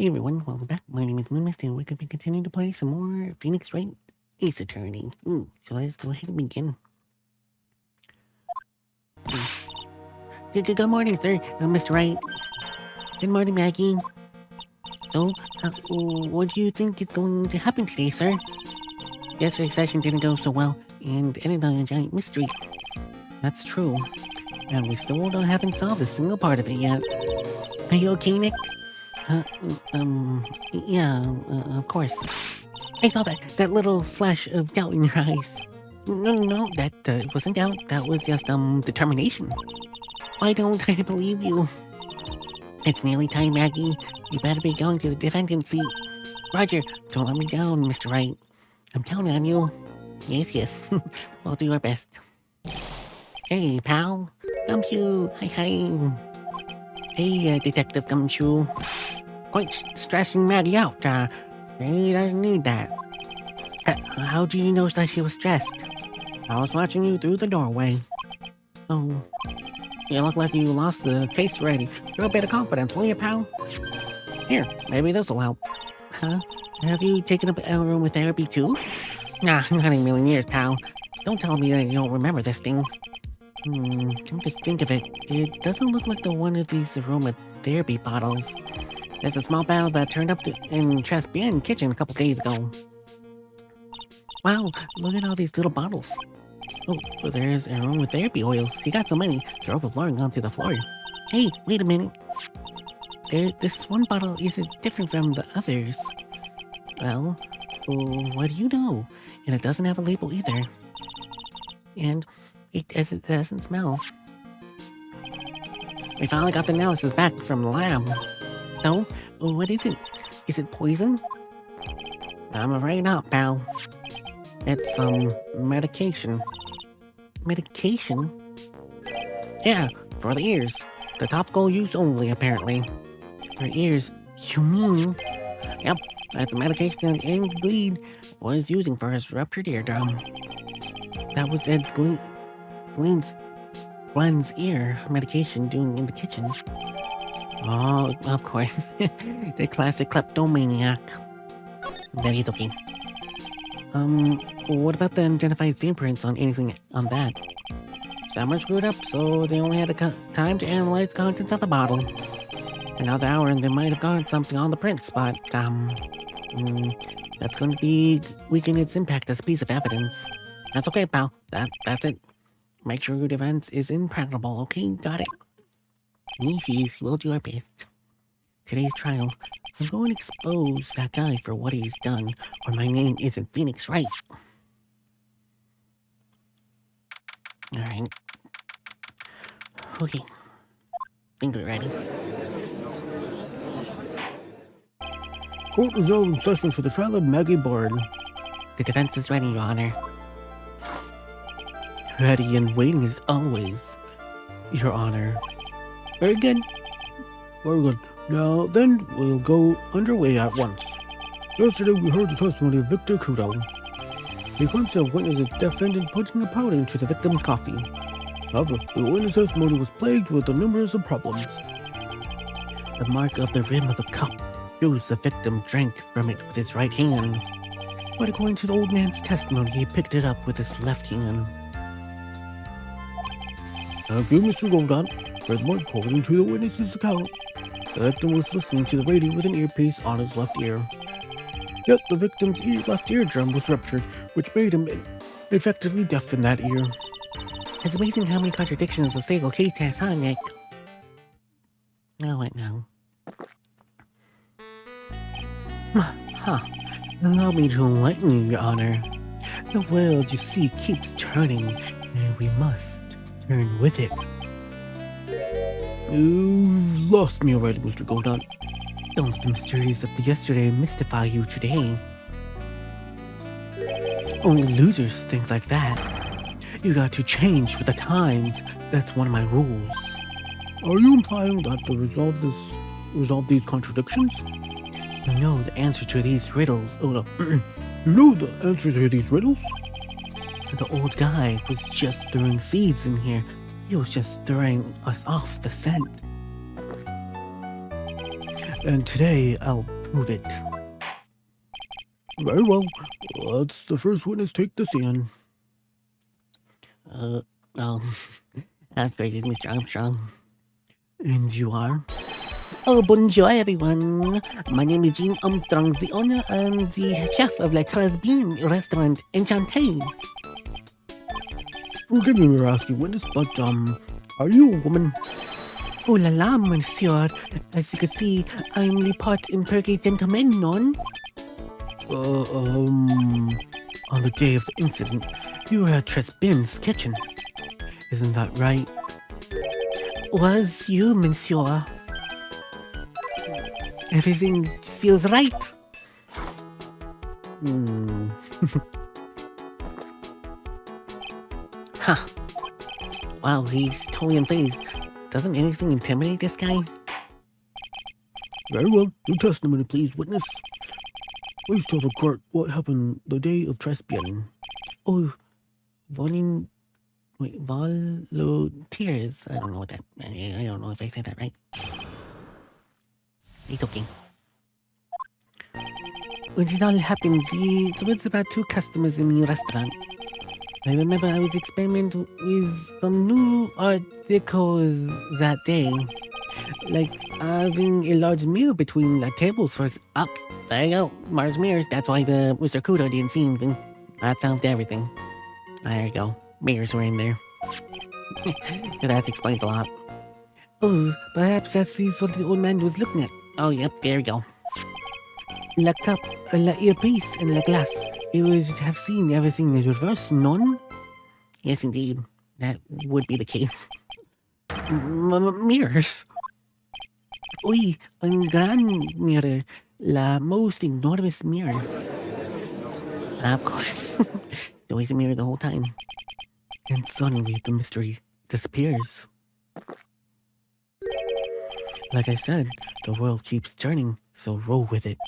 Hey everyone, welcome back. My name is Moonmist and we're going to be continuing to play some more Wright Ace Attorney. So let's go ahead and begin. Good morning, sir, Mr. Wright. Good morning, Maggie. So, what do you think is going to happen today, sir? Yesterday's session didn't go so well and ended on a giant mystery. That's true. And we still haven't solved a single part of it yet. Are you okay, Nick? Yeah, of course. I saw that little flash of doubt in your eyes. No, that wasn't doubt. That was just, determination. Why don't I believe you? It's nearly time, Maggie. You better be going to the defendant's seat. Roger, don't let me down, Mr. Wright. I'm counting on you. Yes. We'll do our best. Hey, pal. Gumshoe. Hi. Hey, Detective Gumshoe. Quite stressing Maggie out. He doesn't need that. How do you know that she was stressed? I was watching you through the doorway. Oh. You look like you lost the case already. Show a bit of confidence, will you, pal? Here, maybe this'll help. Huh? Have you taken up aromatherapy too? Nah, not in a million years, pal. Don't tell me that you don't remember this thing. Come to think of it, it doesn't look like one of these aromatherapy bottles. There's a small bottle that turned up in Chespian kitchen a couple days ago. Wow, look at all these little bottles. Oh, there's aromatherapy oils. He got so many, they're overflowing onto the floor. Hey, wait a minute. This one bottle isn't different from the others. Well, what do you know? And it doesn't have a label either. And it doesn't smell. We finally got the analysis back from the lab. So, what is it? Is it poison? I'm afraid not, pal. It's, medication. Medication? Yeah, for the ears. The topical use only, apparently. For ears? You mean? Yep, that's the medication that Gleed was using for his ruptured eardrum. That was Ed Glenn's ear medication doing in the kitchen. Oh, of course. The classic kleptomaniac. But he's okay. What about the identified fingerprints on anything on that? Someone screwed up, so they only had time to analyze the contents of the bottle. Another hour and they might have gotten something on the prints, but, that's going to weaken its impact as a piece of evidence. That's okay, pal. That's it. Make sure your defense is impregnable, okay? Got it. Yes, we'll do our best. Today's trial, I'm going to expose that guy for what he's done, or my name isn't Phoenix Wright. Alright. Okay. Think we're ready. Court is now in session for the trial of Maggie Bard. The defense is ready, Your Honor. Ready and waiting as always, Your Honor. Very good. Very good. Now then, we'll go underway at once. Yesterday we heard the testimony of Victor Kudo. He claims to have witnessed the defendant putting a powder into the victim's coffee. However, the witness testimony was plagued with a numerous of problems. The mark of the rim of the cup shows the victim drank from it with his right hand. But according to the old man's testimony, he picked it up with his left hand. Thank you, Mr. Goldot. Furthermore, according to the witness's account, the victim was listening to the radio with an earpiece on his left ear. Yet the victim's left eardrum was ruptured, which made him effectively deaf in that ear. It's amazing how many contradictions the single case has, huh, Nick? Now what now? Allow me to enlighten you, Your Honor. The world, you see, keeps turning, and we must turn with it. You've lost me already, Mr. Goldot. Don't let the mysteries of yesterday mystify you today. Only losers think like that. You got to change with the times. That's one of my rules. Are you implying that to resolve these contradictions? You know the answer to these riddles. You know the answer to these riddles? The old guy was just throwing seeds in here. He was just throwing us off the scent. And today, I'll Move it. Very well. Let's the first witness take the stand. That's great, Mr. Armstrong. And you are? Oh, bonjour, everyone. My name is Jean Armstrong, the owner and the chef of La Lizbie restaurant. Enchanté. Forgive me for asking witness, but, are you a woman? Oh la la, monsieur. As you can see, I'm the pot and perky gentleman, non? On the day of the incident, you were at Lizbie's kitchen. Isn't that right? Was you, monsieur? Everything feels right. Huh. Wow, he's totally unfazed. Doesn't anything intimidate this guy? Very well. Your testimony, please, witness. Please tell the court what happened the day of Lizbie. Oh, volunteers. I don't know what that. I don't know if I said that right. It's okay. When it all happened, there was about 2 customers in the restaurant. I remember I was experimenting with some new art decors that day. Like having a large mirror between the tables for... Oh, there you go. Large mirrors. That's why the Mr. Kudo didn't see anything. That solved everything. There you go. Mirrors were in there. That explains a lot. Oh, perhaps that's what the old man was looking at. Oh, yep, there we go. La cup, la earpiece, and la glass. You would have seen everything in reverse, non? Yes, indeed. That would be the case. Mirrors. Oui, un grand mirror. La most enormous mirror. Of course. There's always a mirror the whole time. And suddenly the mystery disappears. Like I said, the world keeps turning, so roll with it.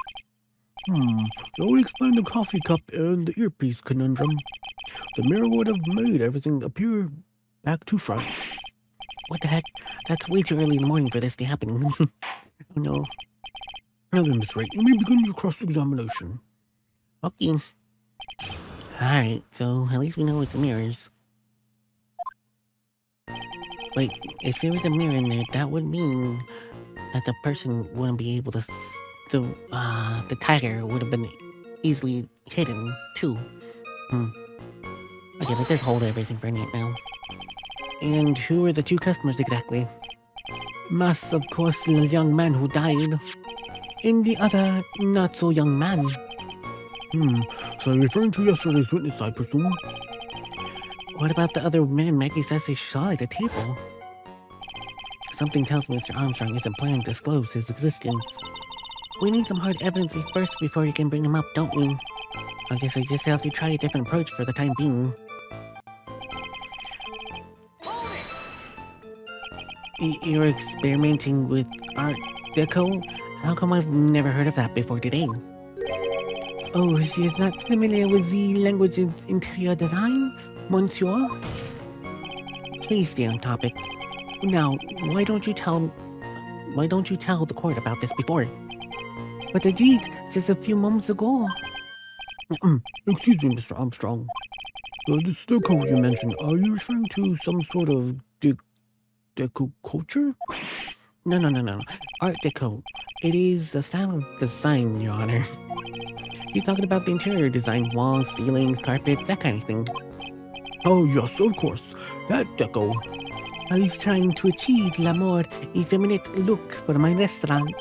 That would explain the coffee cup and the earpiece conundrum. The mirror would have made everything appear back to front. What the heck? That's way too early in the morning for this to happen. Oh no. Now then, Miss Wright, you may begin your cross-examination. Okay. Alright, so at least we know it's the mirrors. Wait, if there was a mirror in there, that would mean that the person wouldn't be able to... The tiger would have been easily hidden, too. Okay, let's just hold everything for now. And who are the 2 customers exactly? Mas, of course, the young man who died. And the other not-so-young man. So you're referring to yesterday's witness, I presume? What about the other man Maggie says they saw at the table? Something tells me Mr. Armstrong isn't planning to disclose his existence. We need some hard evidence first before you can bring him up, don't we? I guess I just have to try a different approach for the time being. You're experimenting with Art Deco? How come I've never heard of that before today? Oh, she is not familiar with the language of interior design, monsieur? Please stay on topic. Now, why don't you tell the court about this before? But I did just a few moments ago. Excuse me, Mr. Armstrong. This deco you mentioned, are you referring to some sort of deco culture? No. Art Deco. It is a style of design, Your Honor. He's talking about the interior design, walls, ceilings, carpets, that kind of thing. Oh yes, of course. That deco. I was trying to achieve la more effeminate look for my restaurant.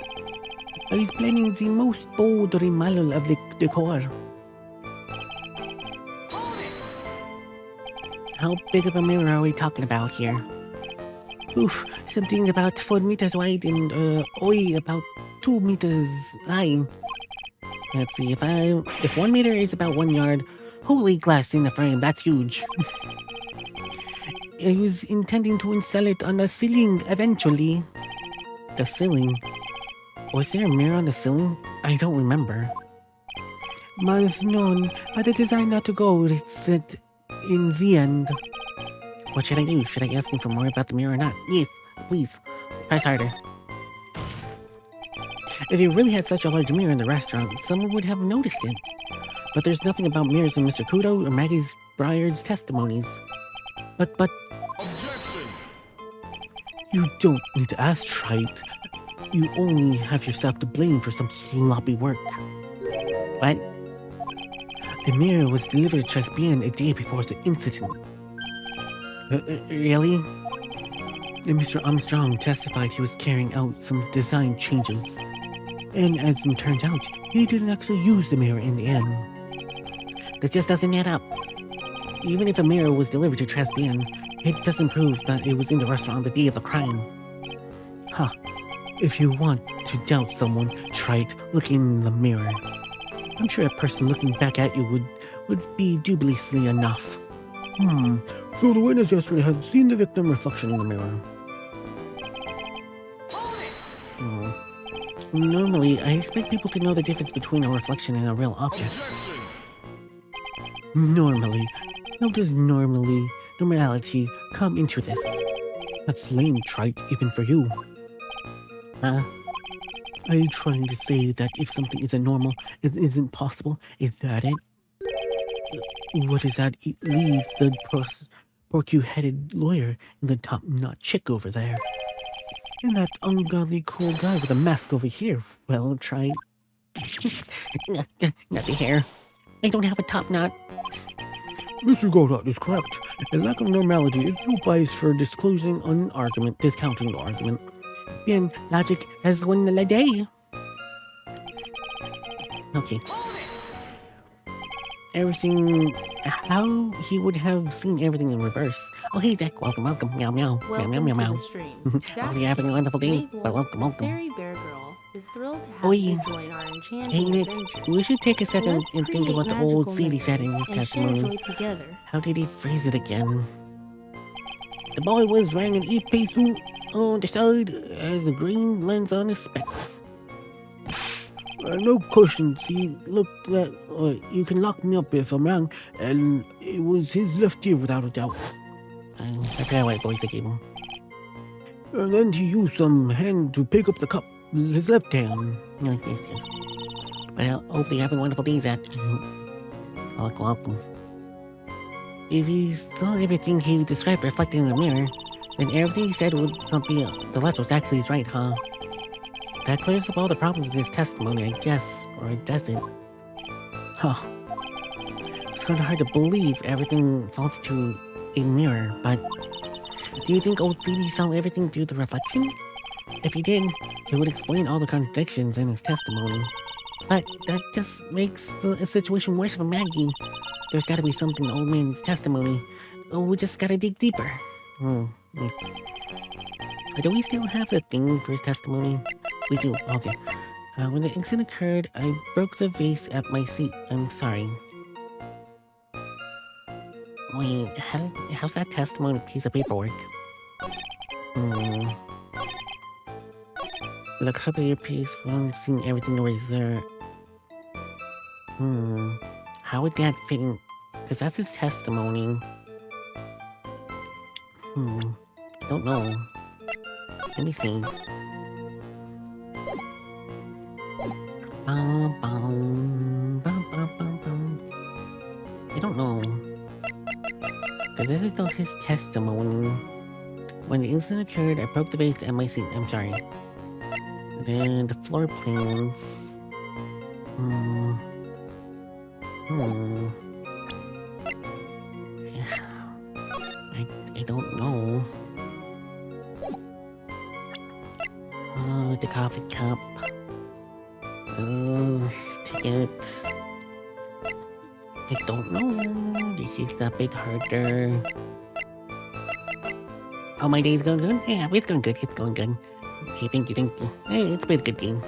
I was planning the most bold remodel of the decor. How big of a mirror are we talking about here? Oof, something about 4 meters wide and, about 2 meters high. Let's see, if 1 meter is about 1 yard, holy glass in the frame, that's huge. I was intending to install it on the ceiling eventually. The ceiling? Was there a mirror on the ceiling? I don't remember. Mas known, but the design not to go, it's in the end. What should I do? Should I ask him for more about the mirror or not? Yeah, please. Press harder. If you really had such a large mirror in the restaurant, someone would have noticed it. But there's nothing about mirrors in Mr. Kudo or Maggie's Briar's testimonies. But... Objection! You don't need to ask, Trite. You only have yourself to blame for some sloppy work. What? A mirror was delivered to Tresbian a day before the incident. Really? And Mr. Armstrong testified he was carrying out some design changes. And as it turns out, he didn't actually use the mirror in the end. That just doesn't add up. Even if a mirror was delivered to Tresbian, it doesn't prove that it was in the restaurant on the day of the crime. Huh. If you want to doubt someone, try it looking in the mirror. I'm sure a person looking back at you would be dubiously enough. So the witness yesterday had seen the victim reflection in the mirror. Normally, I expect people to know the difference between a reflection and a real object. Objection! Normally. How does normality come into this? That's lame, Trite, even for you. Are you trying to say that if something isn't normal, it isn't possible? Is that it? What does that leave the porky-headed lawyer and the top-notch chick over there? And that ungodly cool guy with a mask over here? Well, try... Not the hair. I don't have a top knot. Mr. Godot is correct. A lack of normality is no bias for disclosing an argument, discounting the argument. Bien, logic has won the day. Okay. Everything... How he would have seen everything in reverse. Oh, hey, Deck. Welcome. Meow, meow. Welcome meow, meow, meow, to meow. the stream. Oh, you're having a wonderful day. Zach, But welcome. Fairy Bear Girl is thrilled to have Oi. you join our enchanting Hey, Nick. adventure. We should take a second Let's and think create about the old magical CD said in his memories and share testimony. joy together. How did he phrase it again? The boy was wearing an EP suit on the side as the green lens on his specs. No questions. He looked that you can lock me up if I'm wrong, and it was his left ear without a doubt. I forgot what voice I gave him. And then he used some hand to pick up the cup, his left hand. Yes. But hopefully you're having a wonderful day, Zach. Welcome. If he saw everything he described reflected in the mirror, then everything he said would not be the left was actually his right, huh? That clears up all the problems with his testimony, I guess. Or it doesn't. Huh. It's kind of hard to believe everything falls to a mirror, but... Do you think old CD saw everything through the reflection? If he did, it would explain all the contradictions in his testimony. But that just makes the situation worse for Maggie. There's gotta be something in the old man's testimony. Oh, we just gotta dig deeper. Yes. Do we still have a thing for his testimony? We do, okay. When the incident occurred, I broke the vase at my seat. I'm sorry. Wait, how's that testimony a piece of paperwork? The cup of your piece from seeing everything was there. How would that fit in? Because that's his testimony. I don't know. Let me see. I don't know. Because this is not his testimony. When the incident occurred, I broke the vase at my seat. I'm sorry. Then the floor plans. I don't know. Oh, the coffee cup. Oh, ticket. I don't know. This is a bit harder. Oh, my day's going good? Yeah, it's going good. It's going good. Okay, thank you. Hey, it's been a good game.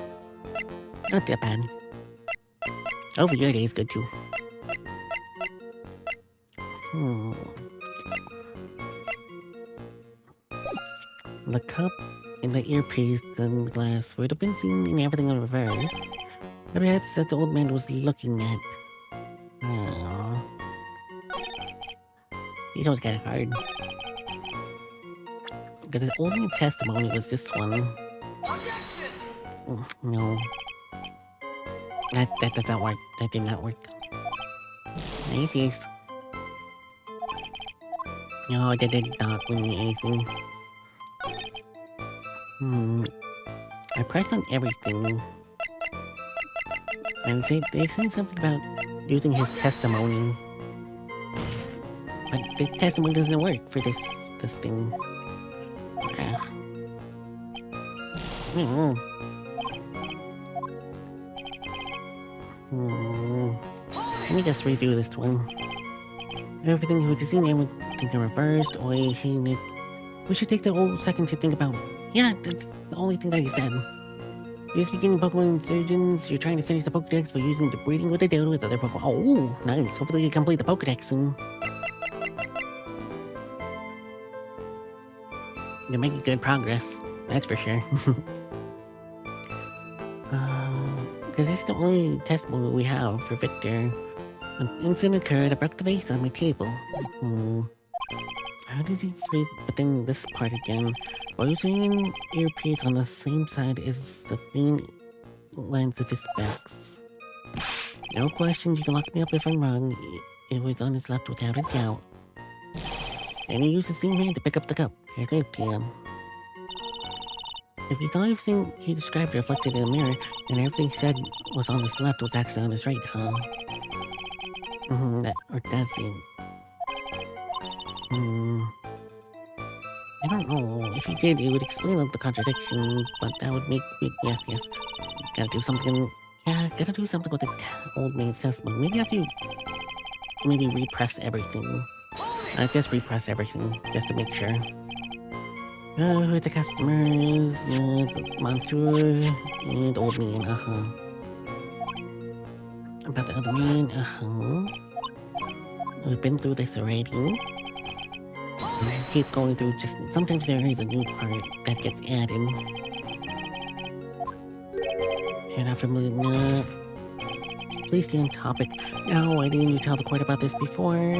Not that bad. Hopefully your day's good too. The cup and the earpiece and the glass would have been seen in everything in reverse. Perhaps that the old man was looking at. Aww. You know it's kinda hard. Because the only testimony was this one. No. That does not work. That did not work. Yes. No, that did not win me anything. I pressed on everything. And they said something about using his testimony. But the testimony doesn't work for this thing. Let me just redo this one. Everything you were seen, everything reversed. Oi, hate it. We should take the whole second to think about. Yeah, that's the only thing that he said. You're just beginning Pokemon Surgeons. You're trying to finish the Pokedex by using the breeding with the Dildo with other Pokemon. Oh, nice. Hopefully you complete the Pokedex soon. You're making good progress. That's for sure. Because it's the only testimony we have for Victor. An incident occurred. I broke the vase on my table. How does he phrase? But then this part again. While using earpiece on the same side as the main lens of his specs. No questions. You can lock me up if I'm wrong. It was on his left without a doubt. And he used the same hand to pick up the cup. Here's it again. If he thought everything he described reflected in the mirror, then everything he said was on his left was actually on his right, huh? Or does it? I don't know. If he did, it would explain the contradiction, but that would make me... Yes. Gotta do something... Yeah, gotta do something with the old man's testimony. Maybe I have to... Maybe repress everything. Just repress everything, just to make sure. Who are the customers? The monster and old man, About the other man, We've been through this already. Keep going through, just sometimes there is a new part that gets added. You're not familiar. Please stay on topic. No, why didn't you tell the court about this before?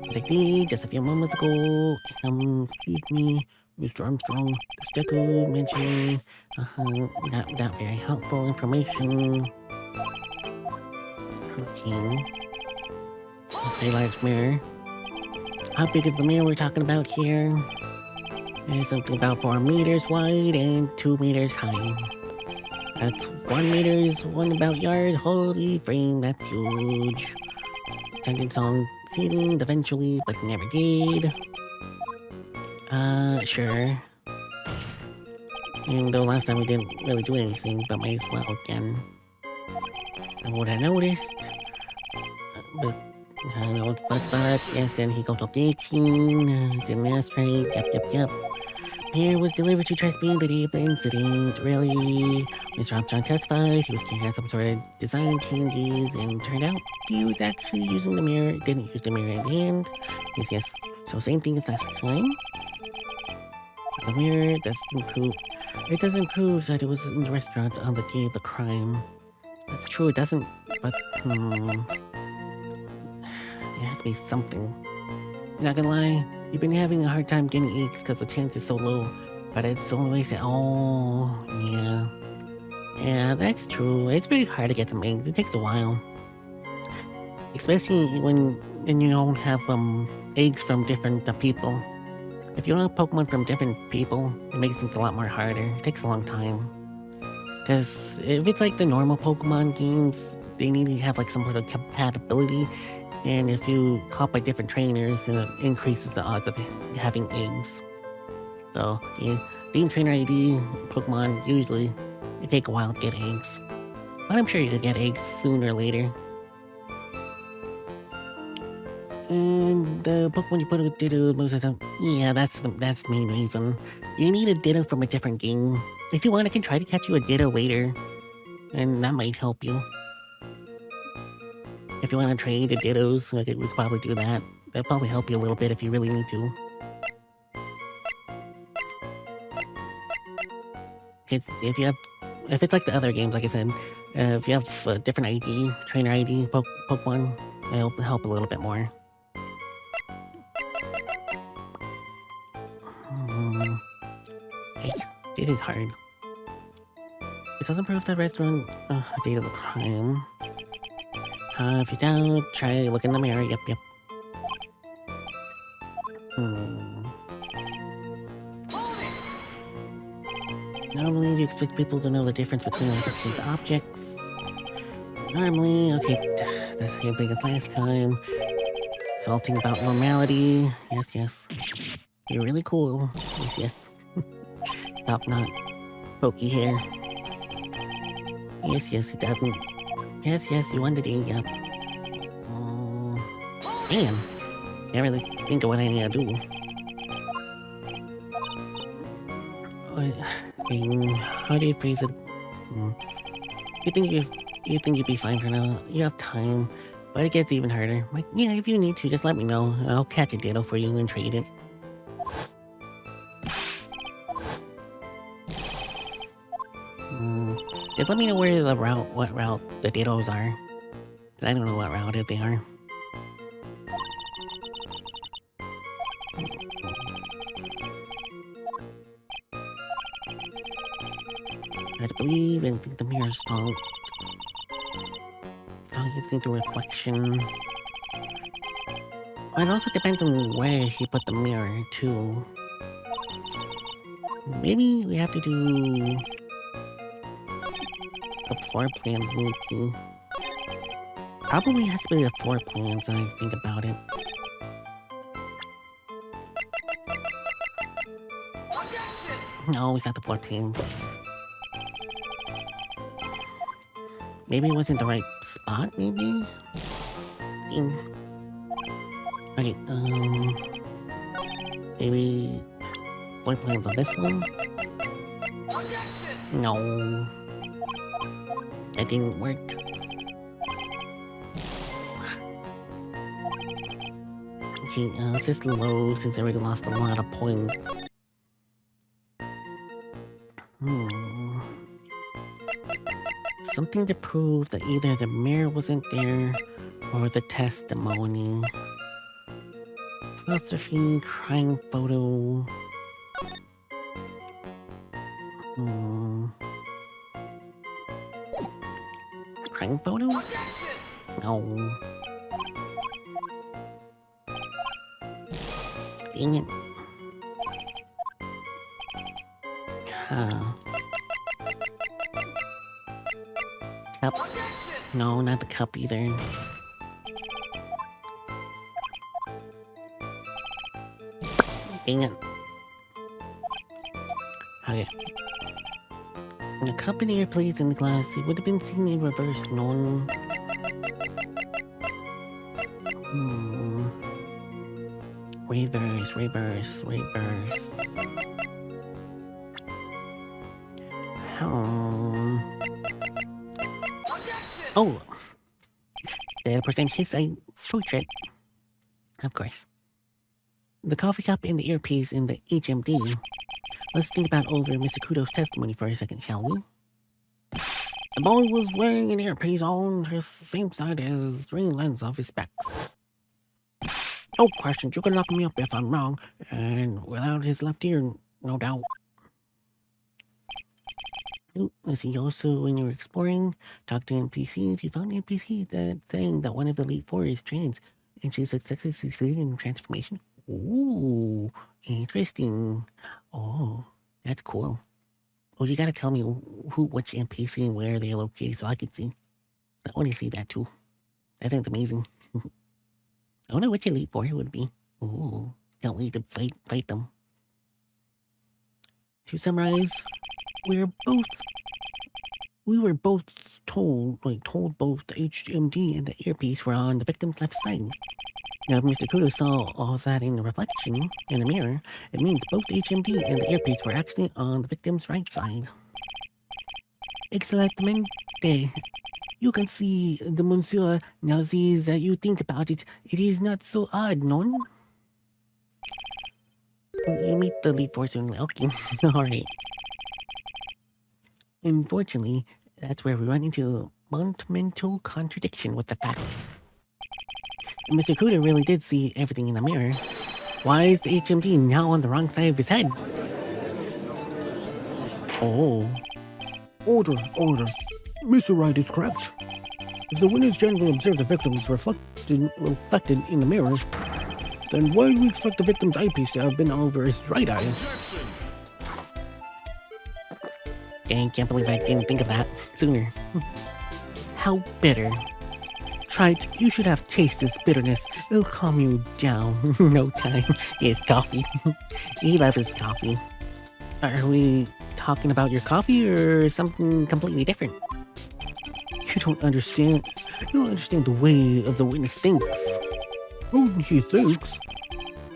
But I did just a few moments ago. Excuse me. Mr. Armstrong, the sticker mentioned, not very helpful information. Okay. Okay, large mirror. How big is the mirror we're talking about here? There's something about 4 meters wide and 2 meters high. That's 1 meter is one about yard. Holy frame, that's huge. Tendons on ceiling eventually, but never did. Sure. Even though last time we didn't really do anything, but might as well again. And what I noticed, but yes, then he goes up to 18, didn't ask right, yep. Here was delivered to Tresby the day of the incident, really. Mr. Armstrong testified, he was carrying out some sort of design changes, and turned out he was actually using the mirror, didn't use the mirror in the end. Yes, so same thing as last time. The mirror doesn't prove... It doesn't prove that it was in the restaurant on the day of the crime. That's true, it doesn't... But, There has to be something. You're not gonna lie, you've been having a hard time getting eggs because the chance is so low. But it's the only way to... Oh, yeah. Yeah, that's true. It's pretty hard to get some eggs. It takes a while. Especially when you don't have, eggs from different people. If you don't have Pokemon from different people, it makes things a lot more harder. It takes a long time. Because if it's like the normal Pokemon games, they need to have like some sort of compatibility. And if you caught by different trainers, then it increases the odds of having eggs. So, yeah, being trainer ID Pokemon, usually, it take a while to get eggs. But I'm sure you could get eggs sooner or later. And the Pokemon you put with Ditto, most of the time, yeah, that's the main reason. You need a Ditto from a different game. If you want, I can try to catch you a Ditto later. And that might help you. If you want to trade the Dittos, we could probably do that. That'll probably help you a little bit if you really need to. If it's like the other games, like I said, if you have a different ID, trainer ID, Pokemon, it'll help a little bit more. This is hard. It doesn't prove the restaurant date of the crime. If you doubt, try look in the mirror. Yep. Normally, you expect people to know the difference between unfixed objects. Normally, okay, the same thing as last time. Salting about normality. Yes. You're really cool. Yes. Stop not pokey hair. Yes, it doesn't. Yes, you won the day, yep. Oh, damn. Can't really think of what I need to do. How do you phrase it? You think you'd be fine for now? You have time, but it gets even harder. Like, yeah, if you need to, just let me know, and I'll catch a ditto for you and trade it. Just let me know what route the dittos are. 'Cause I don't know what route they are. I believe and think the mirror's fault. So you think the reflection. It also depends on where he put the mirror too. Maybe we have to do the floor plan maybe. Probably has to be the floor plans when I think about it. No, it's not the floor plan. Maybe it wasn't the right spot, maybe? Okay, maybe floor plans on this one? No. That didn't work. Okay, it's just low since I already lost a lot of points. Something to prove that either the mirror wasn't there or the testimony. Philosophy, crime photo. Crime photo? No. Dang it. Cup? No, not the cup either. Dang it. Okay. The cup in the air placed in the glass, it would have been seen in reverse, no. Reverse. Oh! The percent his portrait. Of course. The coffee cup and the earpiece in the HMD. Let's think about over Mr. Kudo's testimony for a second, shall we? The boy was wearing an earpiece on his same side as the lens of his specs. No questions, you can lock me up if I'm wrong, and without his left ear, no doubt. Let's see, also, when you were exploring, talk to NPCs, you found NPCs that saying that one of the Elite Four is trans, and she successfully succeeded in transformation. Ooh, interesting. Oh, that's cool. Oh, you gotta tell me which NPC and where they're located so I can see. I want to see that too. That sounds amazing. I wonder which Elite Four it would be. Ooh, can't wait to fight them. To summarize, we were both told both the HMD and the earpiece were on the victim's left side. Now, if Mr. Kudo saw all that in the reflection in the mirror, it means both the HMD and the earpiece were actually on the victim's right side. Excelente. You can see the monsieur now sees that you think about it. It is not so odd, no? You meet the Elite Four soon. Okay, alright. Unfortunately, that's where we run into a fundamental contradiction with the facts. Mr. Kudo really did see everything in the mirror. Why is the HMD now on the wrong side of his head? Oh. Order, order. Mr. Wright is correct. If the witness generally observe the victims reflected in the mirror, then why do we expect the victim's eyepiece to have been over his right eye? Dang, can't believe I didn't think of that sooner. How bitter. Try it. You should have tasted this bitterness. It'll calm you down. No time. It's coffee. He loves his coffee. Are we talking about your coffee or something completely different? You don't understand. You don't understand the way of the witness thinks. Oh, he thinks.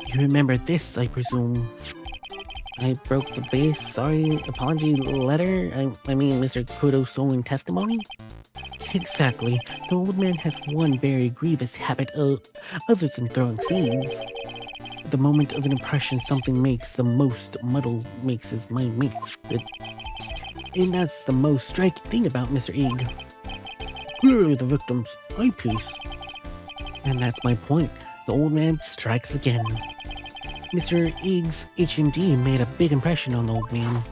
You remember this, I presume. I broke the vase, sorry, apology letter, I mean Mr. Kudo's sewing testimony? Exactly. The old man has one very grievous habit other than throwing seeds. The moment of an impression something makes, the most muddle makes his mind mix. And that's the most striking thing about Mr. Egg. Clearly the victim's eyepiece. And that's my point. The old man strikes again. Mr. Egg's HMD made a big impression on the old man.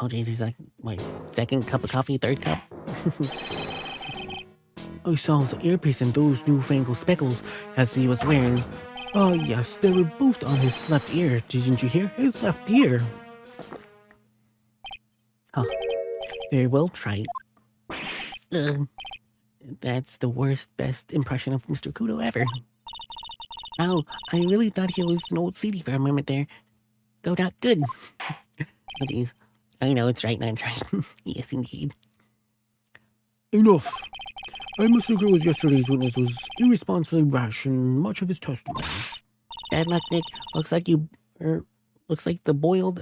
Oh jeez, he's like, my second cup of coffee, third cup? I saw the earpiece and those newfangled speckles as he was wearing. Ah, yes, they were both on his left ear. Didn't you hear? His left ear. Huh. Very well tried. That's the worst, best impression of Mr. Kudo ever. Oh, I really thought he was an old CD for a moment there. Go not good. Oh geez. I know it's right, that's right. Yes, indeed. Enough. I must agree with yesterday's witness was irresponsibly rash in much of his testimony. Bad luck, Nick. Looks like looks like the boil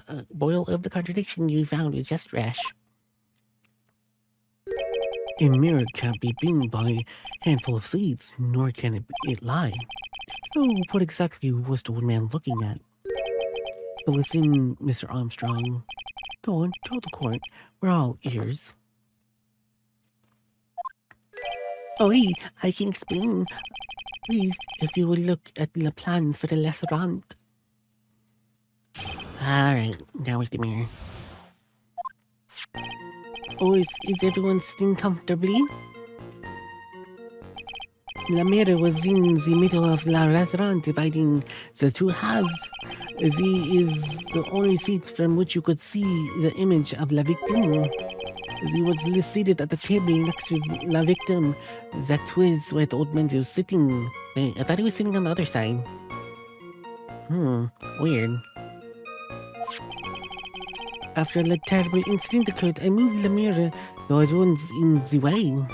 of the contradiction you found is just rash. A mirror can't be beaten by a handful of seeds, nor can it lie. So, what exactly was the old man looking at? But listen, Mr. Armstrong. Go on, tell the court. We're all ears. Oh, hey, I can explain. Please, if you would look at the plans for the restaurant. Alright, now where's the mirror? Oh, is everyone sitting comfortably? The mirror was in the middle of the restaurant, dividing the two halves. This is the only seat from which you could see the image of the victim. He was seated at the table next to the victim. That was where the old man was sitting. Wait, I thought he was sitting on the other side. Weird. After the terrible incident occurred, I moved the mirror so it wasn't in the way.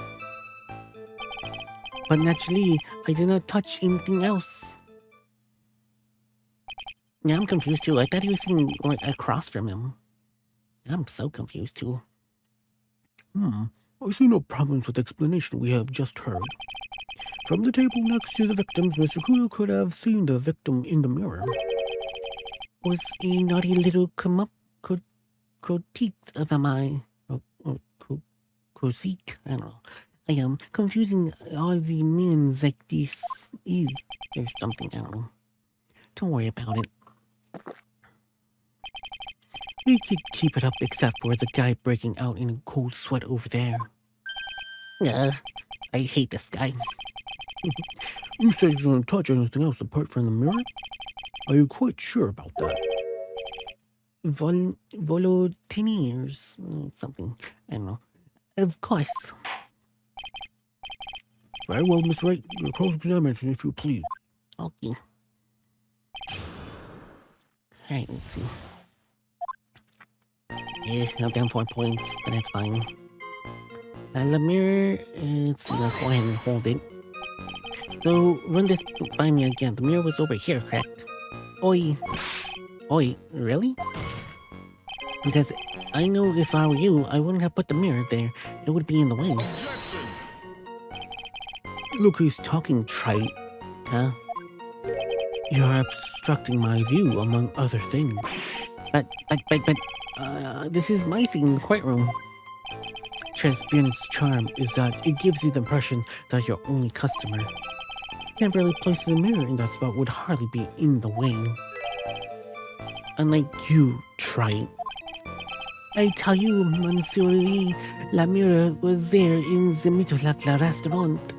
But naturally, I did not touch anything else. Now I'm confused too. I thought he was sitting right across from him. I'm so confused too. I see no problems with the explanation we have just heard. From the table next to the victims, Mr. Kudo could have seen the victim in the mirror. Was a naughty little critique of my critique. I don't know. I am confusing all the means like this is. There's something, I don't know. Don't worry about it. We could keep it up except for the guy breaking out in a cold sweat over there. I hate this guy. You said you don't touch anything else apart from the mirror? Are you quite sure about that? Volunteers, something, I don't know. Of course. Very well, Miss Wright. Your cross-examination, if you please. Okay. Alright, let's see. I'm down 4 points, but that's fine. The mirror, let's see, let's go ahead and hold it. So, run this by me again. The mirror was over here, correct? Oi. Oi, really? Because I know if I were you, I wouldn't have put the mirror there. It would be in the way. Look who's talking, trite. Huh? You're obstructing my view, among other things. But, this is my scene in the courtroom. Transparence's charm is that it gives you the impression that you're only customer. Temporarily placing the mirror in that spot would hardly be in the way. Unlike You, trite. I tell you, Monsieur, la mirror was there in the middle of the restaurant.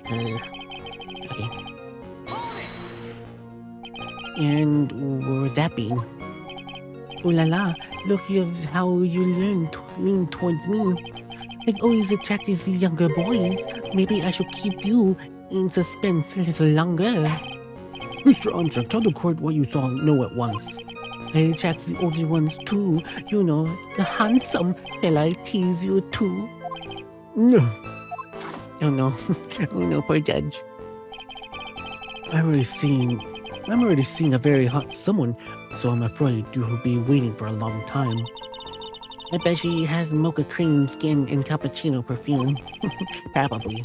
Okay. And where would that be? Oh la la, look at how you lean towards me. I've always attracted the younger boys. Maybe I should keep you in suspense a little longer. Mr. Armstrong, tell the court what you saw know at once. I attract the older ones too. You know, the handsome. Shall I tease you too? No, Oh no. Oh no, poor judge. I'm already seeing a very hot someone, so I'm afraid you'll be waiting for a long time. I bet she has mocha cream skin and cappuccino perfume. Probably.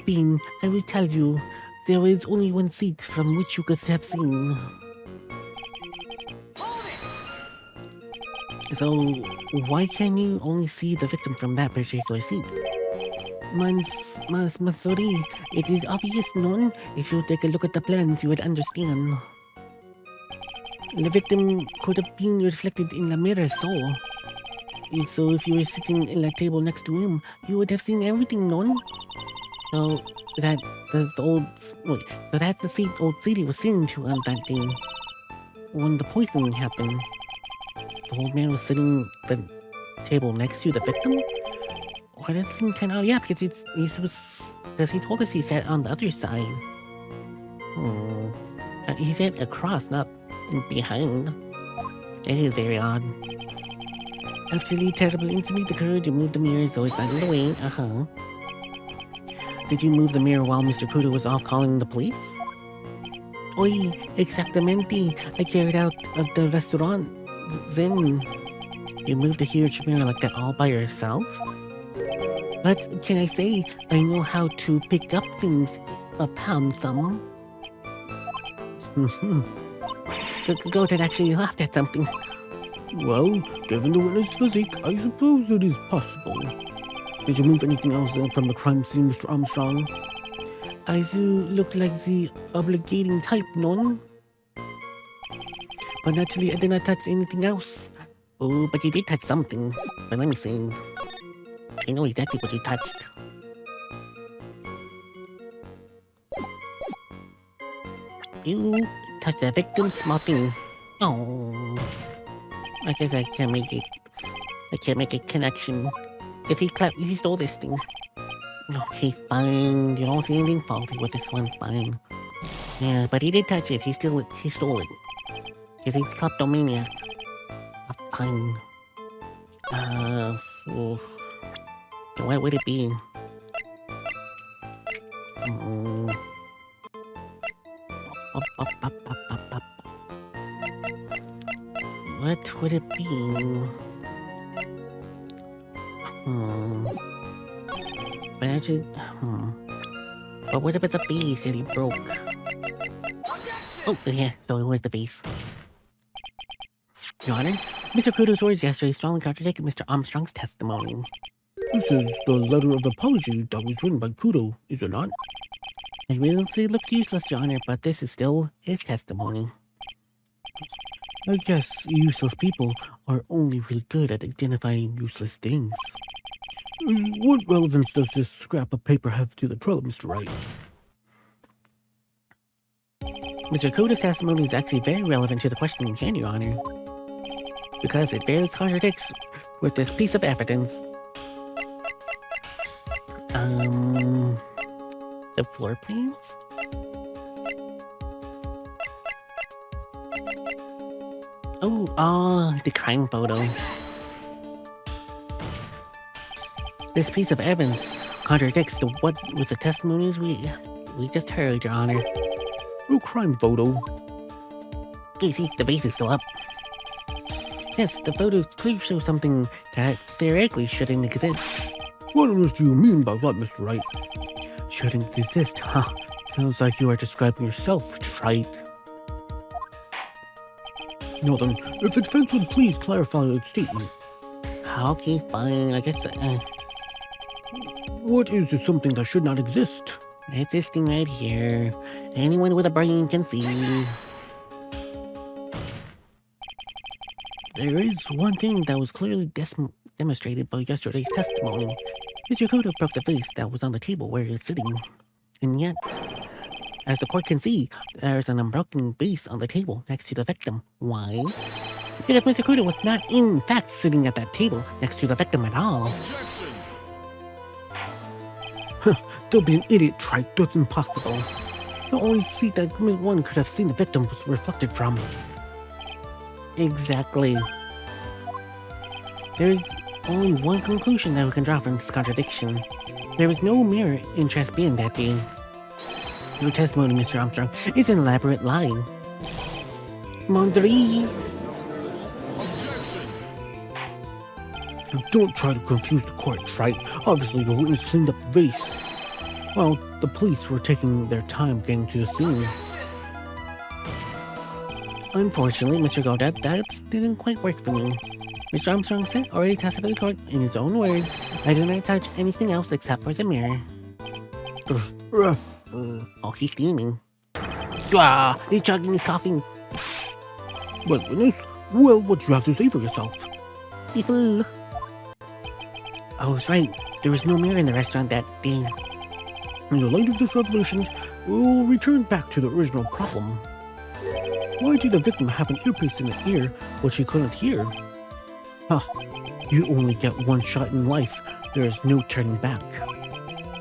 Bean, I will tell you, there is only one seat from which you could have seen. So, why can you only see the victim from that particular seat? Masuri, it is obvious, non? If you take a look at the plans, you would understand. The victim could have been reflected in the mirror, so if you were sitting in the table next to him, you would have seen everything, non? So that's the seat old Sadie was sitting to on that day. When the poisoning happened, the old man was sitting at the table next to the victim? Well, that seemed kind of odd, yeah, because he told us he sat on the other side. He sat across, not behind. It is very odd. After the terrible incident occurred, you moved the mirror so it got in the way. Did you move the mirror while Mr. Kudo was off calling the police? Oi, exactamente. I carried out of the restaurant. Then you moved a huge mirror like that all by yourself? What can I say? I know how to pick up things upon them. Goat had actually laughed at something. Well, given the witness physique, I suppose it is possible. Did you move anything else from the crime scene, Mr. Armstrong? Aizu looked like the obligating type, non? But naturally, I did not touch anything else. Oh, but you did touch something. But let me see. I know exactly what you touched. You touched the victim's small thing. Oh. I guess I can't make it. I can't make a connection. Because he stole this thing. Okay, fine. You don't see anything faulty with this one, fine. Yeah, but he did touch it. He stole it. Because he's kleptomaniac. Fine. What would it be? What would it be? But actually, But what about the face that he broke? Oh, yeah, so it was the face. Your Honor, Mr. Kudo's words yesterday strongly contradict Mr. Armstrong's testimony. This is the letter of apology that was written by Kudo, is it not? I really say it looks useless, Your Honor, but this is still his testimony. I guess useless people are only really good at identifying useless things. What relevance does this scrap of paper have to the trial, Mr. Wright? Mr. Kudo's testimony is actually very relevant to the question in hand, Your Honor, because it very contradicts with this piece of evidence. The floor plans? Oh, the crime photo. This piece of evidence contradicts what with the testimonies we just heard, Your Honor. Oh, crime photo. You see, the face is still up. Yes, the photo clearly shows something that theoretically shouldn't exist. What on earth do you mean by that, Mr. Wright? Shouldn't exist, huh? Sounds like you are describing yourself, Trite. Now then, if the defense would please clarify its statement. Okay, fine, I guess, What is this something that should not exist? It's this thing right here. Anyone with a brain can see. There is one thing that was clearly demonstrated by yesterday's testimony. Mr. Kudo broke the vase that was on the table where he is sitting. And yet, as the court can see, there's an unbroken vase on the table next to the victim. Why? Because Mr. Kudo was not in fact sitting at that table next to the victim at all. Don't be an idiot, Trite. That's impossible. The only seat that one could have seen the victim was reflected from. Exactly. There's only one conclusion that we can draw from this contradiction. There was no mirror in Traspian that day. Your testimony, Mr. Armstrong, is an elaborate lie. Mondri. Now don't try to confuse the court, Trite. Obviously, the witness cleaned up the vase. Well, the police were taking their time getting to the scene. Unfortunately, Mr. Goddard, that didn't quite work for me. Mr. Armstrong said already testified to the court in his own words, I do not touch anything else except for the mirror. Oh, he's steaming. He's chugging his coffee. Well, witness, well, what do you have to say for yourself? People. I was right. There was no mirror in the restaurant that day. In the light of this revelation, we'll return back to the original problem. Why did the victim have an earpiece in her ear which she couldn't hear? You only get one shot in life. There is no turning back.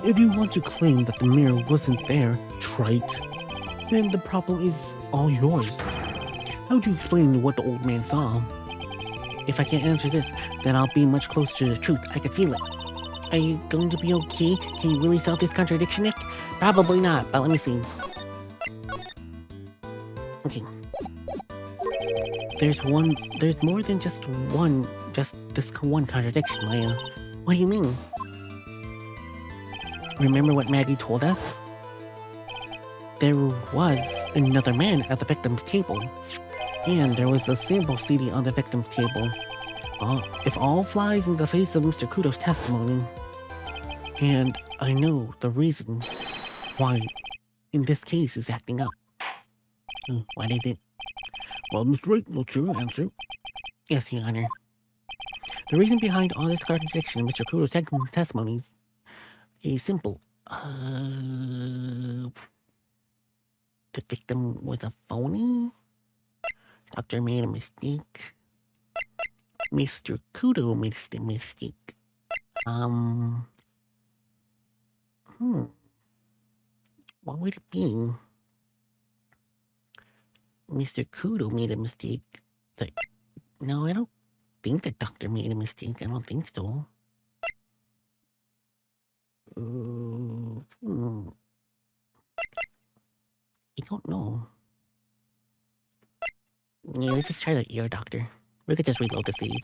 If you want to claim that the mirror wasn't there, Trite, then the problem is all yours. How do you explain what the old man saw? If I can't answer this, then I'll be much closer to the truth. I can feel it. Are you going to be okay? Can you really solve this contradiction, Nick? Probably not, but let me see. Okay. There's more than just this one contradiction, Maya. What do you mean? Remember what Maggie told us? There was another man at the victim's table. And there was a sample CD on the victim's table. If all flies in the face of Mr. Kudo's testimony. And I know the reason why in this case is acting up. What is it? Well, Mr. Wright, what's your answer? Yes, Your Honor. The reason behind all this contradiction in Mr. Kudo's testimonies is simple. The victim was a phony? Doctor made a mistake. Mr. Kudo made a mistake. What would it be? Mr. Kudo made a mistake. No, I don't think the doctor made a mistake. I don't think so. I don't know. Yeah, let's just try the ear doctor. We could just reload the save.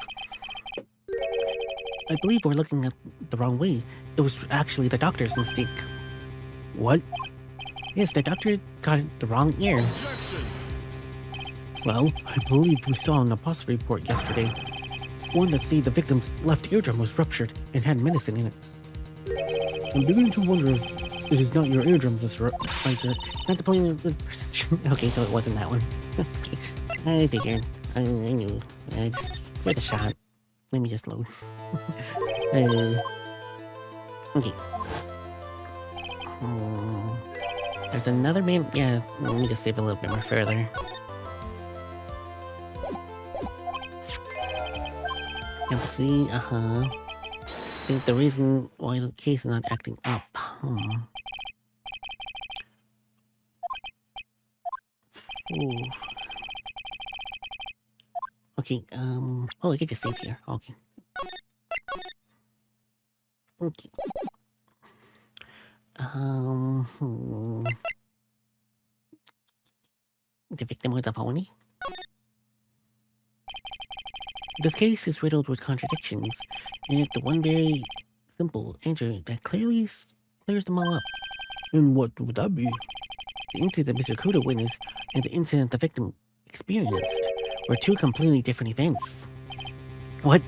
I believe we're looking at the wrong way. It was actually the doctor's mistake. What? Yes, the doctor got the wrong ear. Well, I believe we saw an apostrophe report yesterday. One that stated the victim's left eardrum was ruptured and had medicine in it. I'm beginning to wonder if it is not your eardrum, Mr. Weiser. Not the plane of perception. Okay, so it wasn't that one. Okay, I figured. I knew. I just with a shot. Let me just load. Okay. There's another man. Yeah, let me just save a little bit more further. See, I think the reason why the case is not acting up. Ooh. Okay, oh, I can just save here. Okay. Okay. The victim was a phony? This case is riddled with contradictions, and yet the one very simple answer that clearly clears them all up. And what would that be? The incident Mr. Kudo witnessed and the incident the victim experienced were two completely different events. What?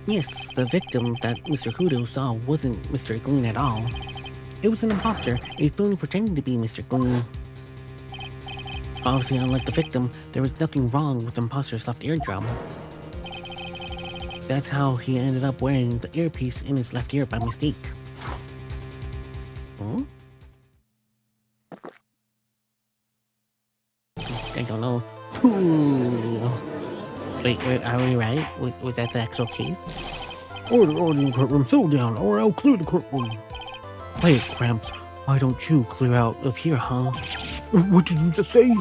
Yes, the victim that Mr. Kudo saw wasn't Mr. Glean at all. It was an imposter, a phony pretending to be Mr. Glean. Obviously, unlike the victim, there was nothing wrong with the imposter's left eardrum. That's how he ended up wearing the earpiece in his left ear by mistake. Hmm? I don't know. Ooh. Wait, are we right? Was that the actual case? Order in the courtroom, settle down, or I'll clear the courtroom. Wait, Gramps, why don't you clear out of here, huh? What did you just say?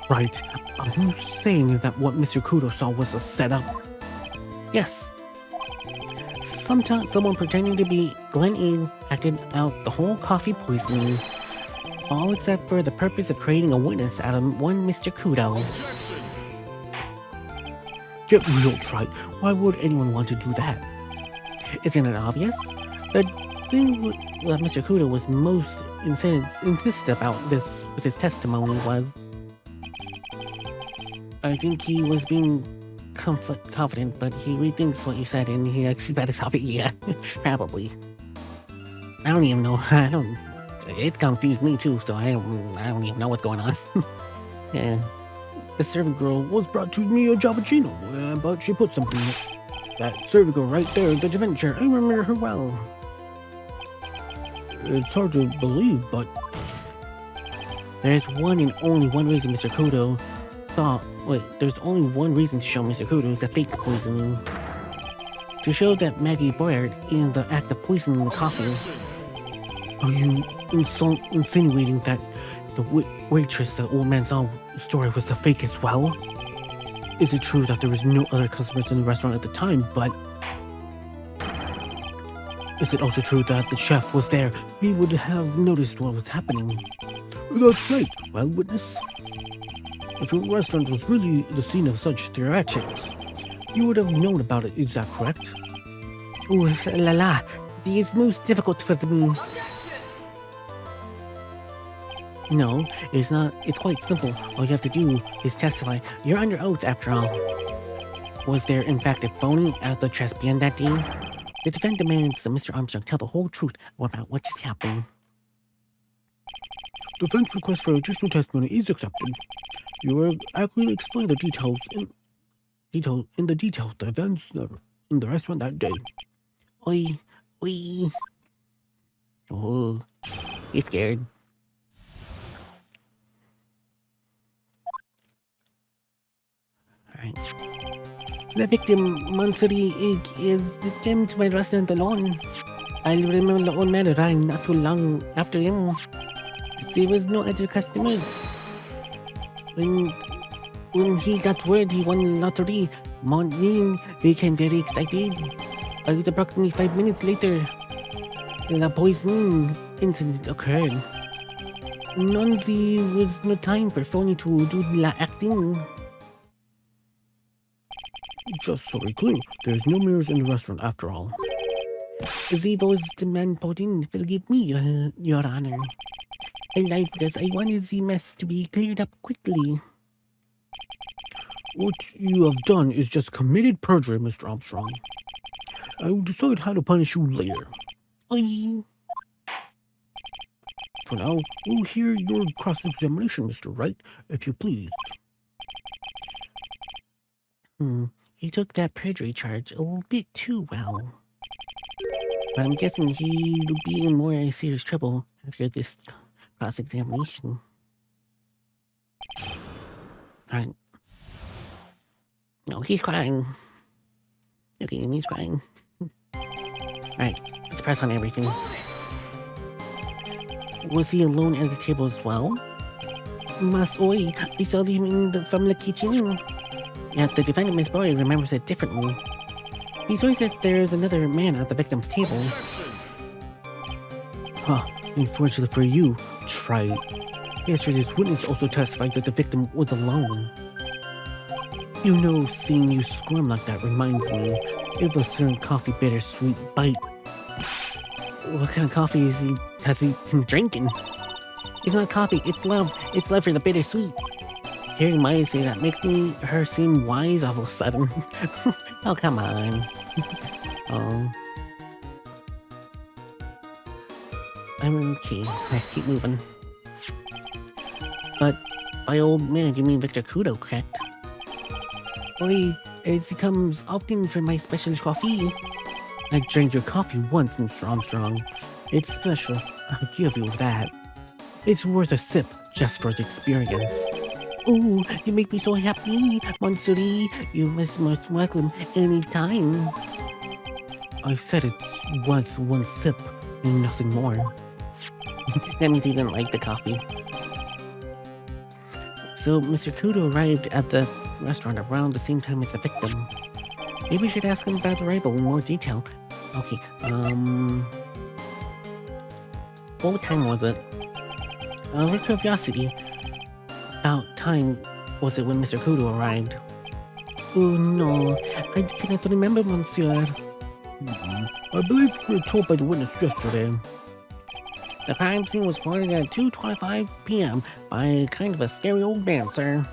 Right. Are you saying that what Mr. Kudo saw was a setup? Yes. Sometimes someone pretending to be Glen E acted out the whole coffee poisoning, all except for the purpose of creating a witness out of one Mr. Kudo. Get real, Trite. Why would anyone want to do that? Isn't it obvious? The thing that Mr. Kudo was most insisted about this with his testimony was, I think he was being confident, but he rethinks what you said and he acts bad as hobby. Yeah, probably. I don't even know. It confused me too, so I don't even know what's going on. Yeah. The servant girl was brought to me a cappuccino, but she put something in it. That servant girl right there, the defense chair, I remember her well. It's hard to believe, but there's one and only one reason Mr. Kudo thought. Wait, there's only one reason to show Mr. Kudo is the fake poisoning. To show that Maggie Boyard in the act of poisoning the coffee. Are you insinuating that the waitress the old man saw story was a fake as well? Is it true that there was no other customers in the restaurant at the time, but is it also true that the chef was there? He would have noticed what was happening. That's right. Well, witness, if your restaurant was really the scene of such theatrics, you would have known about it. Is that correct? Oh, la la. It is most difficult for me. No, it's not. It's quite simple. All you have to do is testify. You're under oath, after all. Was there, in fact, a phony at the Trespian that day? The defendant demands that Mr. Armstrong tell the whole truth about what just happened. Defense request for additional testimony is accepted. You will accurately explain the details the events in the restaurant that day. Oi. Oh, he's scared. Alright. The victim, Mansuri came to my restaurant alone. I remember the old man arrived not too long after him. There was no other customers. When he got word he won the lottery, Monty became very excited. It was approximately 5 minutes later. The poisoning incident occurred. There was no time for phony to do the acting. Just so we're clear, there's no mirrors in the restaurant after all. Zivo's demand Pudding, forgive me, Your Honor. I lied because I wanted the mess to be cleared up quickly. What you have done is just committed perjury, Mr. Armstrong. I will decide how to punish you later. Oi. For now, we'll hear your cross-examination, Mr. Wright, if you please. He took that perjury charge a little bit too well. But I'm guessing he'll be in more serious trouble after this cross-examination. Alright. No, he's crying. Look at him, he's crying. Alright, let's press on everything. Was he alone at the table as well? Mas oi, I saw him from the kitchen. Yet the defendant, Miss Boy, remembers it differently. He says that there's another man at the victim's table. Huh, unfortunately for you, Trite. Yesterday's witness also testified that the victim was alone. You know, seeing you squirm like that reminds me of a certain coffee bittersweet bite. What kind of coffee has he been drinking? It's not coffee, it's love. It's love for the bittersweet. Hearing Maya say that makes her seem wise all of a sudden. Oh, come on. Oh. I'm okay. Let's keep moving. But By old man, you mean Victor Kudo, correct? Oi, as he comes often for my special coffee. I drank your coffee once, Mr. Armstrong. It's special, I'll give you that. It's worth a sip, just for the experience. Oh, you make me so happy, Monsuri. You must most welcome anytime. I said it was one sip, and nothing more. That means he didn't like the coffee. So, Mr. Kudo arrived at the restaurant around the same time as the victim. Maybe we should ask him about the arrival in more detail. Okay, what time was it? For curiosity, about time was it when Mr. Kudo arrived? Oh no, I cannot remember, monsieur. I believe we were told by the witness yesterday. The crime scene was reported at 2:25 p.m. by a kind of a scary old man, sir.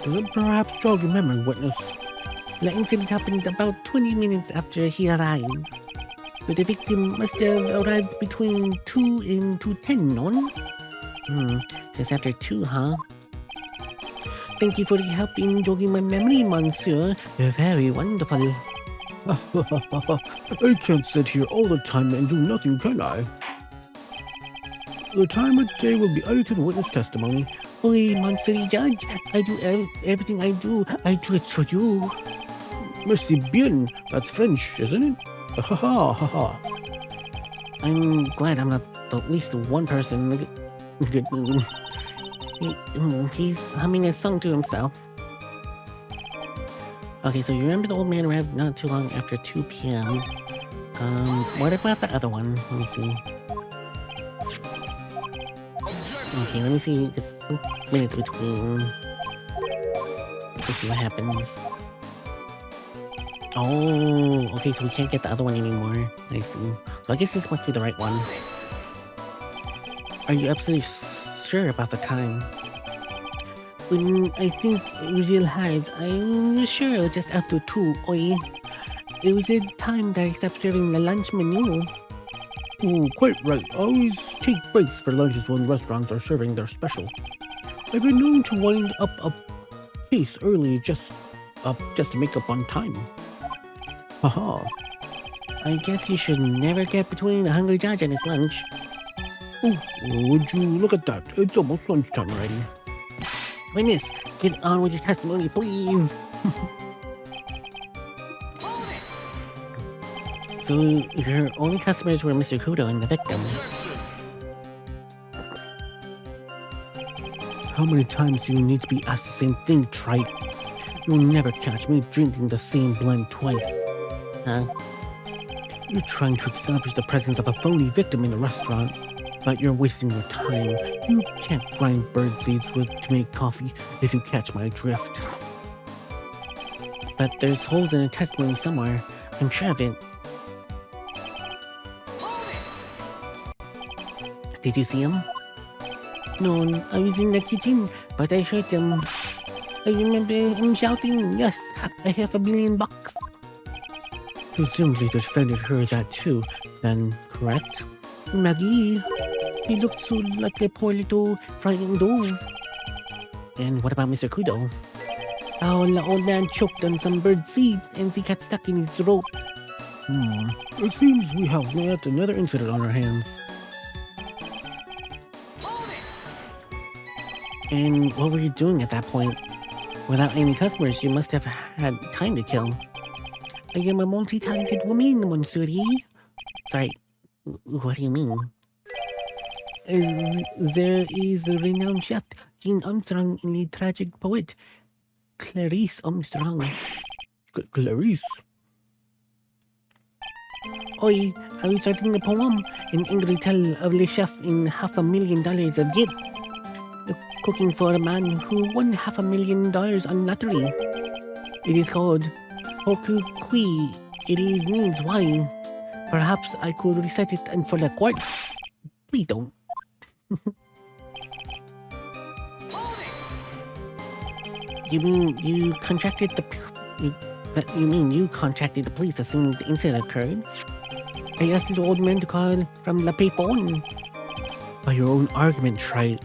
Does it perhaps jog your memory, witness? The incident happened about 20 minutes after he arrived. But the victim must have arrived between 2 and 2:10, no? Just after 2, huh? Thank you for your help in jogging my memory, monsieur. You're very wonderful. I can't sit here all the time and do nothing, can I? The time of day will be added to the witness testimony. Oi, monsieur judge, I do everything I do it for you. Merci bien. That's French, isn't it? Ha ha ha ha. I'm glad I'm not the least one person in a good mood. He's humming a song to himself. Okay, so you remember the old man arrived not too long after 2 p.m. What about the other one? Let me see. Okay, let me see. Just minutes between. Let's see what happens. Oh, okay, so we can't get the other one anymore. I see. So I guess this must be the right one. Are you absolutely sure about the time? When I think it was real hard, I'm sure it was just after 2, oi. It was the time that I stopped serving the lunch menu. Oh, quite right. I always take breaks for lunches when restaurants are serving their special. I've been known to wind up a case early just to make up on time. Haha. I guess you should never get between a hungry judge and his lunch. Oh, would you look at that? It's almost lunchtime already. Witness, get on with your testimony, please. So, your only customers were Mr. Kudo and the victim. How many times do you need to be asked the same thing, trite? You'll never catch me drinking the same blend twice. Huh? You're trying to establish the presence of a phony victim in the restaurant, but you're wasting your time. You can't grind birdseeds to make coffee if you catch my drift. But there's holes in the testimony somewhere. I'm sure of it. Did you see him? No, I was in the kitchen, but I heard him. I remember him shouting, yes, I have $1 million. Presumably the defendant heard that too, then, correct? Maggie, he looked so like a poor little frightened dove. And what about Mr. Kudo? Oh, the old man choked on some bird seeds and he got stuck in his throat. It seems we have yet another incident on our hands. And what were you doing at that point? Without any customers, you must have had time to kill. I am a multi-talented woman, Monsuri. Sorry, what do you mean? There is the renowned chef, Jean Armstrong, and the tragic poet, Clarice Armstrong. Clarice? Oi, I was writing a poem, an angry tale of the chef in $500,000 of debt. Cooking for a man who won $500,000 on lottery. It is called Hoku Kui. It means why. Perhaps I could recite it in for the court. Please don't. You mean you contracted the police as soon as the incident occurred? I asked the old man to call from the payphone. By your own argument, trite.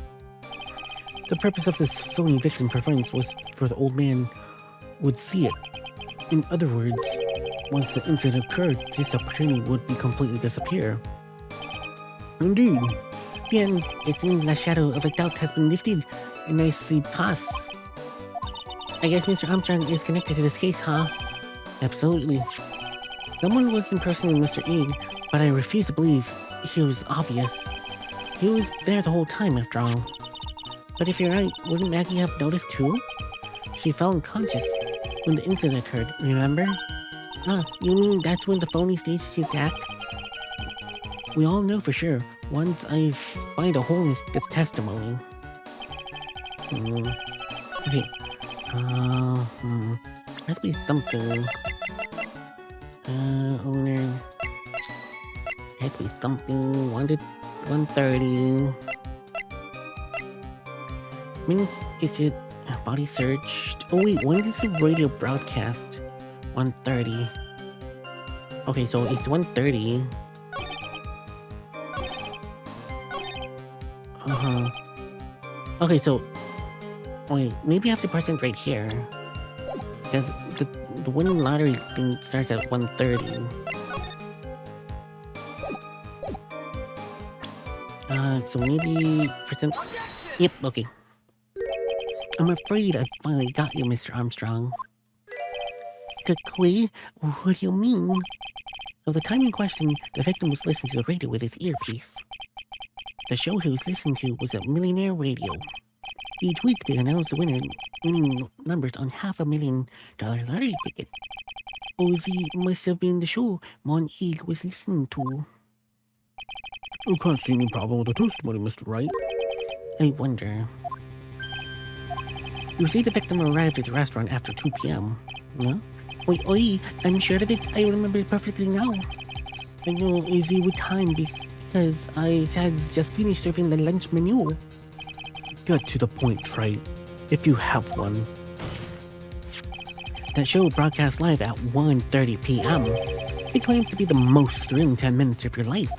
The purpose of this phony victim performance was for the old man would see it. In other words, once the incident occurred, this opportunity would be completely disappear. Indeed. Bien, it seems the shadow of a doubt has been lifted, and I see pass. I guess Mr. Armstrong is connected to this case, huh? Absolutely. Someone was impersonating Mr. Egg, but I refuse to believe he was obvious. He was there the whole time, after all. But if you're right, wouldn't Maggie have noticed too? She fell unconscious when the incident occurred, remember? Ah, you mean that's when the phony staged his act? We all know for sure, once I find a hole in this testimony. Okay. Has to be something. Owner. Has to be something. 1 to 130. Means you could body searched. Oh wait, when is the radio broadcast? 130. Okay, so it's 130. Okay, so wait, maybe I have to press it right here. Because the winning lottery thing starts at 130. So maybe percent. Yep, okay. I'm afraid I finally got you, Mr. Armstrong. What do you mean? Of the time in question, the victim was listening to the radio with his earpiece. The show he was listening to was a Millionaire Radio. Each week they announced the winning numbers on $500,000 lottery ticket. Ozzy must have been the show Mon Egg was listening to. I can't see any problem with the testimony, Mr. Wright. I wonder. You say the victim arrived at the restaurant after 2 p.m. No? Oi, I'm sure of it. I remember it perfectly now. I know easy with time because I had just finished serving the lunch menu. Get to the point, Trite, if you have one. That show broadcast live at 1:30 p.m. It claims to be the most thrilling 10 minutes of your life.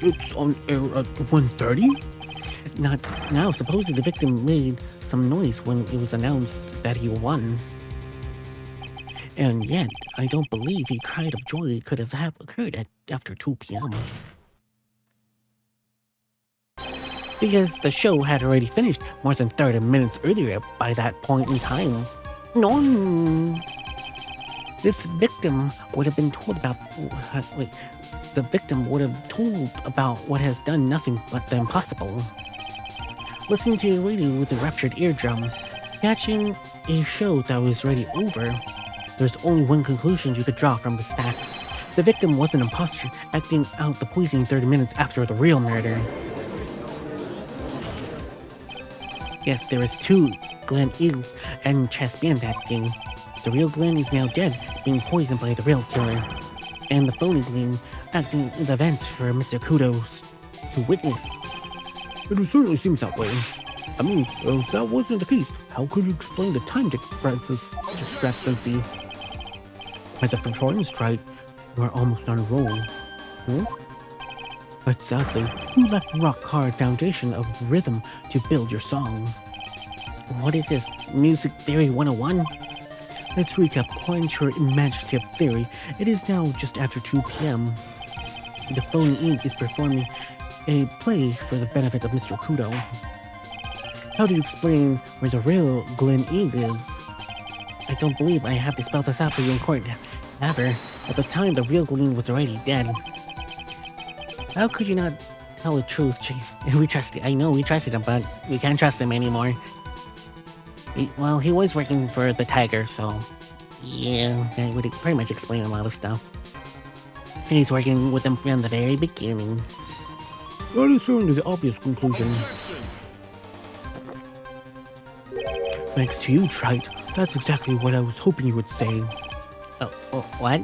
It's on air at 1:30? Not now. Supposedly the victim made some noise when it was announced that he won. And yet, I don't believe he cried of joy could have occurred after 2 p.m. Because the show had already finished more than 30 minutes earlier by that point in time. No. This victim would have been told about... The victim would have told about what has done nothing but the impossible. Listening to the radio with a ruptured eardrum, catching a show that was already over, there's only one conclusion you could draw from this fact. The victim was an imposter, acting out the poisoning 30 minutes after the real murder. Yes, there is 2 Glen Eagles and Chespians acting. The real Glen is now dead, being poisoned by the real killer. And the phony Glen acting the events for Mr. Kudos to witness. It certainly seems that way. I mean, if that wasn't the case, how could you explain the time discrepancy? As a performance strike, you are almost on a roll. But sadly, you lack rock-hard foundation of rhythm to build your song. What is this? Music Theory 101? Let's recap according to your imaginative theory. It is now just after 2 p.m. The phony Egg is performing a play for the benefit of Mr. Kudo. How do you explain where the real Glen Egg is? I don't believe I have to spell this out for you in court. Never. At the time, the real Glen was already dead. How could you not tell the truth, Chief? We trusted. I know we trusted him, but we can't trust him anymore. Well, he was working for the Tiger, so yeah, that would pretty much explain a lot of stuff. He's working with them from the very beginning. That is certainly the obvious conclusion. Thanks to you, Trite. That's exactly what I was hoping you would say. What?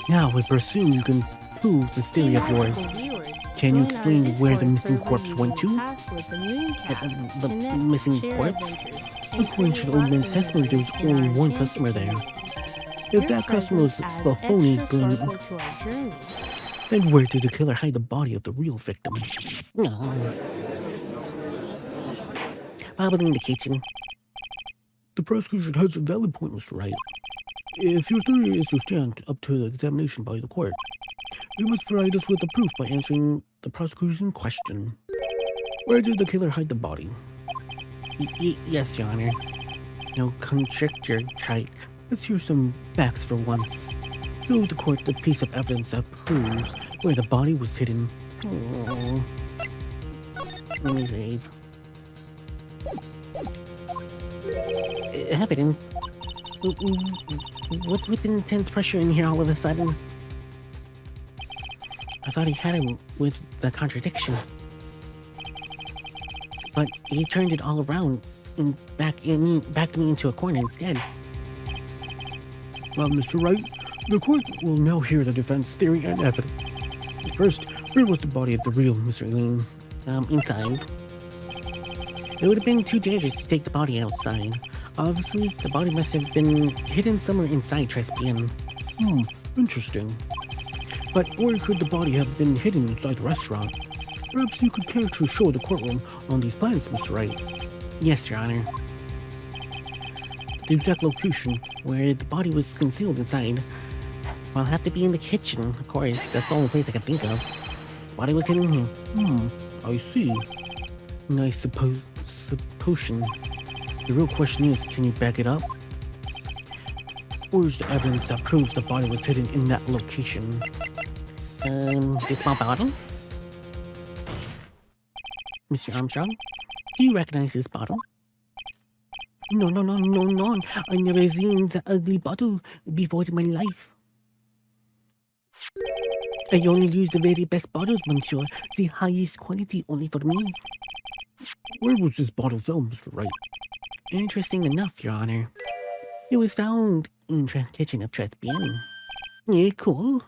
Now, I presume you can prove this theory of yours. Can you explain where the missing corpse went to? The missing corpse? According to the old man's testimony, there was only one customer there. If that customer was the phony Glen, then where did the killer hide the body of the real victim? No. probably in the kitchen. The prosecution has a valid point, Mr. Wright. If your theory is to stand up to the examination by the court, you must provide us with the proof by answering the prosecution question. Where did the killer hide the body? Yes, Your Honor. No conjecture, Trite. Let's hear some facts for once. Show the court the piece of evidence that proves where the body was hidden. Oh. Let me save. Evidence? What's with the intense pressure in here all of a sudden? I thought he had him with the contradiction. But he turned it all around and backed me into a corner instead. Well, Mr. Wright, the court will now hear the defense theory and evidence. First, where was the body of the real Mr. Lean? Inside. It would have been too dangerous to take the body outside. Obviously, the body must have been hidden somewhere inside Trespian. Interesting. But where could the body have been hidden inside the restaurant? Perhaps you could care to show the courtroom on these plans, Mr. Wright. Yes, Your Honor. The exact location where the body was concealed inside. Well, I'll have to be in the kitchen, of course. That's the only place I can think of. Body was hidden here. I see. Nice supposition. The real question is, can you back it up? Where's the evidence that proves the body was hidden in that location? This small bottle? Mr. Armstrong, do you recognize this bottle? No. I never seen the ugly bottle before in my life. I only use the very best bottles, monsieur. The highest quality only for me. Where was this bottle found, Mr. Wright? Interesting enough, Your Honor. It was found in the kitchen of Trespian. Yeah, cool.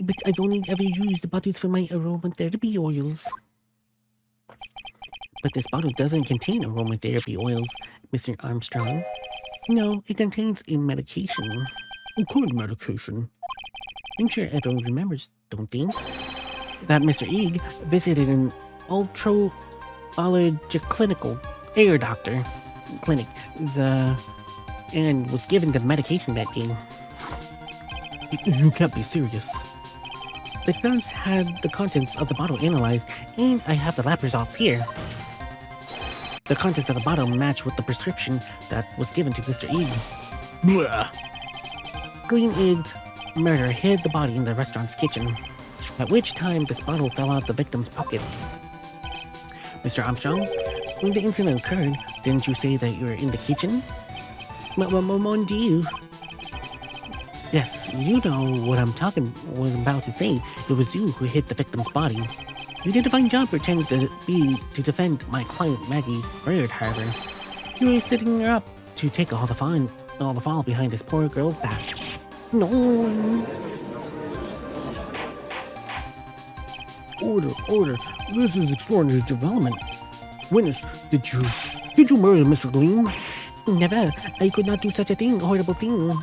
But I've only ever used the bottles for my aromatherapy oils. But this bottle doesn't contain aromatherapy oils, Mr. Armstrong. No, it contains a medication. What kind of medication? I'm sure everyone remembers, don't they? That Mr. Eeg visited an clinical air doctor clinic and was given the medication that day. You can't be serious. The defense had the contents of the bottle analyzed, and I have the lab results here. The contents of the bottle match with the prescription that was given to Mr. Eeg. Glean Eeg's murderer hid the body in the restaurant's kitchen, at which time this bottle fell out the victim's pocket. Mr. Armstrong, when the incident occurred, didn't you say that you were in the kitchen? Mon Dieu. Yes, you know what was about to say. It was you who hit the victim's body. You did a fine job pretending to defend my client Maggie Vryhoth. You were setting her up to take all the fall behind this poor girl's back. No. Order. This is extraordinary development. Witness, did you murder Mr. Gleam? Never. I could not do such a thing, horrible thing.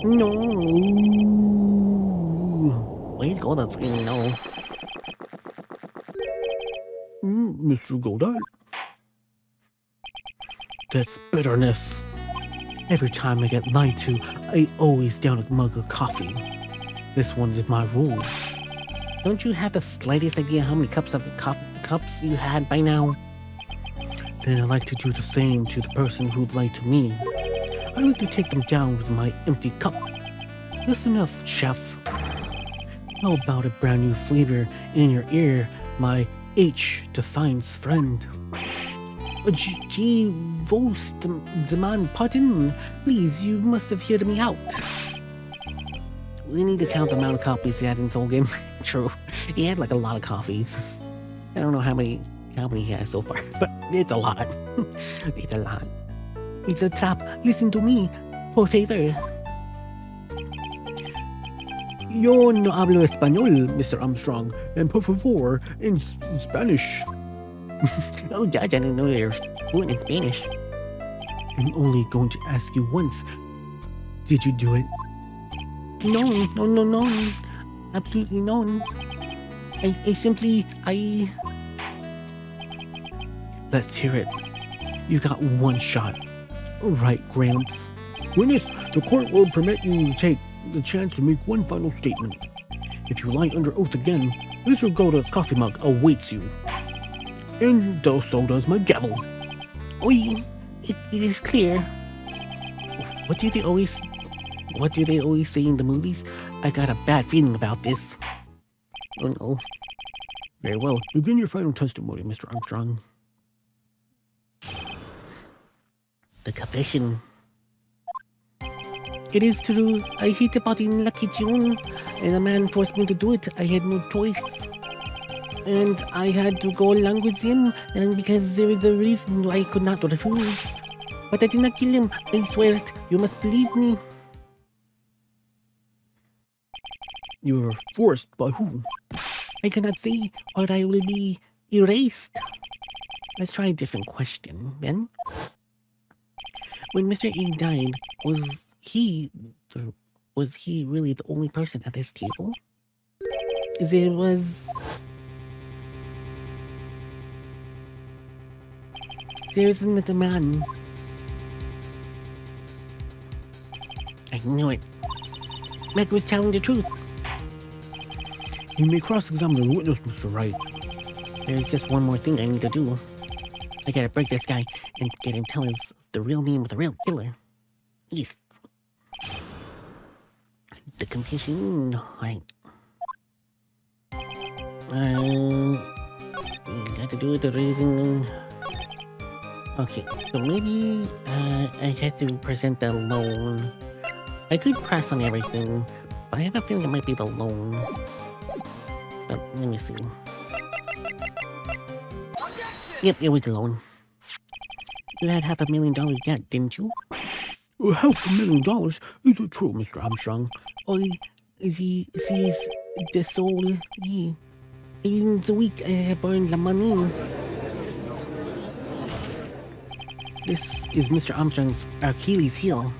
No. Please go to the screen, no. Mr. Godot. That's bitterness. Every time I get lied to, I always down a mug of coffee. This one is my rules. Don't you have the slightest idea how many cups you had by now? Then I like to do the same to the person who lied to me. I like to take them down with my empty cup. That's enough, chef. How about a brand new flavor in your ear, my H-Defiance friend? Gee, Vost, demand pardon. Please, you must have heard me out. We need to count the amount of copies he had in his whole game. True. He had like a lot of coffees. I don't know how many he has so far, but it's a lot. It's a lot. It's a trap. Listen to me, por favor. Yo no hablo español, Mr. Armstrong, and por favor in Spanish. Oh, Judge, I didn't know you were fluent in Spanish. I'm only going to ask you once. Did you do it? No. Absolutely no. Let's hear it. You got one shot. Right, Gramps. Witness, the court will permit you to take the chance to make one final statement. If you lie under oath again, Mr. Golda's coffee mug awaits you. And so does my gavel. Oi, it is clear. What do they always say in the movies? I got a bad feeling about this. Oh no. Very well. Begin your final testimony, Mr. Armstrong. The confession. It is true. I hit a body in Lucky June, and a man forced me to do it. I had no choice. And I had to go along with him, and because there is a reason why I could not refuse. But I did not kill him. I swear it. You must believe me. You were forced by whom? I cannot say, or I will be erased. Let's try a different question, then. When Mr. E died, was he really the only person at this table? There was another man. I knew it. Meg was telling the truth. You may cross-examine the witness, Mr. Wright. There's just one more thing I need to do. I gotta break this guy and get him tell us the real name of the real killer. Yes. The confession. Alright. Got to do it the reason. Okay, so maybe I have to present the loan. I could press on everything, but I have a feeling it might be the loan. But let me see. Yep, it was the loan. You had $500,000 debt, didn't you? $500,000? Is it true, Mr. Armstrong? Oh, sees the soul. Yeah. In the week I burned the money. This is Mr. Armstrong's Achilles heel.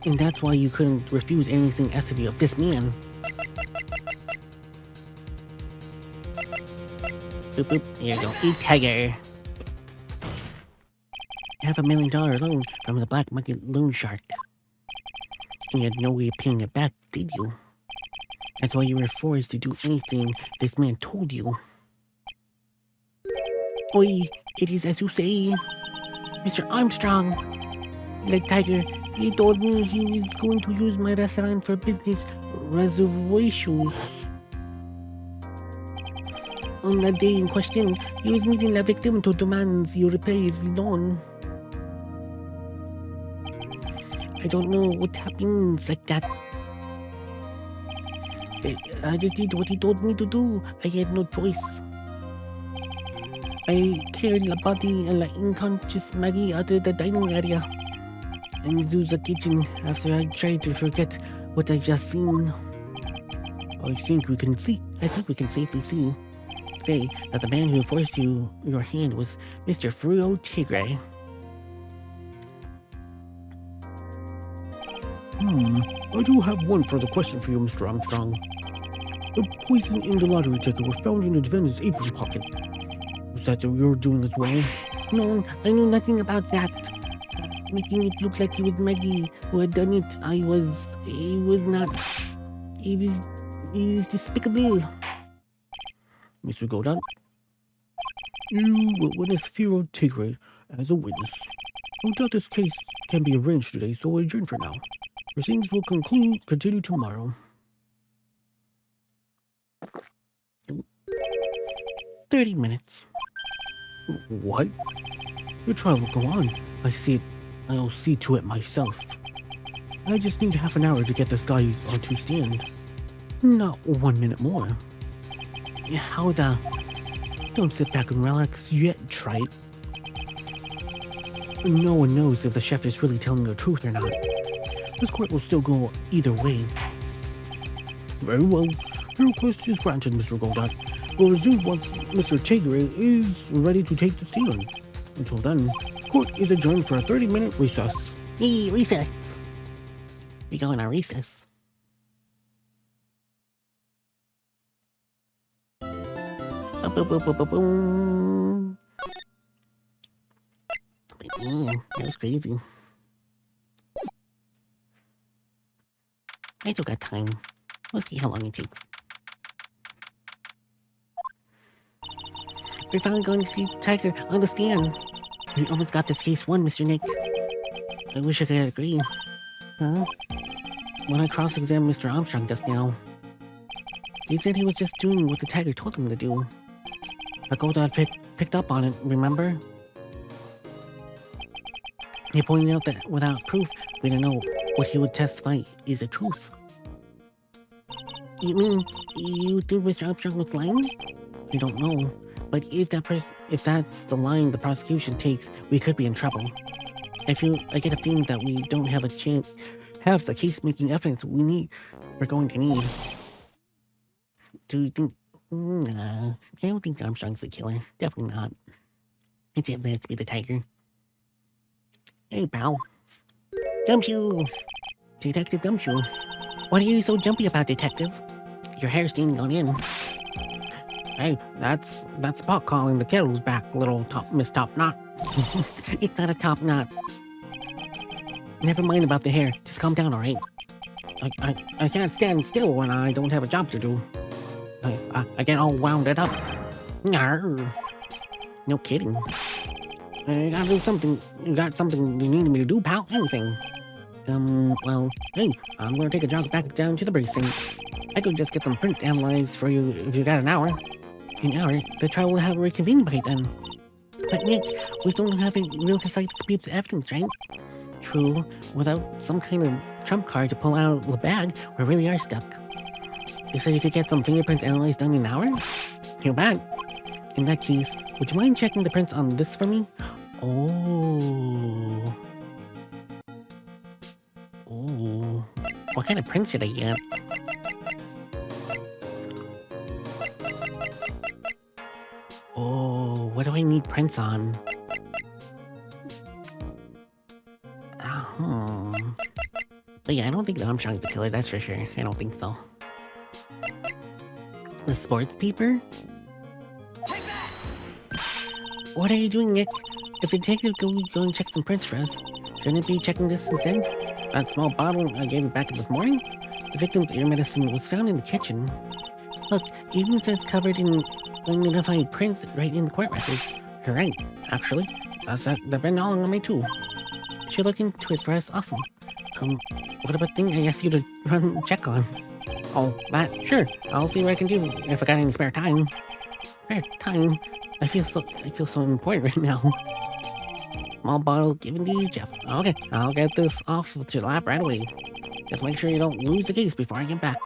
And that's why you couldn't refuse anything SCD of this man. Boop boop, here you go. Eat tiger. $500,000 loan from the black market loan shark. And you had no way of paying it back, did you? That's why you were forced to do anything this man told you. Oi, it is as you say. Mr. Armstrong. Like Tiger, he told me he was going to use my restaurant for business reservations. On the day in question, he was meeting the victim to demand you repay his loan. I don't know what happens like that. I just did what he told me to do. I had no choice. I carried the body and the unconscious Maggie out of the dining area and into the kitchen after I tried to forget what I've just seen. I think we can safely say that the man who forced your hand was Mr. Vryhoth. I do have one further question for you, Mr. Armstrong. The poison in the lottery ticket was found in the defendant's apron pocket. Was that your doing as well? No, I knew nothing about that. Making it look like it was Maggie who had done it. He was despicable. Mr. Golden, you will witness Vryhoth as a witness. No doubt this case can be arranged today, so we'll adjourn for now. Proceedings will continue tomorrow. 30 minutes. What? Your trial will go on. I'll see to it myself. I just need half an hour to get this guy onto stand. Not 1 minute more. How the... Don't sit back and relax yet, Trite. No one knows if the chef is really telling the truth or not. This court will still go either way. Very well. Your request is granted, Mr. Goldat. We'll resume once Mr. Tigre is ready to take the stand. Until then, court is adjourned for a 30-minute recess. Hey, recess. We go on our recess. boom, boom, boom, boom, boom. But yeah, that was crazy. I still got time. We'll see how long it takes. We're finally going to see Tiger on the stand. We almost got this case won, Mr. Nick. I wish I could agree. Huh? When I cross-examined Mr. Armstrong just now, he said he was just doing what the tiger told him to do. The Goldad picked up on it, remember? He pointed out that without proof, we don't know what he would testify is the truth. You mean, you think Mr. Armstrong was lying? I don't know, but if that's the line the prosecution takes, we could be in trouble. I get a feeling that we don't have a chance, have the case-making evidence we're going to need. Do you think? Nah, I don't think Armstrong's the killer. Definitely not. It definitely has to be the tiger. Hey, pal. Gumshoe! Detective Gumshoe. What are you so jumpy about, Detective? Your hair's standing on end. Hey, that's the pot calling the kettle's back, little Miss Top Knot. It's not a top knot. Never mind about the hair. Just calm down, alright? I can't stand still when I don't have a job to do. I get all wound up. Yarr. No kidding. You gotta do something. You got something you need me to do, pal? Anything. Well, hey, I'm gonna take a jog back down to the precinct. I could just get some print analyzed for you if you got an hour. An hour? The trial will have reconvened by then. But Nick, we don't have a real decisive piece of evidence, right? True. Without some kind of trump card to pull out of the bag, we really are stuck. You said you could get some fingerprints analyzed done in an hour? Too bad. In that case, would you mind checking the prints on this for me? Oh. Oh. What kind of prints should I get? Oh, what do I need prints on? But yeah, I don't think Armstrong's the killer, that's for sure. I don't think so. The sports paper? What are you doing, Nick? If the detective go and check some prints for us, shouldn't it be checking this instead? That small bottle I gave you back this morning? The victim's ear medicine was found in the kitchen. Look, even says covered in unidentified prints right in the court records. You're right, actually. They've been all on me too. Should look into it for us, awesome. What about the thing I asked you to run a check on? Oh, that? Sure. I'll see what I can do if I got any spare time. Spare time? I feel so important right now. Small bottle given to you, Jeff. Okay, I'll get this off to your lap right away. Just make sure you don't lose the case before I get back.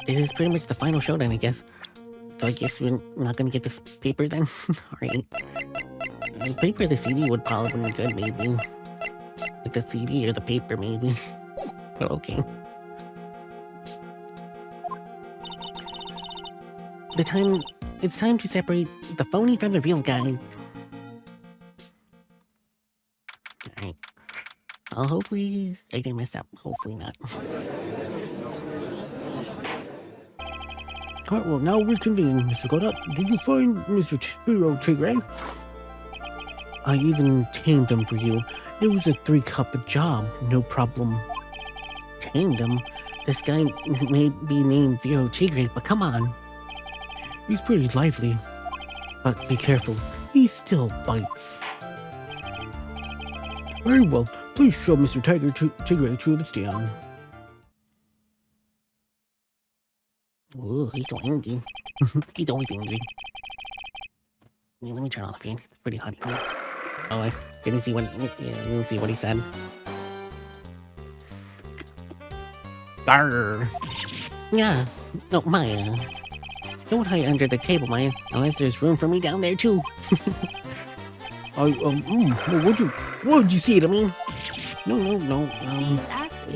This is pretty much the final showdown, I guess. So I guess we're not gonna get this paper then? Alright. The paper or the CD would probably be good, maybe. Like the CD or the paper, maybe. But okay. It's time to separate the phony from the real guy. Alright. Well, hopefully I didn't mess up. Hopefully not. Alright, well, now reconvene, Mr. Godot. Did you find Mr. Tigray? I even tamed him for you. It was a 3-cup job, no problem. Tamed him? This guy may be named Vero Tigre, but come on. He's pretty lively. But be careful, he still bites. Very well, please show Mr. Tigray to the stand. Ooh, he's so angry. He's always angry. Yeah, let me turn on the fan. It's pretty hot here. Oh, I didn't see what he said. Arr. Yeah. No, Maya. Don't hide under the table, Maya. Unless there's room for me down there too. What'd you say to me? No.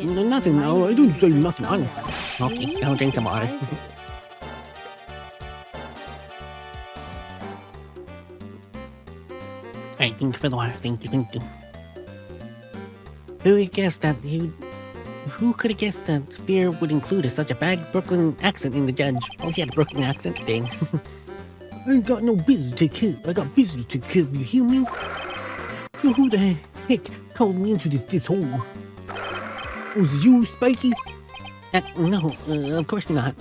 Nothing. No, I didn't say nothing. Honest. Okay, I'll drink some water. Alright, thank you for the water. Thank you. Who would guess that Who could have guessed that fear would include such a bad Brooklyn accent in the judge? Oh, he had a Brooklyn accent today. I ain't got no business to take care. I got business to take care of, you hear me? So who the heck called me into this hole? Was it you, Spiky? No, of course not.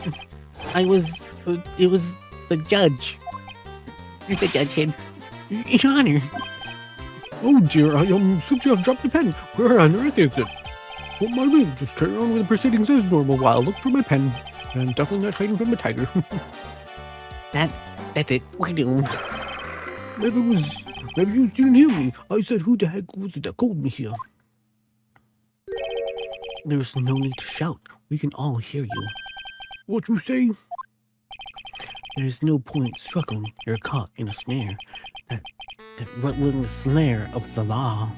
It was the judge. The judge had Your Honor. Oh dear, I seems you have dropped the pen. Where on earth is it? Well, my lady, just carry on with the proceedings as normal while I look for my pen. And definitely not hiding from the tiger. That's it. We're doomed. Maybe you didn't hear me. I said, who the heck was it that called me here? There's no need to shout. We can all hear you. What you say? There's no point struggling. You're caught in a snare. That relentless snare of the law.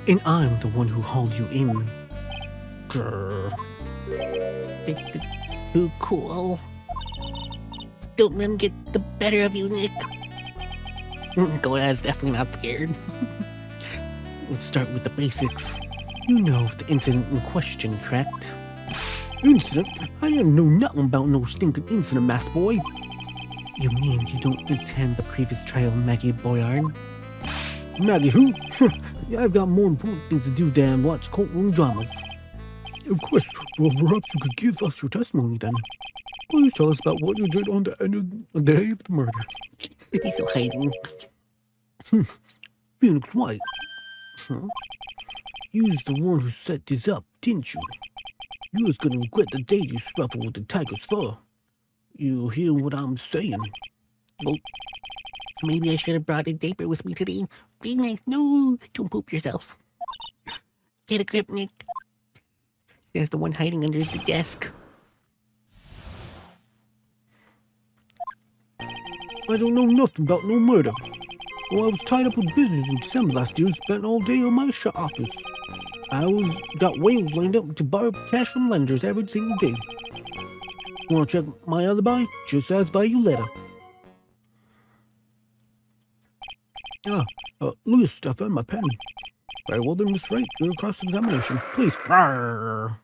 And I'm the one who hauled you in. Grrr. Too cool. Don't let him get the better of you, Nick. Glacia's definitely not scared. Let's start with the basics. You know the incident in question, correct? Incident? I didn't know nothing about no stinking incident, mass boy. You mean you don't attend the previous trial, Maggie Boyard? Maggie who? Yeah, I've got more important things to do than watch courtroom dramas. Of course, well, perhaps you could give us your testimony then. Please tell us about what you did on the end of the day of the murder. He's still hiding. Phoenix White. Huh? You was the one who set this up, didn't you? You was gonna regret the day you scuffled with the tiger's fur. You hear what I'm saying? Well, maybe I should have brought a diaper with me today. Be nice. No, don't poop yourself. Get a grip, Nick. There's the one hiding under the desk. I don't know nothing about no murder. Well, I was tied up with business in December last year and spent all day on my shop office. Got whales lined up to borrow cash from lenders every single day. Want to check my alibi? Just ask by your letter. Louis, I found my pen. Very well then, Miss Wright, your cross-examination. Please. Arrgh.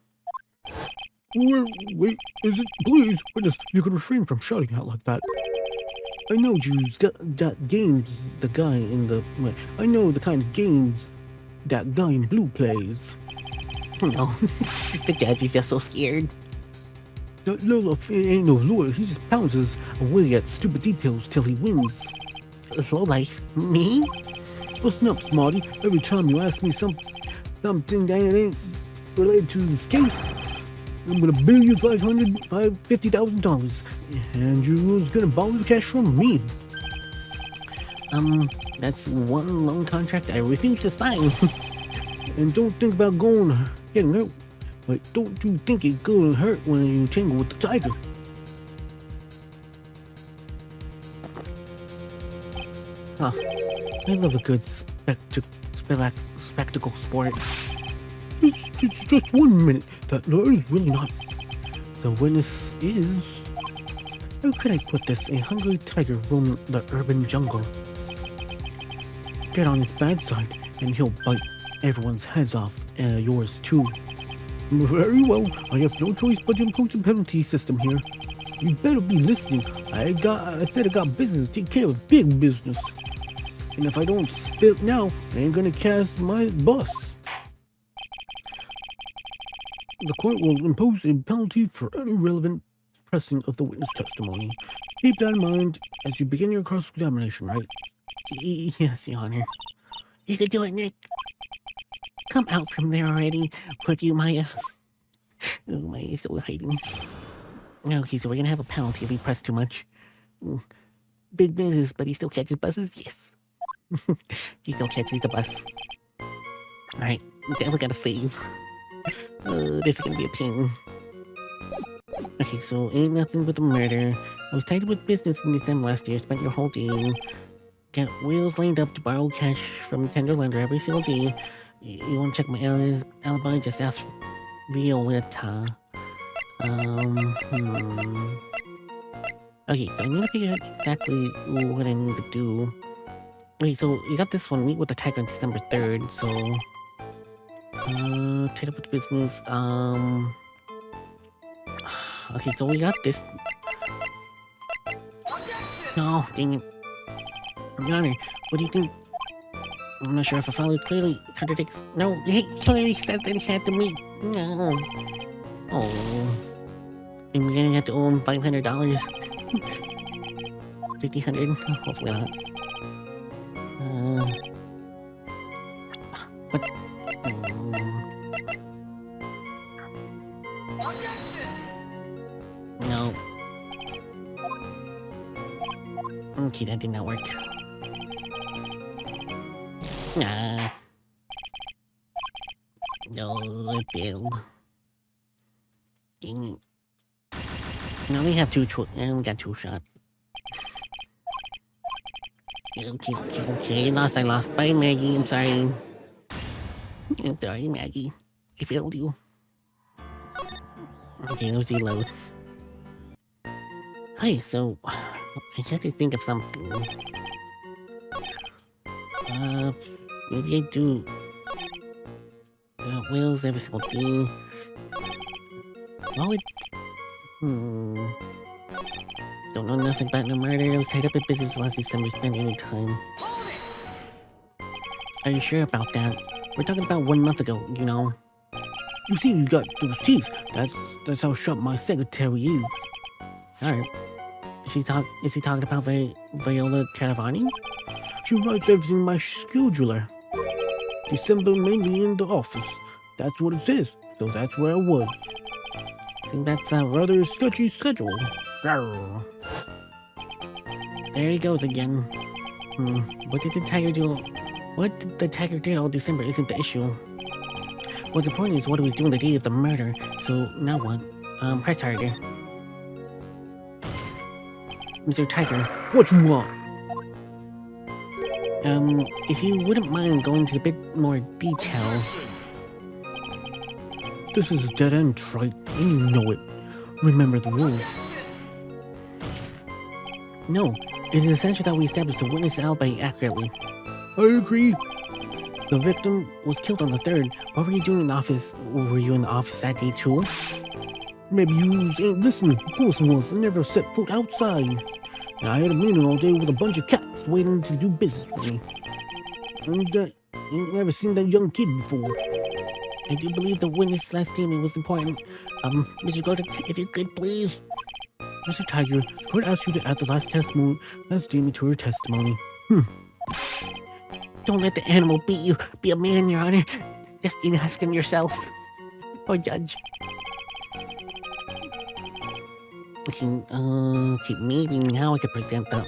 Wait, is it? Please, witness, you can refrain from shouting out like that. I know Jews that games the guy in the... I know the kind of games that guy in blue plays. No, the judge is just so scared. That Lola ain't no lawyer, he just pounces away at stupid details till he wins. Slow life. Me? Listen up, Smarty. Every time you ask me something that ain't related to this case, I'm gonna bill you $50,000, and you're gonna borrow the cash from me. That's one loan contract I refuse to sign. And don't think about getting hurt. But don't you think it's gonna hurt when you tangle with the tiger? Huh. I love a good spectacle sport. It's just 1 minute. That lawyer is really not. The witness is... How could I put this? A hungry tiger roaming the urban jungle. Get on his bad side, and he'll bite everyone's heads off, yours too. Very well, I have no choice but to impose a penalty system here. You better be listening. I said I got business to take care of, big business. And if I don't spit now, I ain't gonna cast my bus. The court will impose a penalty for any relevant pressing of the witness testimony. Keep that in mind as you begin your cross-examination, right? Yes, Your Honor. You can do it, Nick. Come out from there already. Would you, Maya? Oh, Maya's still hiding. Okay, so we're gonna have a penalty if we press too much. Big business, but he still catches buses? Yes. He still catches the bus. Alright, definitely gotta save. This is gonna be a pain. Okay, so ain't nothing but the murder. I was tied up with business in December last year, spent your whole day. Got wheels lined up to borrow cash from a tender lender every single day. You wanna check my alibi? Just ask Violetta. Okay, so I'm gonna figure out exactly what I need to do. Wait, so you got this one, meet with the tiger on December 3rd, so... Tied up with business. Okay, so we got this. No, dang it. Your Honor, what do you think? I'm not sure if I followed clearly contradicts. No, he clearly said that he had to meet. No. Oh. And we're gonna have to owe him $500. $500. Hopefully not. But. No. Okay, that did not work. Nah. No, it failed. Dang it. Now we have we got 2 shots. Okay, I lost. Bye, Maggie, I'm sorry. I'm sorry, Maggie. I failed you. Okay, let's reload. Hey, so... I have to think of something. Maybe I do... wheels every single day. What would... Don't know nothing about no murder. I was tied up in business last December, spending any time. Are you sure about that? We're talking about 1 month ago, you know. You see, you got those teeth. That's how sharp my secretary is. Alright. Is he talking about Viola Caravani? She writes everything in my scheduler. December mainly in the office. That's what it says. So that's where I was. I think that's a Rather sketchy schedule. Rawr. There he goes again. What did the tiger do? What did the tiger do all December isn't the issue. What's important is what he was doing the day of the murder. So now what? Press target. Mr. Tiger. What you want? If you wouldn't mind going into a bit more detail. This is a dead end, Trite, and you know it. Remember the rules. No, it is essential that we establish the witness alibi accurately. I agree. The victim was killed on the 3rd. What were you doing in the office? Were you in the office that day too? Maybe you ain't listening. Of course I was. I never set foot outside. And I had a meeting all day with a bunch of cats waiting to do business with me. And ain't never seen that young kid before. I do believe the witness last statement was important. Mr. Gordon, if you could please. Mr. Tiger, the court asked you to add the last statement to her testimony. Don't let the animal beat you. Be a man, Your Honor. Just ask him yourself. Or judge. Okay, maybe now I could present the,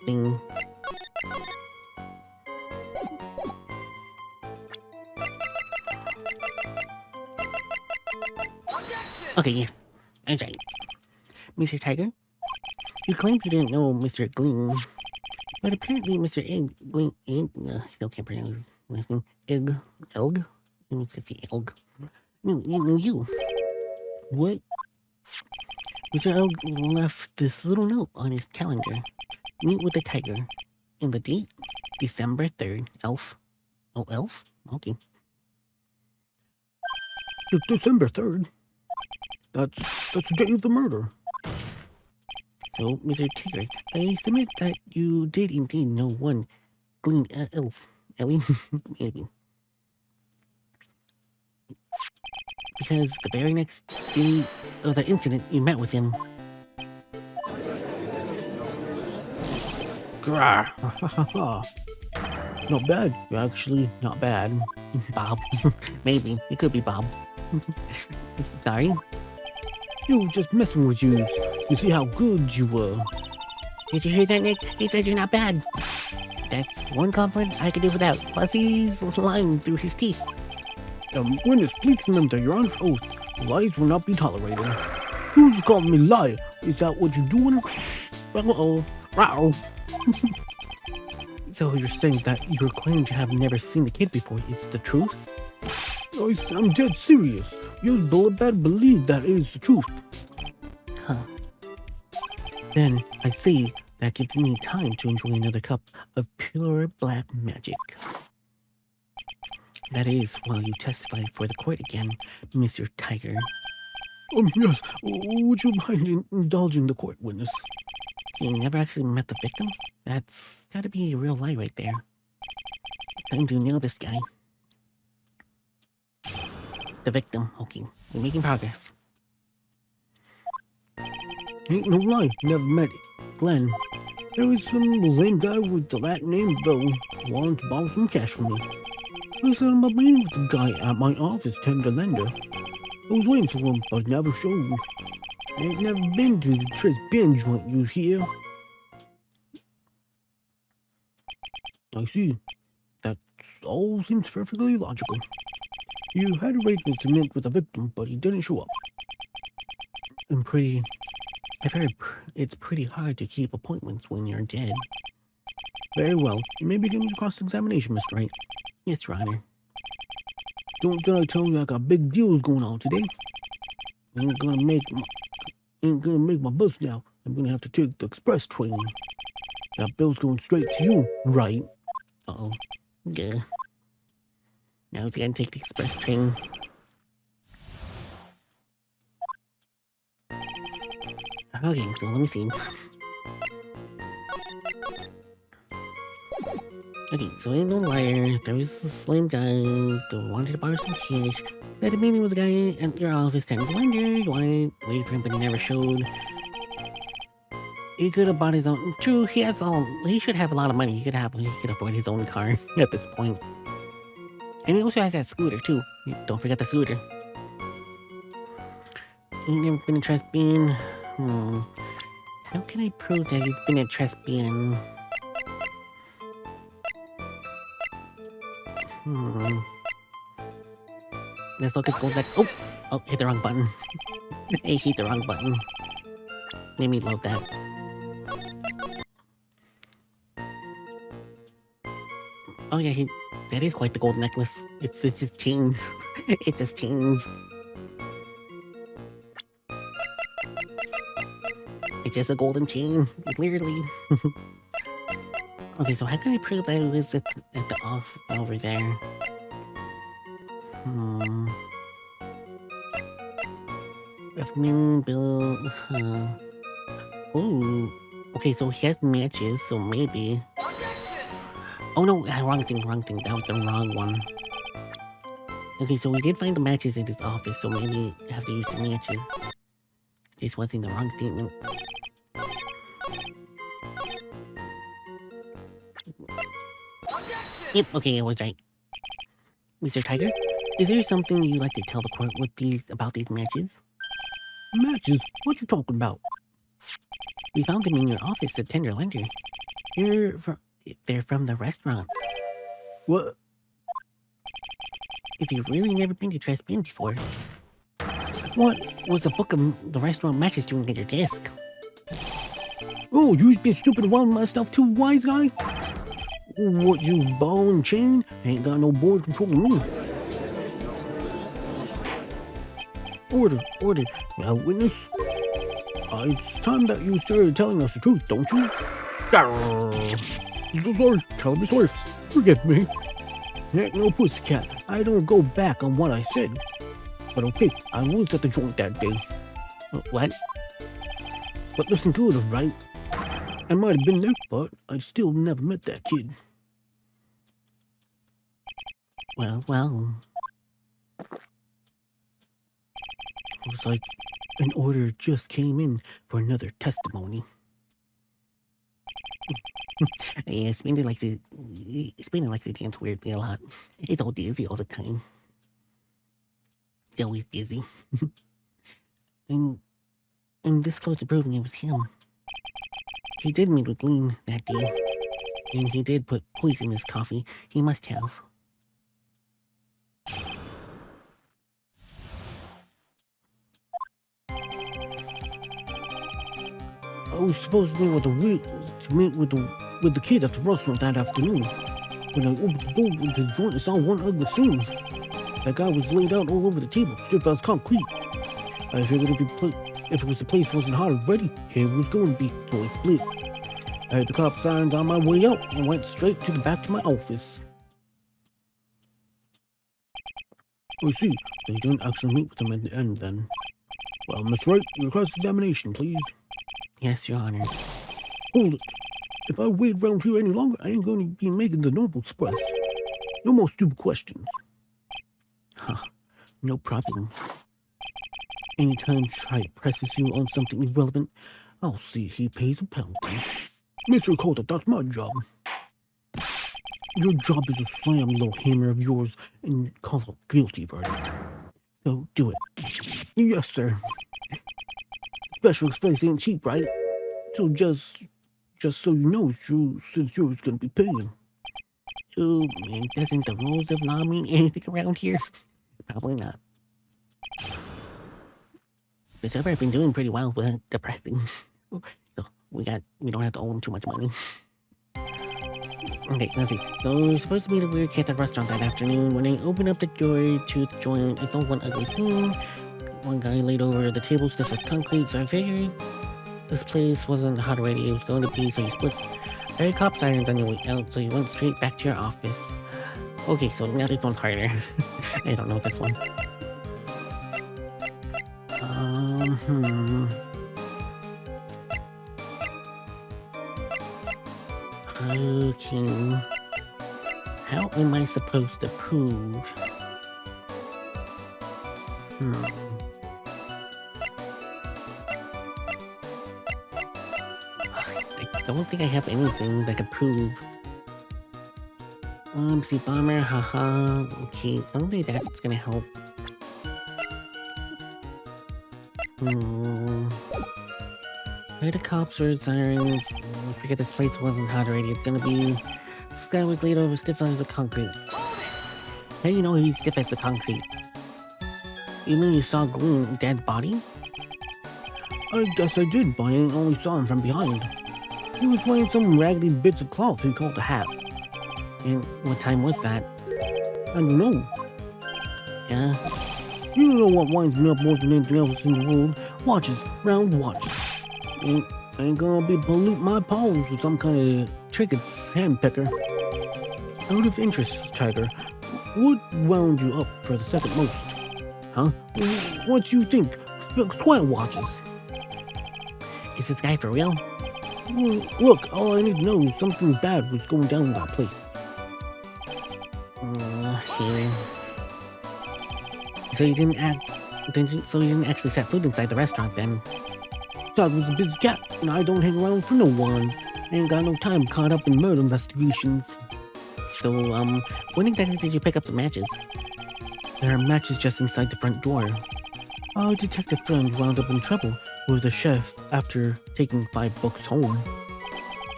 thing. Okay, yes. I'm sorry. Mr. Tiger, you claimed you didn't know Mr. Gleam, but apparently Mr. Still can't pronounce his last name. Elg? Let me see, Elg. Knew you. What? Mr. Elg left this little note on his calendar. Meet with the tiger. And the date? December 3rd. Elf? Oh, elf? Okay. It's December 3rd. That's the day of the murder. So, Mr. Tiger, I submit that you did indeed know one Gleam elf. Ellie? Maybe. Because the very next day of the incident, you met with him. Not bad. Actually, not bad. Bob. Maybe. It could be Bob. Sorry? You were just messing with you. You see how good you were. Did you hear that, Nick? He said you're not bad. That's one compliment I could do without. Plus he's lying through his teeth. Witness, please remember your honor's oath. Lies will not be tolerated. You call me liar. Is that what you're doing? Uh-oh. Wow. So you're saying that your claim to have never seen the kid before is the truth? I'm dead serious. You better believe that is the truth. Huh. Then I see that gives me time to enjoy another cup of pure black magic. That is, while you testify for the court again, Mr. Tiger. Yes, would you mind indulging the court witness? You never actually met the victim? That's gotta be a real lie right there. Time to nail this guy. The victim. Okay, we're making progress. Ain't no lie, never met Glenn. There was some lame guy with the Latin name Bill wanted to borrow some cash from me. I said I'm meeting with the guy at my office, tender lender. I was waiting for him, but he never showed. I ain't never been to the Trisbin joint, you hear? I see. That all seems perfectly logical. You had arrangements to meet with the victim, but he didn't show up. I've heard it's pretty hard to keep appointments when you're dead. Very well. You may begin your cross-examination, Mr. Wright. Yes, Your Honor. Don't I tell you I got big deals going on today? Ain't gonna make my bus now. I'm gonna have to take the express train. That bill's going straight to you, right? Uh-oh. Yeah. Now he's gonna take the express train. Okay, so let me see. Okay, so ain't no liar. There was a slim guy that wanted to borrow some cash. Had a meeting with the guy at your office, telling the lender. You wanted to wait for him, but he never showed. He could have bought his own. True, he should have a lot of money. He could afford his own car at this point. And he also has that scooter too. Don't forget the scooter. He never been a Trisbin. How can I prove that he's been a Trisbin? Let's look at gold like oh, hit the wrong button. I hit the wrong button. Let me load that. Oh yeah, that is quite the gold necklace. It's just teens. It's just teens. It's just a golden chain, clearly. Okay, so how can I prove that it was at the off over there? Bill. Oh, okay, so he has matches, so maybe. Oh no, wrong thing. That was the wrong one. Okay, so we did find the matches in his office, so maybe I have to use the matches. This wasn't the wrong statement. Yep, okay, I was right. Mr. Tiger, is there something you'd like to tell the court about these matches? Matches? What you talking about? We found them in your office at Tender Lender. They're from the restaurant. What? If you've really never been to Trisbin before, what was the book of the restaurant matches doing at your desk? Oh, you've been stupid around my stuff too, wise guy? What, you ball and chain? Ain't got no board controlling me. Order. Now, witness. It's time that you started telling us the truth, don't you? I'm so sorry. Tell me sorry. Forgive me. Ain't no pussycat. I don't go back on what I said. But okay, I was at the joint that day. What? But listen good, right? I might have been there, but I still never met that kid. Well. Looks like an order just came in for another testimony. Yeah, Spinner likes to dance weirdly a lot. It's all dizzy all the time. It's always dizzy. and this close to proving it was him. He did meet with Lean that day, and he did put poison in his coffee. He must have. I was supposed to meet with the kid at the restaurant that afternoon. When I opened the door into the joint, I saw one ugly scene. That guy was laid out all over the table, stripped as concrete. I figured if the place wasn't hot already, here it was going to be, so I split. I had the cop signs on my way out and went straight to the back to my office. I see. They didn't actually meet with them at the end then. Well, Miss Wright, your cross-examination, please. Yes, Your Honor. Hold it. If I wait around here any longer, I ain't going to be making the normal express. No more stupid questions. Huh. No problem. Anytime Sprite presses you on something irrelevant, I'll see he pays a penalty. Mr. Coulter, that's my job. Your job is to slam the little hammer of yours and call a guilty verdict. So do it. Yes, sir. Special expense ain't cheap, right? So just so you know, since yours gonna be paying. Oh, man, doesn't the rules of law mean anything around here? Probably not. But so far, I've been doing pretty well with depressing. So we don't have to owe him too much money. Okay, let's see. So we're supposed to meet a weird kid at the restaurant that afternoon. When I open up the door to the joint, I saw one ugly scene. One guy laid over the table stiff as concrete, so I figured this place wasn't hot already. It was going to be, so you split. There are cop sirens on your way out, so you went straight back to your office. Okay, so now this one's harder. I don't know this one. Okay. How am I supposed to prove? I don't think I have anything that can prove. See, bomber, haha. Okay, I don't think that's gonna help. Where the cops or sirens? I figured this place wasn't hot already. It's gonna be. This guy was laid over stiff as the concrete. How do you know he's stiff as the concrete? You mean you saw a gleam dead body? I guess I did, but I only saw him from behind. He was wearing some raggedy bits of cloth he called a hat. And what time was that? I don't know. Yeah? You know what winds me up more than anything else in the world? Watches, round watches. Ain't gonna be pollute my paws with some kind of trick handpicker. Out of interest, Tiger, what wound you up for the second most? Huh? What you think? Square watches. Is this guy for real? Look, all I need to know is something bad was going down in that place. Here. So you didn't actually set food inside the restaurant then? So I was a busy cat, and I don't hang around for no one. Ain't got no time caught up in murder investigations. So, when exactly did you pick up the matches? There are matches just inside the front door. Our detective friend wound up in trouble with the chef after taking 5 books home.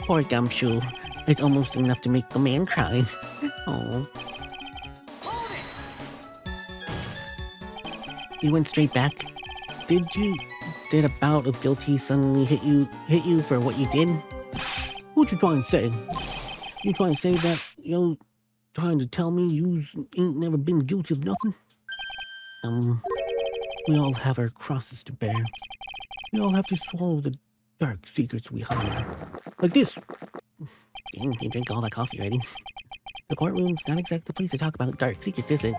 Poor Gumshoe. It's almost enough to make a man cry. Oh. You went straight back? Did a bout of guilty suddenly hit you for what you did? What you trying to say? You trying to say that, trying to tell me you ain't never been guilty of nothing? We all have our crosses to bear. We all have to swallow the dark secrets we hide. Like this. Dang, you drank all that coffee already. The courtroom's not exactly the place to talk about dark secrets, is it?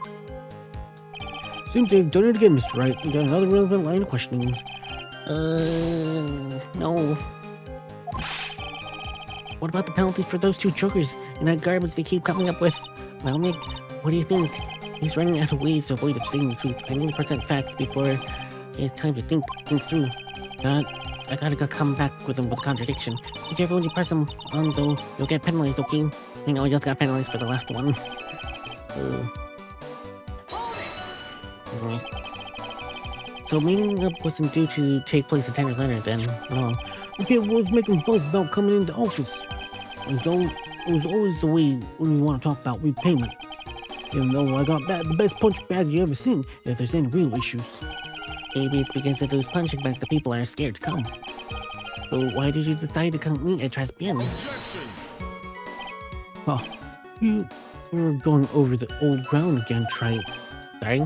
Seems they've done it again, Mr. Wright. We got another relevant line of questionings. No. What about the penalties for those 2 chokers and that garbage they keep coming up with? Well, Nick, what do you think? He's running out of ways to avoid saying the truth. I need to present facts before he has time to think things through. I gotta come back with him with a contradiction. Be careful when you press him on, though. You'll get penalized, okay? I know I just got penalized for the last one. So meeting up wasn't due to take place a 10 years later then? No. The kid was making buzz about coming into office. It was always the way when you want to talk about repayment. Even though I got the best punch bag you ever seen, if there's any real issues. Maybe it's because of those punching bags the people are scared to come. So why did you decide to come meet at Traspian? Oh, you were going over the old ground again, Trite. Sorry?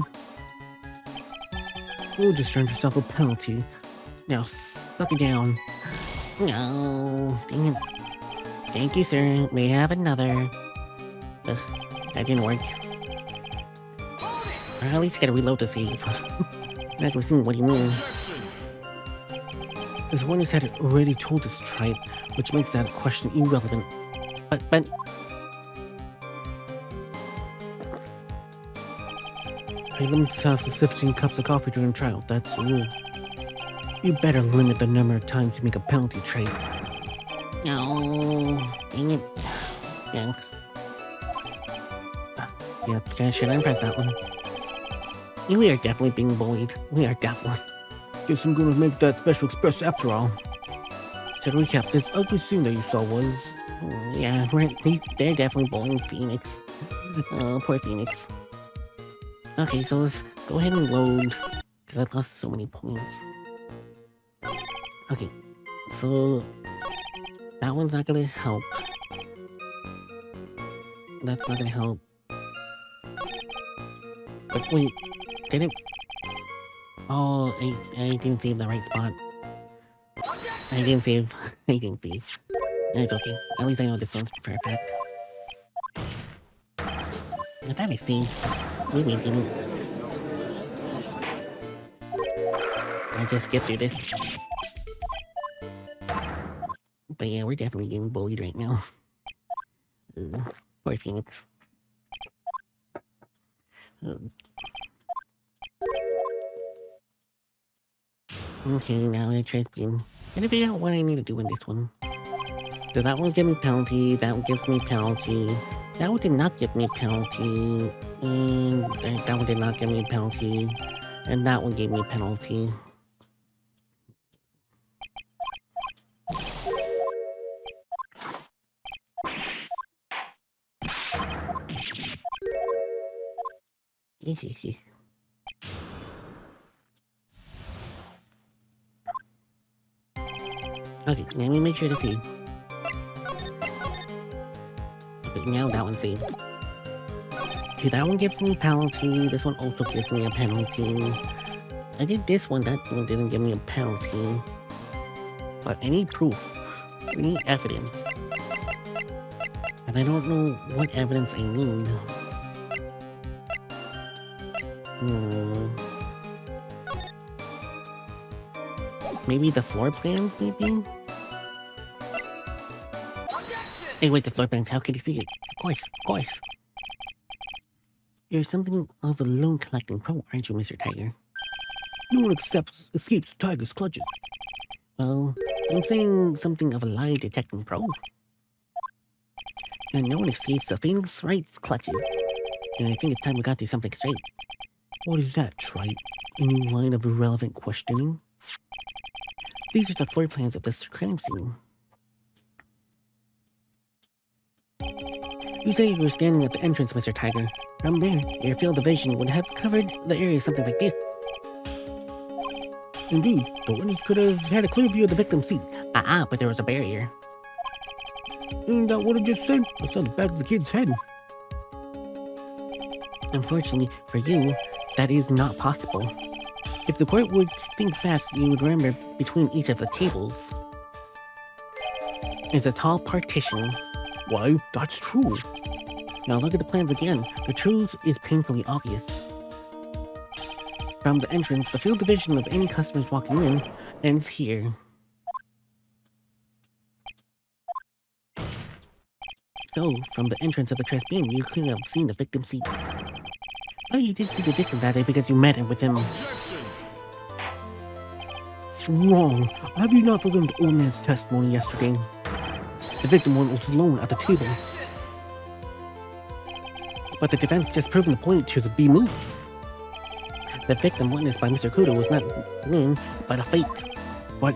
You just earned yourself a penalty. Now, suck it down. No, dang it. Thank you, sir. May I have another? Ugh, that didn't work. Or at least gotta reload the save. Not actually seeing what you mean. This one had already told us tribe, which makes that question irrelevant. But... I limit yourself to 15 cups of coffee during trial, that's the rule. You better limit the number of times you make a penalty trade. No, dang it. Yes. Yeah, should I press that one? We are definitely being bullied. We are definitely. Guess I'm gonna make that special express after all. So to recap, this ugly scene that you saw was... Yeah, they're definitely bullying Phoenix. Oh, poor Phoenix. Okay, so let's go ahead and load, because I've lost so many points. Okay, so that one's not gonna help. That's not gonna help. But wait, did it? Oh, I didn't save the right spot. I didn't save. I didn't save. It's okay. At least I know this one's perfect. I thought I saved. Maybe I didn't. I just skipped through this. But yeah, we're definitely getting bullied right now. Poor Phoenix. Okay, now I try spin. Gotta figure out what I need to do in this one. So that one gives me penalty, that one gives me penalty. That one did not give me penalty. And that one did not give me penalty. And that one gave me penalty. Easy. Okay, let me make sure to save. Okay, now that one's saved. Okay, that one gives me penalty, this one also gives me a penalty. I did this one, that one didn't give me a penalty. But I need proof. I need evidence. And I don't know what evidence I need. Maybe the floor plans, maybe? Hey, wait, the floor plans, how could you see it? Of course. You're something of a loan collecting pro, aren't you, Mr. Tiger? No one escapes Tiger's clutches. Well, I'm saying something of a lie detecting pro. And no one escapes the Phoenix Wright's clutches. And I think it's time we got through something straight. What is that, Trite? A new line of irrelevant questioning? These are the floor plans of this crime scene. You say you were standing at the entrance, Mr. Tiger. From there, your field of vision would have covered the area something like this. Indeed, the witness could have had a clear view of the victim's seat. But there was a barrier. Isn't that what I just said? I saw the back of the kid's head. Unfortunately for you, that is not possible. If the court would think back, you would remember between each of the tables is a tall partition. Why, that's true. Now look at the plans again. The truth is painfully obvious. From the entrance, the field of vision of any customers walking in ends here. So, from the entrance of the trash bin, you could have seen the victim's seat. Oh, you did see the victim that day because you met him with him. Wrong. Have you not forgotten the old man's testimony yesterday? The victim was alone at the table. But the defense just proven the point to be moot. The victim witnessed by Mr. Kudo was not Lin, but a fake. What?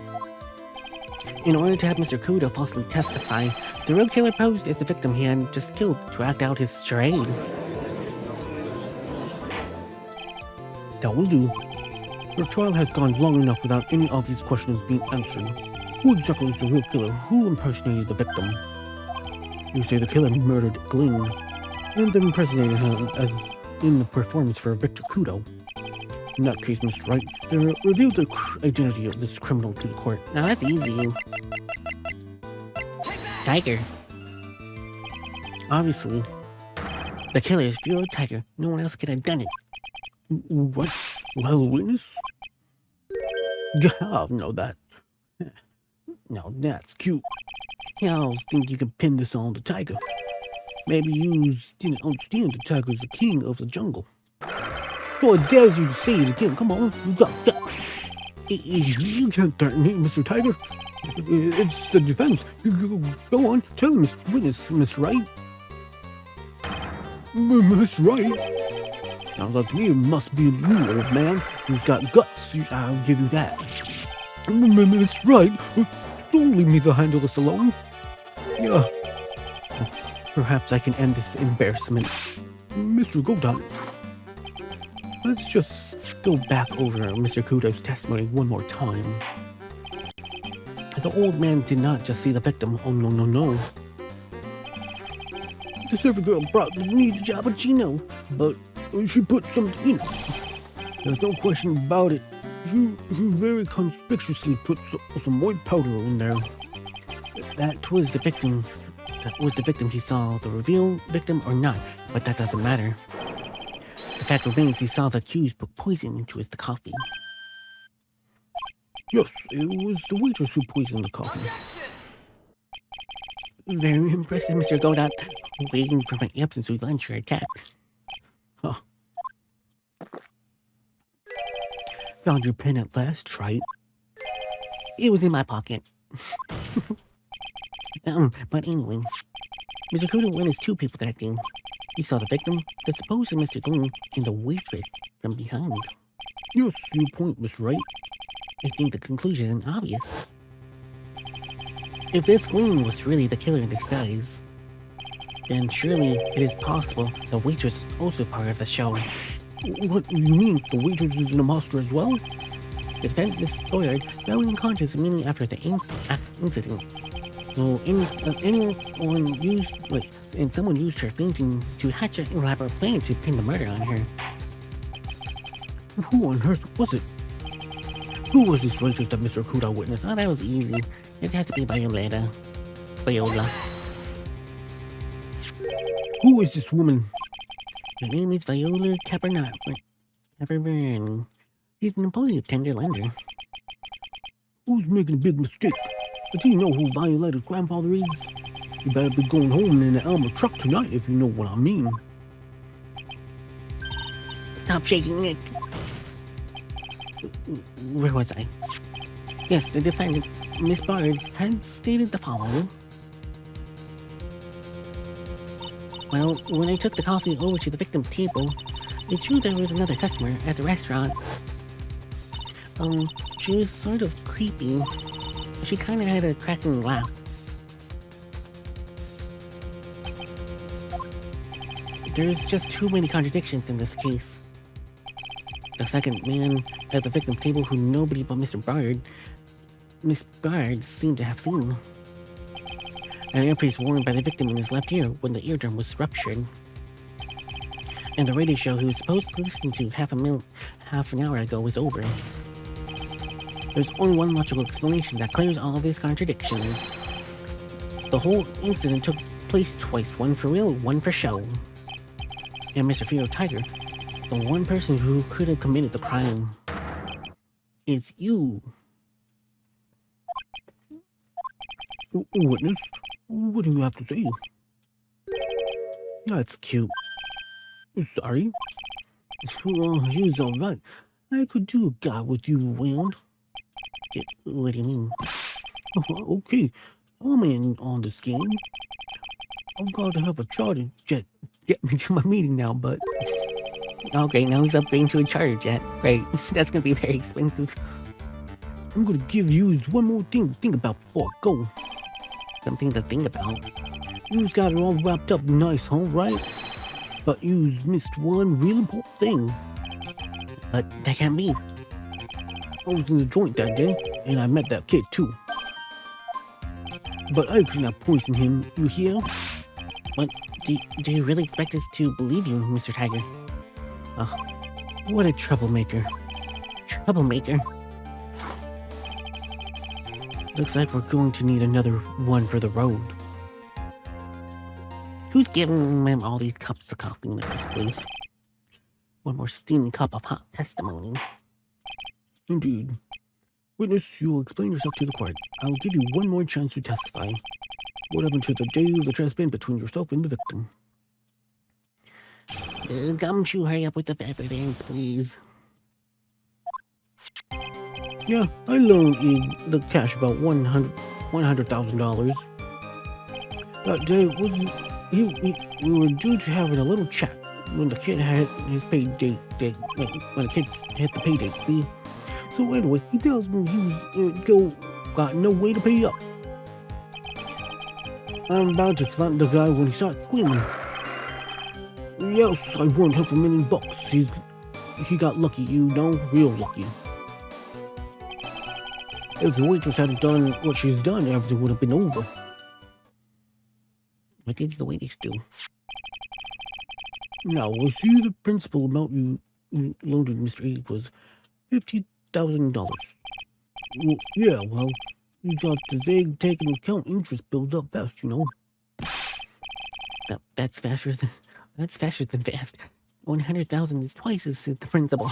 In order to have Mr. Kudo falsely testify, the real killer posed as the victim he had just killed to act out his charade. That will do. Your trial has gone long enough without any obvious questions being answered. Who exactly is the real killer? Who impersonated the victim? You say the killer murdered Gling, and then impersonated him as in the performance for Victor Kudo. In that case, Mr. Wright, reveal the identity of this criminal to the court. Now that's easy. Tiger. Obviously, the killer is pure Tiger. No one else could have done it. What? Well, witness? Yeah, no, that. Now that's cute. Yeah, I was think you can pin this on the tiger. Maybe you didn't understand the tiger's the king of the jungle. So it dares you to say it again. Come on, you got guts. You can't threaten me, Mr. Tiger. It's the defense. Go on, tell Miss Witness, Miss Wright. Miss Wright? Sounds like to me it must be you, old man. You've got guts, I'll give you that. Miss Wright, don't leave me to handle this alone. Yeah. Perhaps I can end this embarrassment. Mr. Godot, let's just go back over Mr. Kudo's testimony one more time. The old man did not just see the victim. Oh, no, no, no. The server girl brought me the cappuccino, but she put something in it. There's no question about it. She very conspicuously put some white powder in there. That was the victim. That was the victim. He saw the reveal victim or not, but that doesn't matter. The fact remains he saw the accused put poison into his coffee. Yes, it was the waitress who poisoned the coffee. Very impressive, Mr. Godot. Waiting for my absence to launch your attack. Huh. Found your pen at last, Trite. It was in my pocket. But anyway, Mr. Kudo witnessed two people that day. He saw the victim, the supposed Mr. Gleam, and the waitress from behind. Yes, your point was right. I think the conclusion is obvious. If this Gleam was really the killer in disguise, then surely it is possible the waitress is also part of the show. What do you mean? The waitress is an imposter as well? The defendant, Miss Boyard, fell unconscious immediately after the incident. So someone used her fainting to hatch an elaborate plan to pin the murder on her. Who on earth was it? Who was this waitress that Mr. Kudo witnessed? Oh, that was easy. It has to be Viola. Who is this woman? Her name is Viola Cabernet. She's an employee of Tender Lender. Who's making a big mistake? Do you know who Violeta's grandfather is? You better be going home in the Elmer truck tonight if you know what I mean. Stop shaking it. Where was I? Yes, the defendant, Miss Bard, had stated the following. Well, when I took the coffee over to the victim's table, it's true there was another customer at the restaurant. She was sort of creepy. She kind of had a cracking laugh. There's just too many contradictions in this case. The second man at the victim's table who nobody but Miss Bard seemed to have seen. An earpiece worn by the victim in his left ear when the eardrum was ruptured. And the radio show he was supposed to listen to half an hour ago was over. There's only one logical explanation that clears all of these contradictions. The whole incident took place twice, one for real, one for show. And Mr. Fear Tiger, the one person who could have committed the crime, is you. Witness, what do you have to say? That's cute. Sorry? He's alright. I could do a guy with you around. What do you mean? Okay, I'm in on this game. I'm going to have a charter jet get me to my meeting now, but... Okay, now he's upgrading to a charter jet. Great, that's gonna be very expensive. I'm gonna give you one more thing to think about before I go. Something to think about? You've got it all wrapped up nice, huh, right? But you missed one real important thing. But that can't be. I was in the joint that day, and I met that kid too. But I could not poison him, you hear? What? Do you really expect us to believe you, Mr. Tiger? Oh, what a troublemaker. Troublemaker. Looks like we're going to need another one for the road. Who's giving him all these cups of coffee in the first place? one more steaming cup of hot testimony. Indeed. Witness, you will explain yourself to the court. I will give you one more chance to testify. What happened to the day of the trespass between yourself and the victim? Gumshoe, hurry up with the evidence, please. Yeah, I loaned Ig the cash about $100,000. That day we were due to having a little chat when the kid had his pay date. When the kids hit the pay date, see. So anyway, he tells me he was got no way to pay up. I'm about to flaunt the guy when he starts screaming. Yes, I won him for $1 million. He got lucky, you know, real lucky. If the waitress hadn't done what she's done, everything would have been over. What did the waitress do? Now, we'll see the principal amount you loaned Mr. E was $50,000. Well, yeah, well, you got the vague take into account interest builds up fast, you know. That's faster than fast. 100,000 is twice as the principal.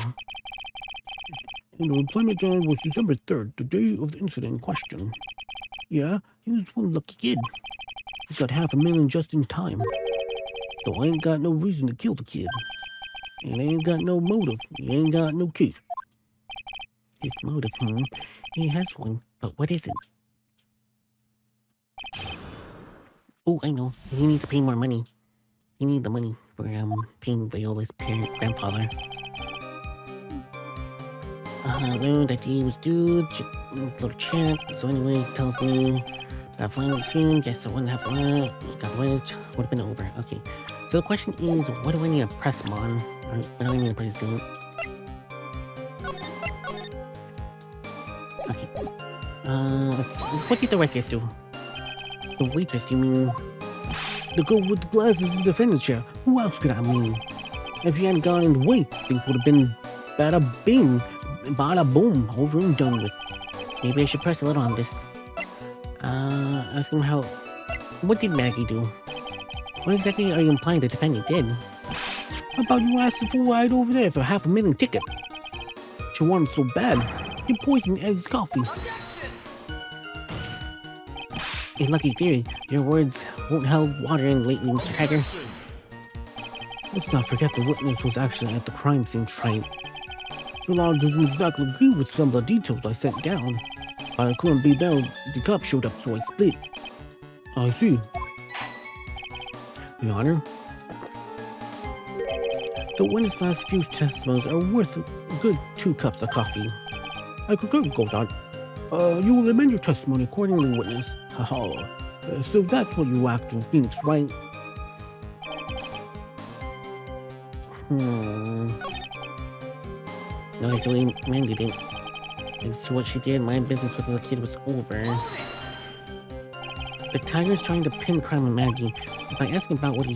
And the employment time was December 3rd, the day of the incident in question. Yeah, he was one lucky kid. He got $500,000 just in time. So I ain't got no reason to kill the kid. And I ain't got no motive. He ain't got no case. His motive, he has one, but what is it? Oh, I know. He needs to pay more money. He needs the money for paying Viola's grandfather. Learned that he was due, little chat. So anyway, he tells me about flying on the screen. Yes, I wouldn't have flying. Got the wage. Would have been over. Okay. So the question is, what do I need to press him on? Or what do I need to put his in? Okay. What did the waitress do? The waitress, you mean? The girl with the glasses in the defendant's chair. Who else could I mean? If you hadn't gone in the way, things would have been bada bing, bada boom, over and done with. Maybe I should press a little on this. Ask him how... What did Maggie do? What exactly are you implying the defendant did? How about you asked the fool right over there for $500,000 ticket? She wanted so bad, you poisoned Egg's coffee. In Lucky Theory, your words won't hold water in lately, Mr. Tiger. Let's not forget the witness was actually at the crime scene tonight. The law doesn't exactly agree with some of the details I sent down. But I couldn't be there, the cop showed up, so I split. I see. Your Honor, the witness' last few testimonies are worth a good 2 cups of coffee. I concur, Goldot. You will amend your testimony accordingly, witness. Haha. So that's what you after, Phoenix, right? No, so we amended it. Thanks to what she did, my business with the kid was over. The Tiger's trying to pin crime on Maggie. If I ask him about what he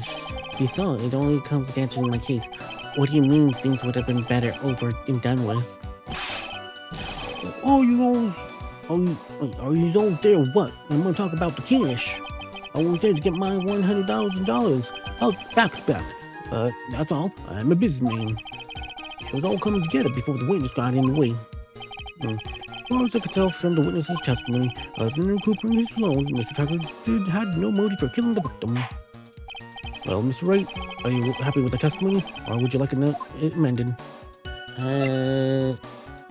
saw, it only comes to answering my case. What do you mean things would have been better over and done with? Oh, you know, are you don't there what? I'm gonna talk about the cash. I was there to get my $100,000. I'll back. But that's all. I'm a businessman. It was all coming together before the witness got in the way. As far as I could tell from the witness's testimony, other than recouping his loan, Mr. Tiger had no motive for killing the victim. Well, Mr. Wright, are you happy with the testimony, or would you like it amended?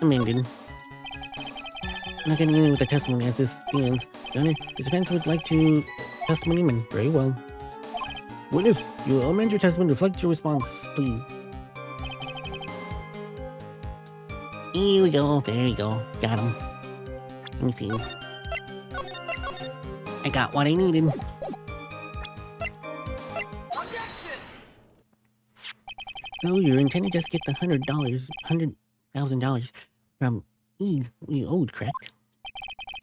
Amended. I'm not getting in with the testimony as this stands. Your Honor, the defense would like to testimony amend. Very well. Witness, you will amend your testimony to reflect your response, please. Here we go. There you go. Got him. Let me see. I got what I needed. So you're intending to just get the $100,000 from Eve you owed, correct?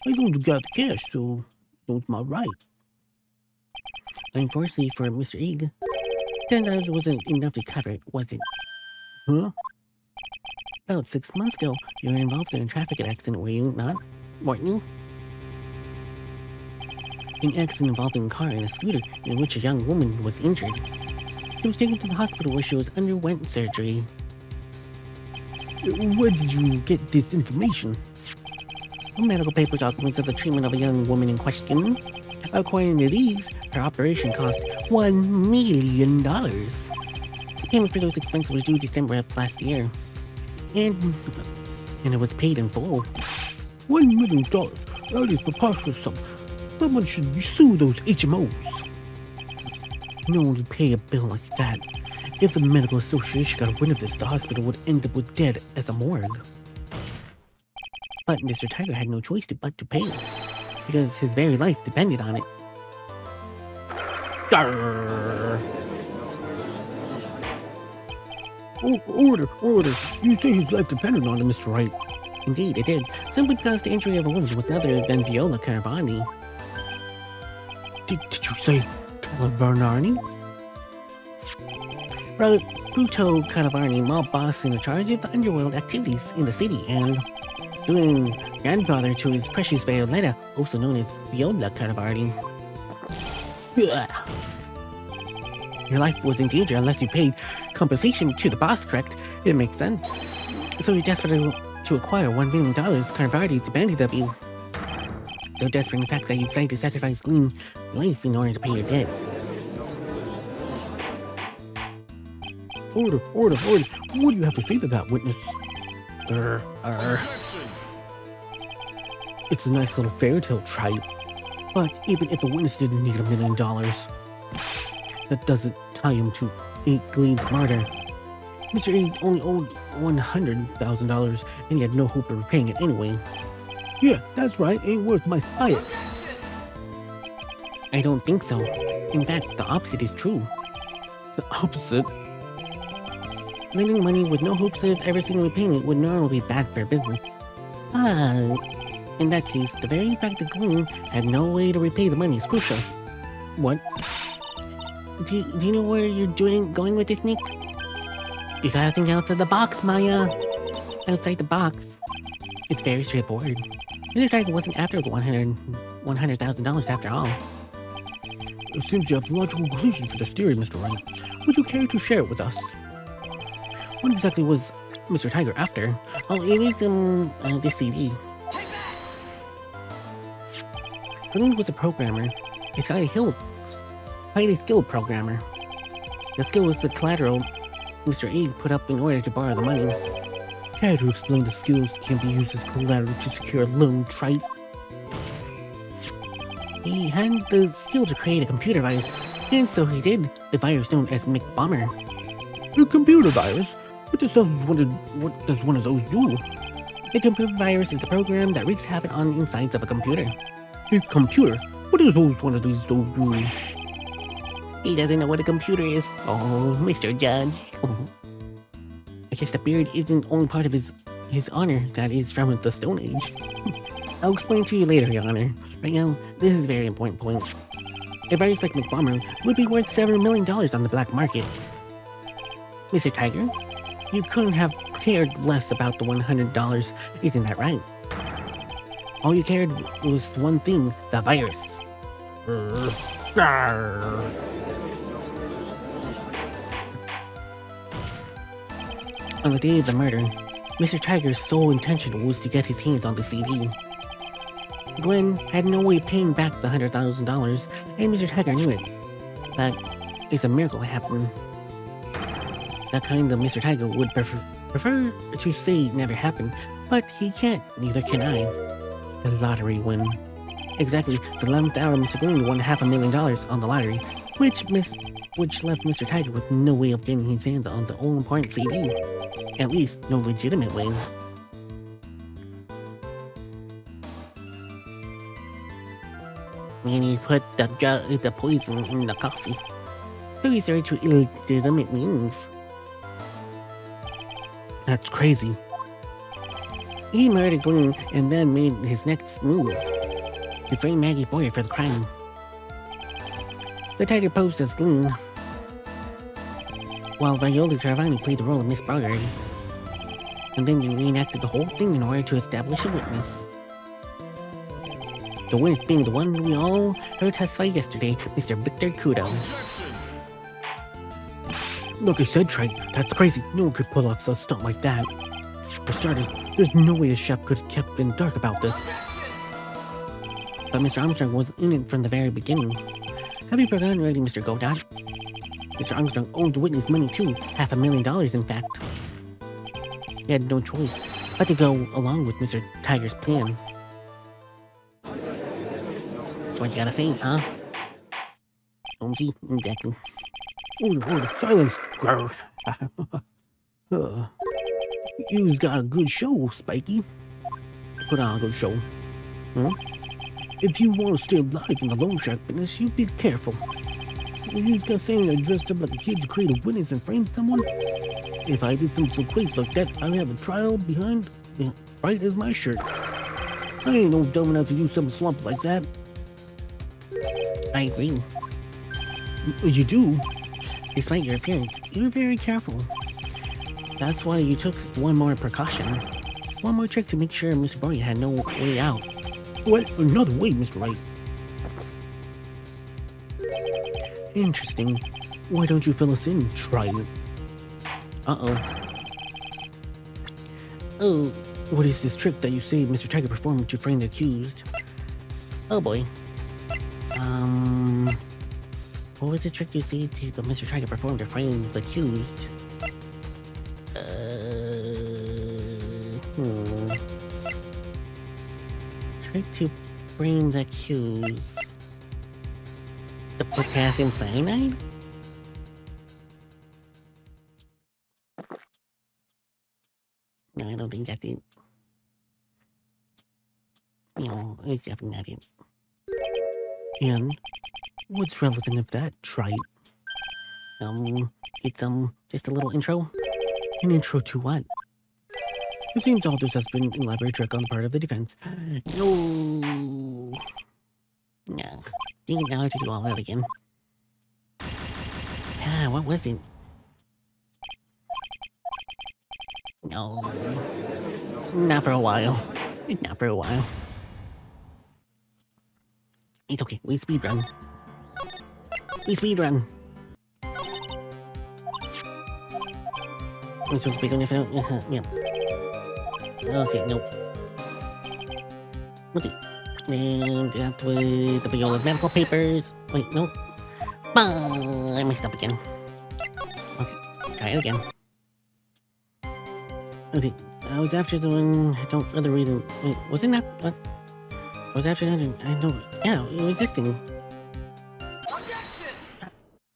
I don't got the cash, so it's my right. Unfortunately for Mr. Ig, $10 wasn't enough to cover it, was it? Huh? About 6 months ago, you were involved in a traffic accident, were you not? Weren't you? An accident involving a car and a scooter in which a young woman was injured. She was taken to the hospital where she underwent surgery. Where did you get this information? Medical paper documents of the treatment of a young woman in question. According to these, her operation cost $1 million. Payment for those expenses was due December of last year. And it was paid in full. $1 million? That is preposterous sum. Someone should sue those HMOs. No one would pay a bill like that. If the medical association got wind of this, the hospital would end up with dead as a morgue. But Mr. Tiger had no choice but to pay, because his very life depended on it. Arrgh. Order! You say his life depended on it, Mr. Wright. Indeed, it did, simply because the injury of a woman was other than Viola Caravani. Did you say Caravani? Pluto Caravani, mob boss in charge of the underworld activities in the city, and doing grandfather to his precious Violetta, also known as Viola Caravani. Your life was in danger unless you paid compensation to the boss, correct? It makes sense. So you're desperate to acquire $1 million Caravani demanded of you. So desperate in the fact that you decided to sacrifice clean life in order to pay your debt. Order! What do you have to say to that, witness? It's a nice little fairy tale tripe. But even if the witness didn't need $1 million, that doesn't tie him to 8 Glean's murder. Mr. A only owed $100,000, and he had no hope of repaying it anyway. Yeah, that's right, ain't worth my spite. I don't think so. In fact, the opposite is true. The opposite? Lending money with no hopes of ever seeing repayment would normally be bad for business. But in that case, the very fact that Glean had no way to repay the money is crucial. What? Do you know where you're going with this, Nick? You gotta think outside the box, Maya. Outside the box. It's very straightforward. Mr. Tiger wasn't after the $100,000 after all. It seems you have logical conclusions for this theory, Mr. Wright. Would you care to share it with us? What exactly was Mr. Tiger after? Oh, it is this CD. Glean was a programmer. It's highly skilled programmer. The skill was the collateral Mr. A put up in order to borrow the money. Care to explain the skills can be used as collateral to secure a loan, Trite? He had the skill to create a computer virus, and so he did, a virus known as McBomber. A computer virus? What does one of those do? A computer virus is a program that wreaks havoc on the insides of a computer. A computer? What does one of these do? He doesn't know what a computer is. Oh, Mr. Judge. I guess the beard isn't only part of his honor that is from the Stone Age. I'll explain to you later, Your Honor. Right now, this is a very important point. A virus like McBomber would be worth several $7 million on the black market. Mr. Tiger, you couldn't have cared less about the $100, isn't that right? All you cared was one thing, the virus. On the day of the murder, Mr. Tiger's sole intention was to get his hands on the CD. Glenn had no way of paying back the $100,000, and Mr. Tiger knew it. But it's a miracle that happened. That kind of Mr. Tiger would prefer to say never happened, but he can't, neither can I. The lottery win. Exactly, the 11th hour Mr. Glenn won $500,000 on the lottery, which left Mr. Tiger with no way of getting his hands on the all-important CD. At least, no legitimate way. And he put the poison in the coffee. So he started to illegitimate means. That's crazy. He murdered Glenn and then made his next move. He framed Maggie Boyer for the crime. The Tiger posed as Glenn, while Viola Caravani played the role of Miss Bogart. And then they reenacted the whole thing in order to establish a witness. The witness being the one we all heard testify yesterday, Mr. Victor Kudo. Like I said, Trey, that's crazy. No one could pull off a stunt like that. For starters, there's no way a chef could have kept in dark about this. But Mr. Armstrong was in it from the very beginning. Have you forgotten already, Mr. Godot? Mr. Armstrong owed the witness money too, $500,000 in fact. He had no choice but to go along with Mr. Tiger's plan. What you gotta say, huh? Gee, exactly. Order, silence! Grr. You've got a good show, Spiky. Put on a good show. If you want to stay alive in the loan shark business, you be careful. You've got saying I dressed up like a kid to create a witness and frame someone. If I did something so crazy like that, I'd have a trial behind right as my shirt. I ain't no dumb enough to do something slump like that. I agree. You do? Despite your appearance, you were very careful. That's why you took one more precaution. One more trick to make sure Mr. Boy had no way out. What? Another way, Mr. Wright. Interesting. Why don't you fill us in, Trident? Uh-oh. Oh, What is this trick that you say Mr. Tiger performed to frame the accused? oh boy. What was the trick you see to the Mr. Tiger performed to frame the accused? Trick to frame the accused. The potassium cyanide? No, I don't think that's it. No, it's definitely not it. And what's relevant of that, Trite? It's just a little intro. An intro to what? It seems all this has been an elaborate trick on the part of the defense. No. No. Think now I have to do all that again. Ah, what was it? No. Not for a while. Not for a while. It's okay. We speedrun. We speedrun. I'm supposed to be going to yeah. Okay, nope. Okay. And that with the Viola medical papers. Wait, nope. I messed up again. Okay, try it again. Okay, I was after the one I don't other reason. Wait, wasn't that what? I was after that. I don't. Yeah, it was this thing.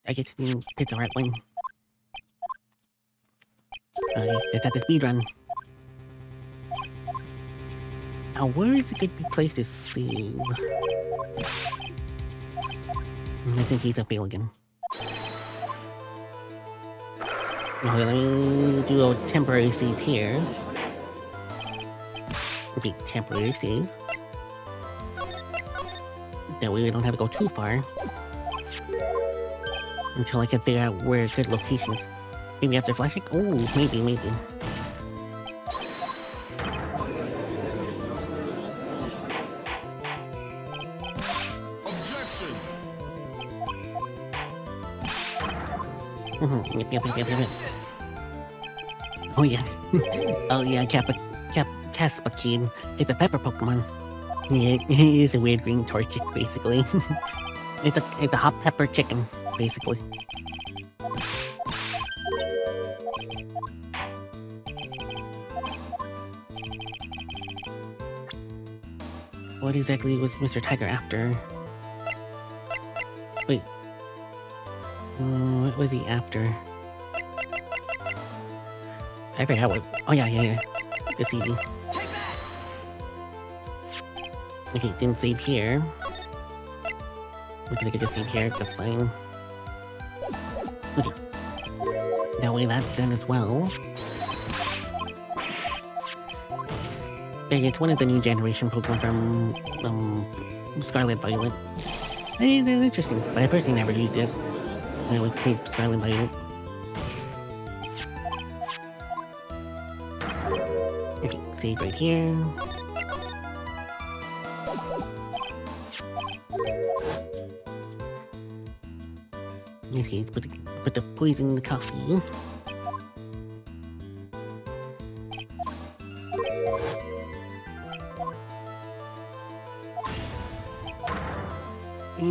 I guess you picked the right one. Okay, let's have the speed run. Now, where is a good place to save? I think he's up here again. Okay, let me do a temporary save here. Okay, temporary save. That way we don't have to go too far. Until I can figure out where a good location is. Maybe after flashing? Oh, maybe. Yep. Oh yeah. Oh yeah, Caspakine. It's a pepper Pokemon. Yeah, he is a weird green torchic, basically. it's a hot pepper chicken, basically. What exactly was Mr. Tiger after? Wait. What was he after? I forgot what. Oh yeah. The CD. Okay, didn't save here. Looks like I could just save here, that's fine. Okay. That way that's done as well. Yeah, it's one of the new generation Pokemon from Scarlet Violet. Hey, they're interesting, but I personally never used it. I always played Scarlet Violet. Okay, save right here. Okay, put the poison in the coffee.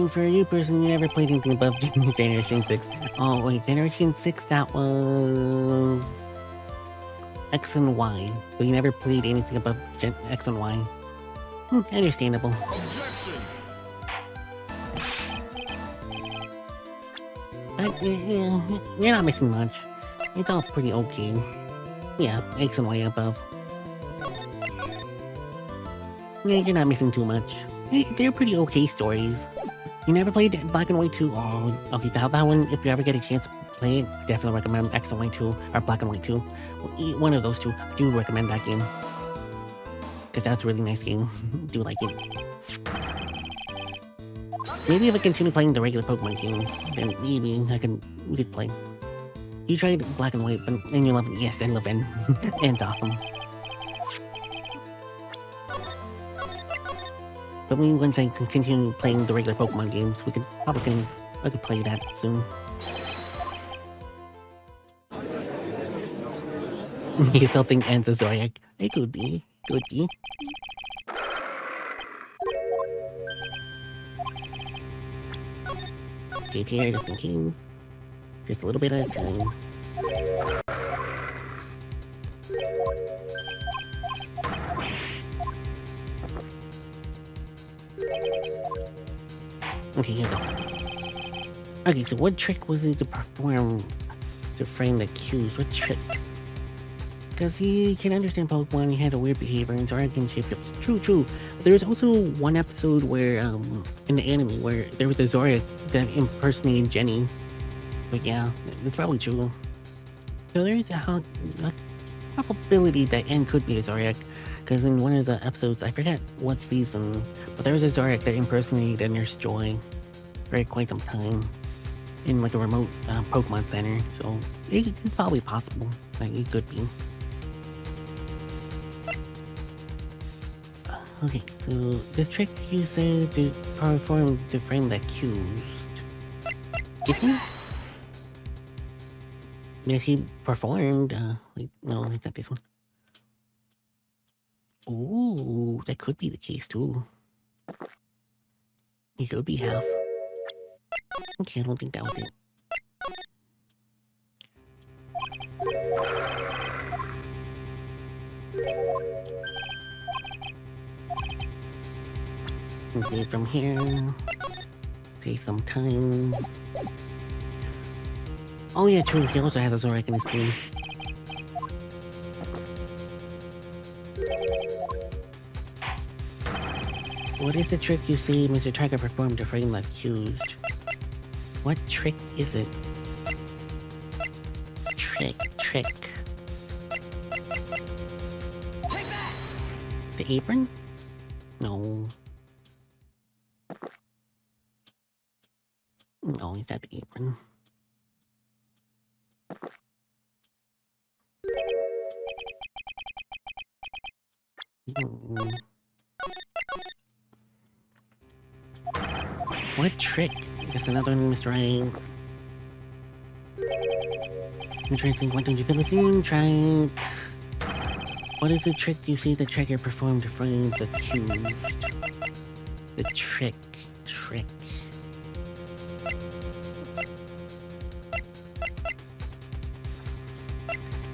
So for you personally, you never played anything above Generation 6. Oh wait, Generation 6, that was X and Y. So you never played anything above X and Y. Understandable. But you're not missing much. It's all pretty okay. Yeah, X and Y above. Yeah, you're not missing too much. They're pretty okay stories. You never played Black and White 2? Oh, okay, that one, if you ever get a chance to play it, definitely recommend X and White 2, or Black and White 2. One of those two. I do recommend that game. Because that's a really nice game. I do like it. Maybe if I continue playing the regular Pokemon games, then maybe we could play. You tried Black and White, and you love it. Yes, I love N. N's awesome. But maybe once I continue playing the regular Pokemon games, I could play that soon. You still think N's a Zodiac? It could be. Could be. Take care, just in case. Just a little bit at a time. Okay, here we go. Okay, so what trick was it to perform to frame the cues? What trick? Because he can understand Pokemon, he had a weird behavior, and Zodiac can shapeshift. True. There was also one episode where, in the anime, where there was a Zodiac that impersonated Jenny. But yeah, it's probably true. So there's a probability that N could be a Zodiac. Because in one of the episodes, I forget what season, but there was a Zodiac that impersonated Nurse Joy for quite some time in like a remote Pokemon center. So it's probably possible. Like it could be. Okay, so this trick you said to perform to frame the cues. Yes, he performed. Wait, no, it's not this one. Ooh, that could be the case too. It could be half. Okay, I don't think that was it. Okay, from here. Take some time. Oh yeah, true, he also has a Zodiac in his team. What is the trick you see Mr. Tiger performed to frame the cues? What trick is it? Trick. The apron? No. No, it's not the apron. What trick? Just another one, Mr. Right. Interesting. Why don't you feel the scene? Try it. What is the trick you see the trigger perform to frame the cues? The trick.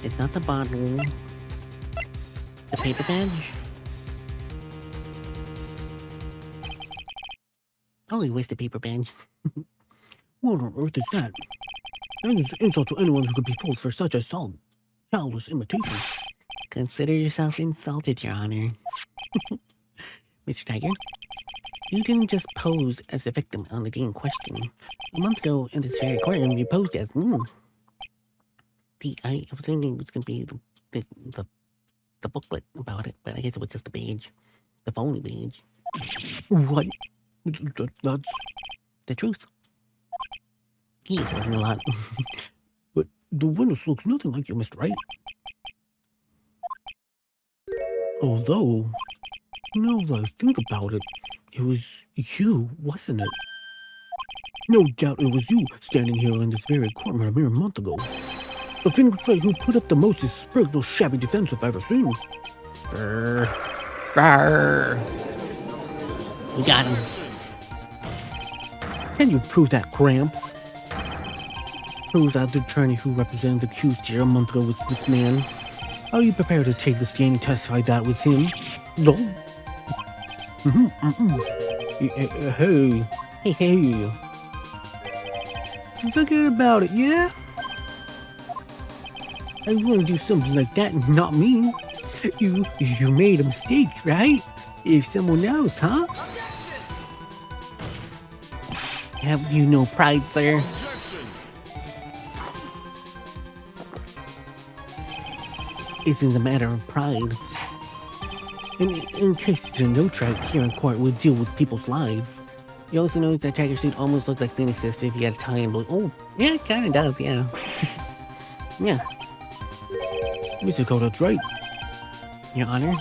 It's not the bottle. The paper badge? Oh, he wasted paper badge. What on earth is that? That is an insult to anyone who could be fooled for such a childless imitation. Consider yourself insulted, Your Honor. Mr. Tiger, you didn't just pose as the victim on the day in question. A month ago, in this very courtroom, you posed as me. I was thinking it was going to be the booklet about it, but I guess it was just the page. The phony page. What? That's the truth. He's learning a lot. But the witness looks nothing like you, Mr. Wright. Although, now that I think about it, it was you, wasn't it? No doubt it was you standing here in this very courtroom a mere month ago. A fingerprint who put up the most despicable, shabby defense I've ever seen. Grrr. We got him. Can you prove that, Gramps? Proves that the attorney who represented the accused here a month ago was this man. Are you prepared to take the stand and testify that was him? No. Hey. Forget about it, yeah? I want to do something like that, not me. You made a mistake, right? If someone else, huh? Have you no pride, sir? Isn't a matter of pride. In case it's a no trial here in court, we'll deal with people's lives. You also notice that tiger suit almost looks like Phoenix Sister if you had a tie and blue. Oh, yeah, it kinda does, yeah. Yeah. Mr. Coda's right. Your Honor?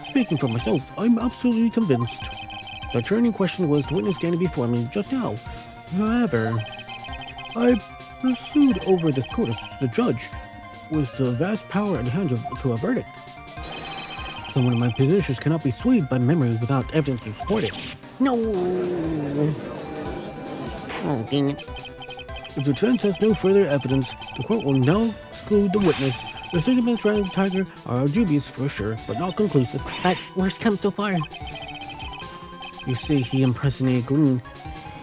Speaking for myself, I'm absolutely convinced. The attorney in question was the witness standing before me just now. However, I pursued over the court, the judge, with the vast power at hand to a verdict. Someone in my positions cannot be swayed by memory without evidence to support it. No! Oh, dang it. If the defense has no further evidence, the court will now exclude the witness. The statements surrounding the tiger are dubious for sure, but not conclusive. But worst come so far. You say he impersonated Glenn.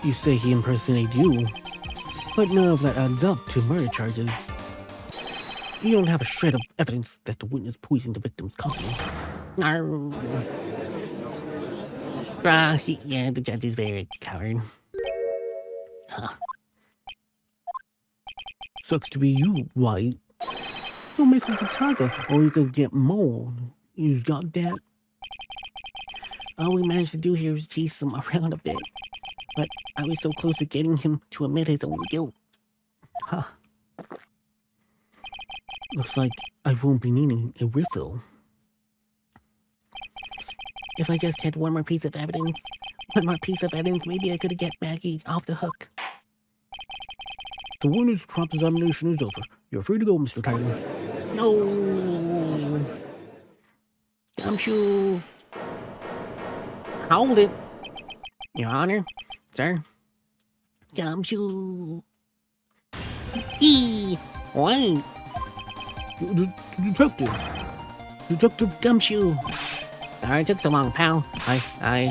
You say he impersonated you. But none of that adds up to murder charges. You don't have a shred of evidence that the witness poisoned the victim's coffee. Yeah, the judge is very coward. Huh. Sucks to be you, White. Don't mess with the tiger, or you could get mauled. You got that? All we managed to do here was chase him around a bit. But I was so close to getting him to admit his own guilt. Huh. Looks like I won't be needing a refill. If I just had one more piece of evidence, maybe I could get Maggie off the hook. The witness cross-examination is over. You're free to go, Mr. Tiger. No! Gumshoe! Hold it! Your Honor, sir. Gumshoe! Wait! Detective Gumshoe! Sorry it took so long, pal. I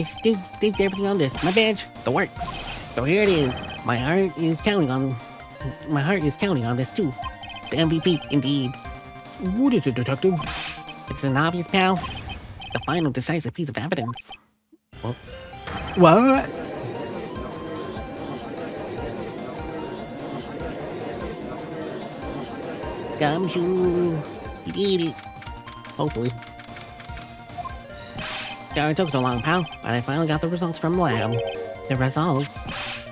staked everything on this. My badge, the works. So here it is. My heart is counting on this too. The MVP, indeed. What is it, Detective? It's an obvious, pal. The final decisive piece of evidence. Well, what? Gumshoe. You did it. Hopefully. Sorry it took so long, pal, but I finally got the results from the lab. The results?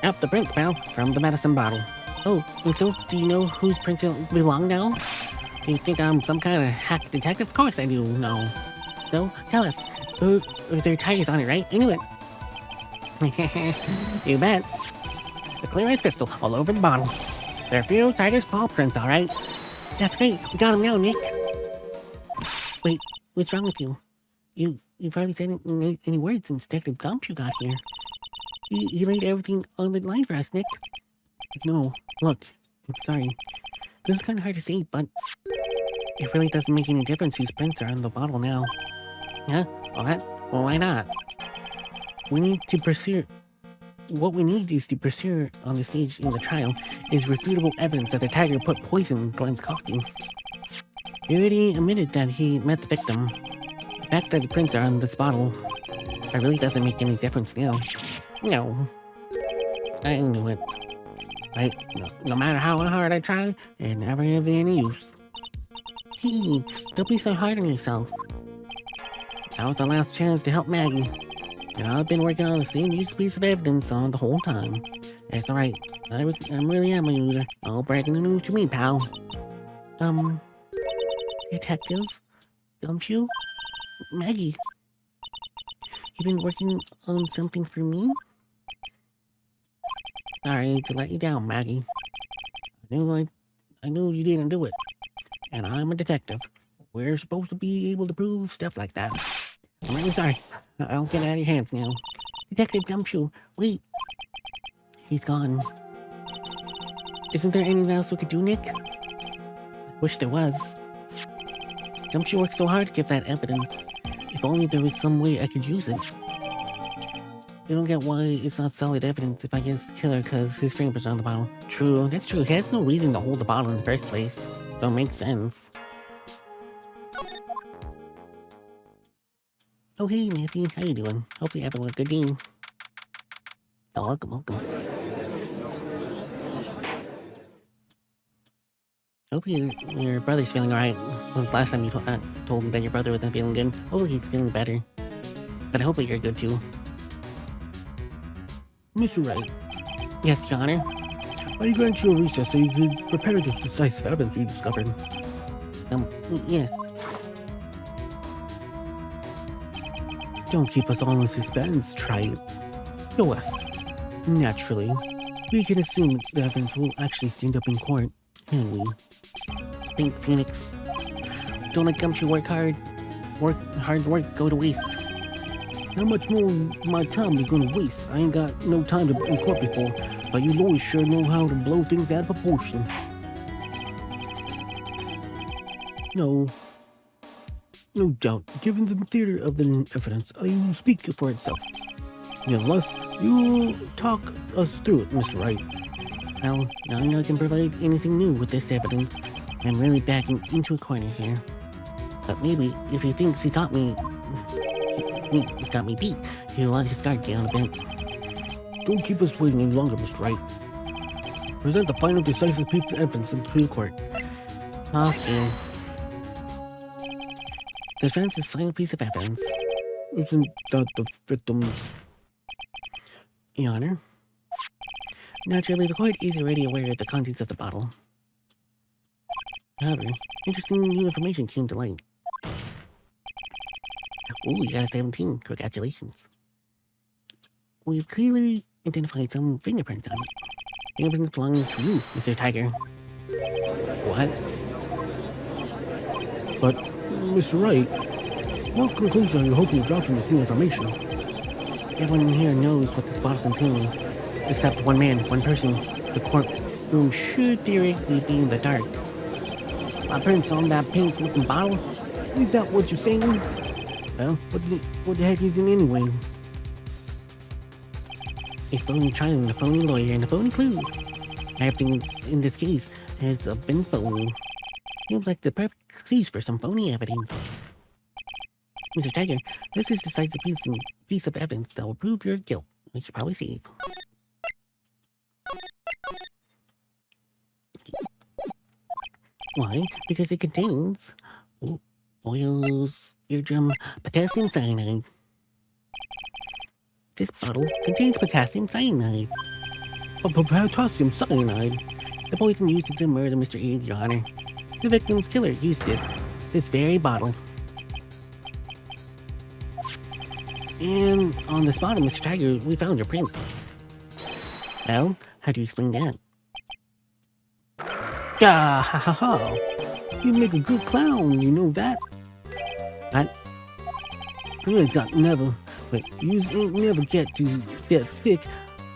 Yep, the prints, pal, from the medicine bottle. Oh, and so, do you know whose prints it belong now? Do you think I'm some kind of hack detective? Of course I do know. So, tell us, there are tigers on it, right? I knew it. You bet. The clear as crystal all over the bottle. There are a few tigers' paw prints, alright? That's great, we got him now, Nick. Wait, what's wrong with you? You've hardly said any words since Detective Gumshoe got here. He laid everything on the line for us, Nick. No, look, I'm sorry. This is kind of hard to say, but it really doesn't make any difference whose prints are on the bottle now. Huh? What? Well, why not? We need to pursue... What we need is to pursue on the stage in the trial is refutable evidence that the tiger put poison in Glenn's coffee. He already admitted that he met the victim. The fact that the prints are on this bottle, it really doesn't make any difference now. No. I knew it. No matter how hard I try, it never have any use. Hey, don't be so hard on yourself. That was the last chance to help Maggie. And I've been working on the same piece of evidence on the whole time. That's alright. I really am a user. I'll breaking the news to me, pal. Detective? Gumshoe? Maggie? You been working on something for me? Sorry to let you down, Maggie. I knew you didn't do it. And I'm a detective. We're supposed to be able to prove stuff like that. I'm really sorry. I'll get out of your hands now. Detective Gumshoe, wait. He's gone. Isn't there anything else we could do, Nick? Wish there was. Don't you work so hard to get that evidence? If only there was some way I could use it. I don't get why it's not solid evidence if I guess the killer because his fingerprints on the bottle. True, that's true. He has no reason to hold the bottle in the first place. Don't make sense. Oh hey Matthew, how you doing? Hopefully you're having a good day. Oh, welcome. Hope your brother's feeling alright. Last time you told me that your brother wasn't feeling good. Hopefully he's feeling better. But hopefully you're good too. Mr. Wright, Yes, Your Honor. are you going to your recess so you could prepare this decisive evidence you discovered? Yes. Don't keep us all in suspense, try show us. Naturally, we can assume the evidence will actually stand up in court, can we? Think, Phoenix. Don't let Gumshoe work hard. Hard work go to waste. How much more of my time you gonna waste? I ain't got no time to be in court before, but you lawyers sure know how to blow things out of proportion. No doubt, given the theater of the evidence, you speak for itself. Nevertheless, you talk us through it, Mr. Wright. Well, now I can provide anything new with this evidence. I'm really backing into a corner here. But maybe if he thinks he got me beat, he'll let his guard down a bit. Don't keep us waiting any longer, Mr. Wright. Present the final decisive piece of evidence in the court. Okay. Defense's final piece of evidence. Isn't that the victim's? Your Honor. Naturally, the court is already aware of the contents of the bottle. However, interesting new information came to light. Ooh, you got a 17. Congratulations. We've clearly identified some fingerprints on it. Fingerprints belonging to you, Mr. Tiger. What? But, Mr. Wright, what conclusion are you hoping to draw from this new information? Everyone here knows what this bottle contains, except one man, one person. The courtroom should theoretically be in the dark. My prints on that pink-looking bottle? Is that what you're saying? Well, what the heck is it anyway? A phony trial and a phony lawyer and a phony clue. Everything in this case has been phony. Seems like the perfect excuse for some phony evidence. Mr. Tiger, this is the decisive piece of evidence that will prove your guilt. We should probably save. Why? Because it contains oils, eardrum, potassium cyanide. This bottle contains potassium cyanide. Potassium cyanide? The poison used to murder Mr. E, Your Honor. The victim's killer used it. This very bottle. And on this bottle, Mr. Tiger, we found your prints. Well, how do you explain that? Ah, ha ha ha. You make a good clown, you know that? What? You ain't got never, but you ain't never get to that stick.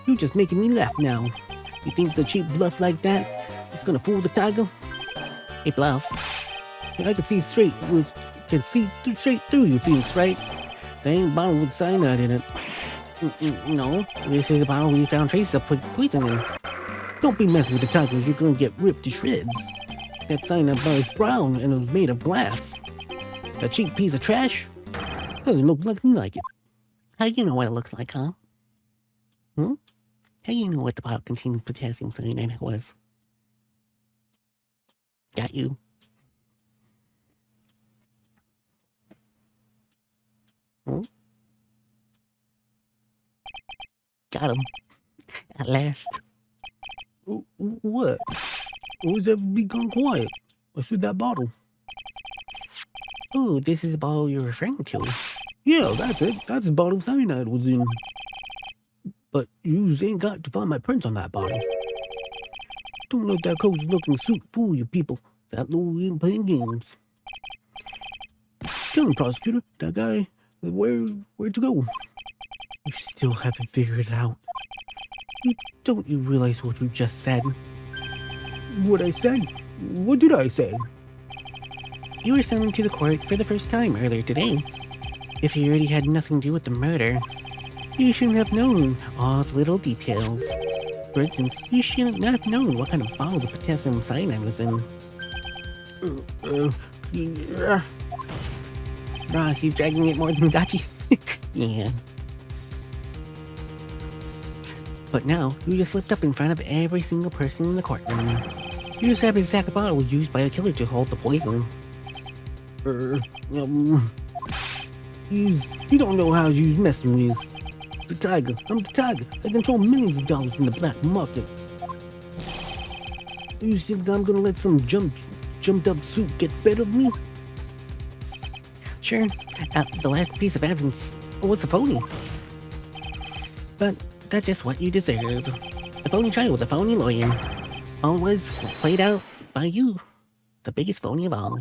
You just making me laugh now. You think the cheap bluff like that is gonna fool the tiger? A bluff. I can see straight through you, Phoenix, right? They ain't bottle with cyanide in it. No, this is a bottle we found traces of poison in. Don't be messing with the tigers, you're gonna get ripped to shreds. That cyanide bar is brown and it was made of glass. That cheap piece of trash doesn't look nothing like it. How do you know what it looks like, huh? How do you know what the bottle contains potassium cyanide was? Got you. Got him. At last. What? Always ever be gone quiet? What's with that bottle? Oh, this is the bottle you're referring to. Yeah, that's it. That's the bottle cyanide was in. But you ain't got to find my prints on that bottle. Don't let that cozy looking suit fool you people. That little ain't playing games. Tell him, prosecutor, that guy, where to go? You still haven't figured it out. Don't you realize what you just said? What I said? What did I say? You were summoned to the court for the first time earlier today. If you already had nothing to do with the murder, you shouldn't have known all the little details. For instance, you shouldn't have known what kind of bottle the potassium cyanide was in. He's dragging it more than Gachi. Yeah. But now, you just slipped up in front of every single person in the courtroom. You just have a exact bottle used by a killer to hold the poison. You don't know how you're messing with. The tiger. I'm the tiger. I control millions of dollars in the black market. You think I'm gonna let some jumped up suit get better of me? Sure, the last piece of evidence was a phony. But that's just what you deserve. A phony trial with a phony lawyer. All was played out by you. The biggest phony of all.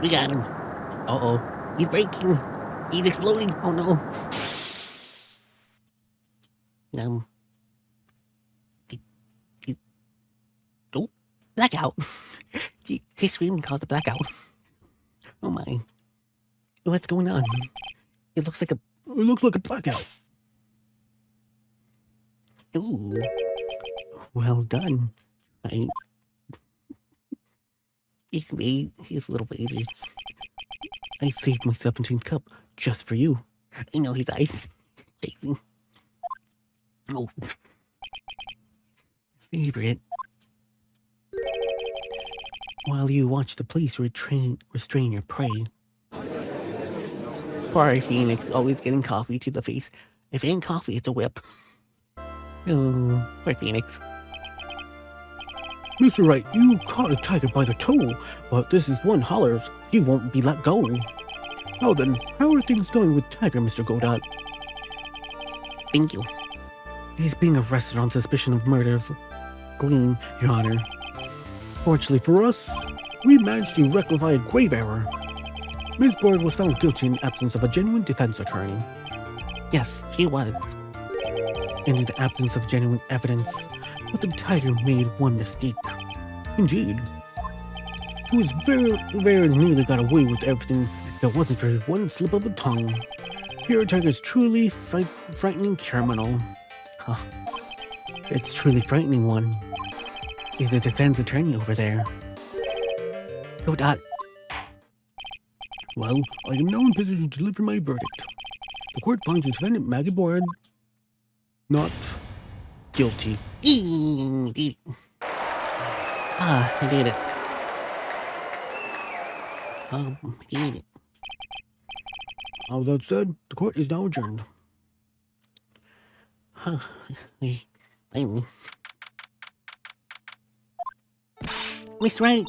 We got him. Uh-oh. He's breaking. He's exploding. Oh no. Oh, blackout. He screamed and caused a blackout. Oh my. What's going on? It looks like a blackout. Ooh. Well done. He's little lasers. I saved my 17th cup just for you. I know he's ice. Oh. Favorite. While you watch the police restrain your prey. Poor Phoenix, always getting coffee to the face. If it ain't coffee, it's a whip. Oh, poor Phoenix. Mr. Wright, you caught a tiger by the toe, but this is one hollers. He won't be let go. Now then, how are things going with Tiger, Mr. Godot? Thank you. He's being arrested on suspicion of murder of Gleam, Your Honor. Fortunately for us, we managed to rectify a grave error. Ms. Boyd was found guilty in the absence of a genuine defense attorney. Yes, she was. And in the absence of genuine evidence, but the tiger made one mistake. Indeed. He was very nearly got away with everything if it wasn't for one slip of the tongue. Here, Tiger's truly frightening criminal. Huh. It's truly frightening one. Is the defense attorney over there? Godot. Well, I am now in position to deliver my verdict. The court finds the defendant Maggie Boyd not guilty. I did it. I did it. All that said, the court is now adjourned. Finally. Mr. Wright,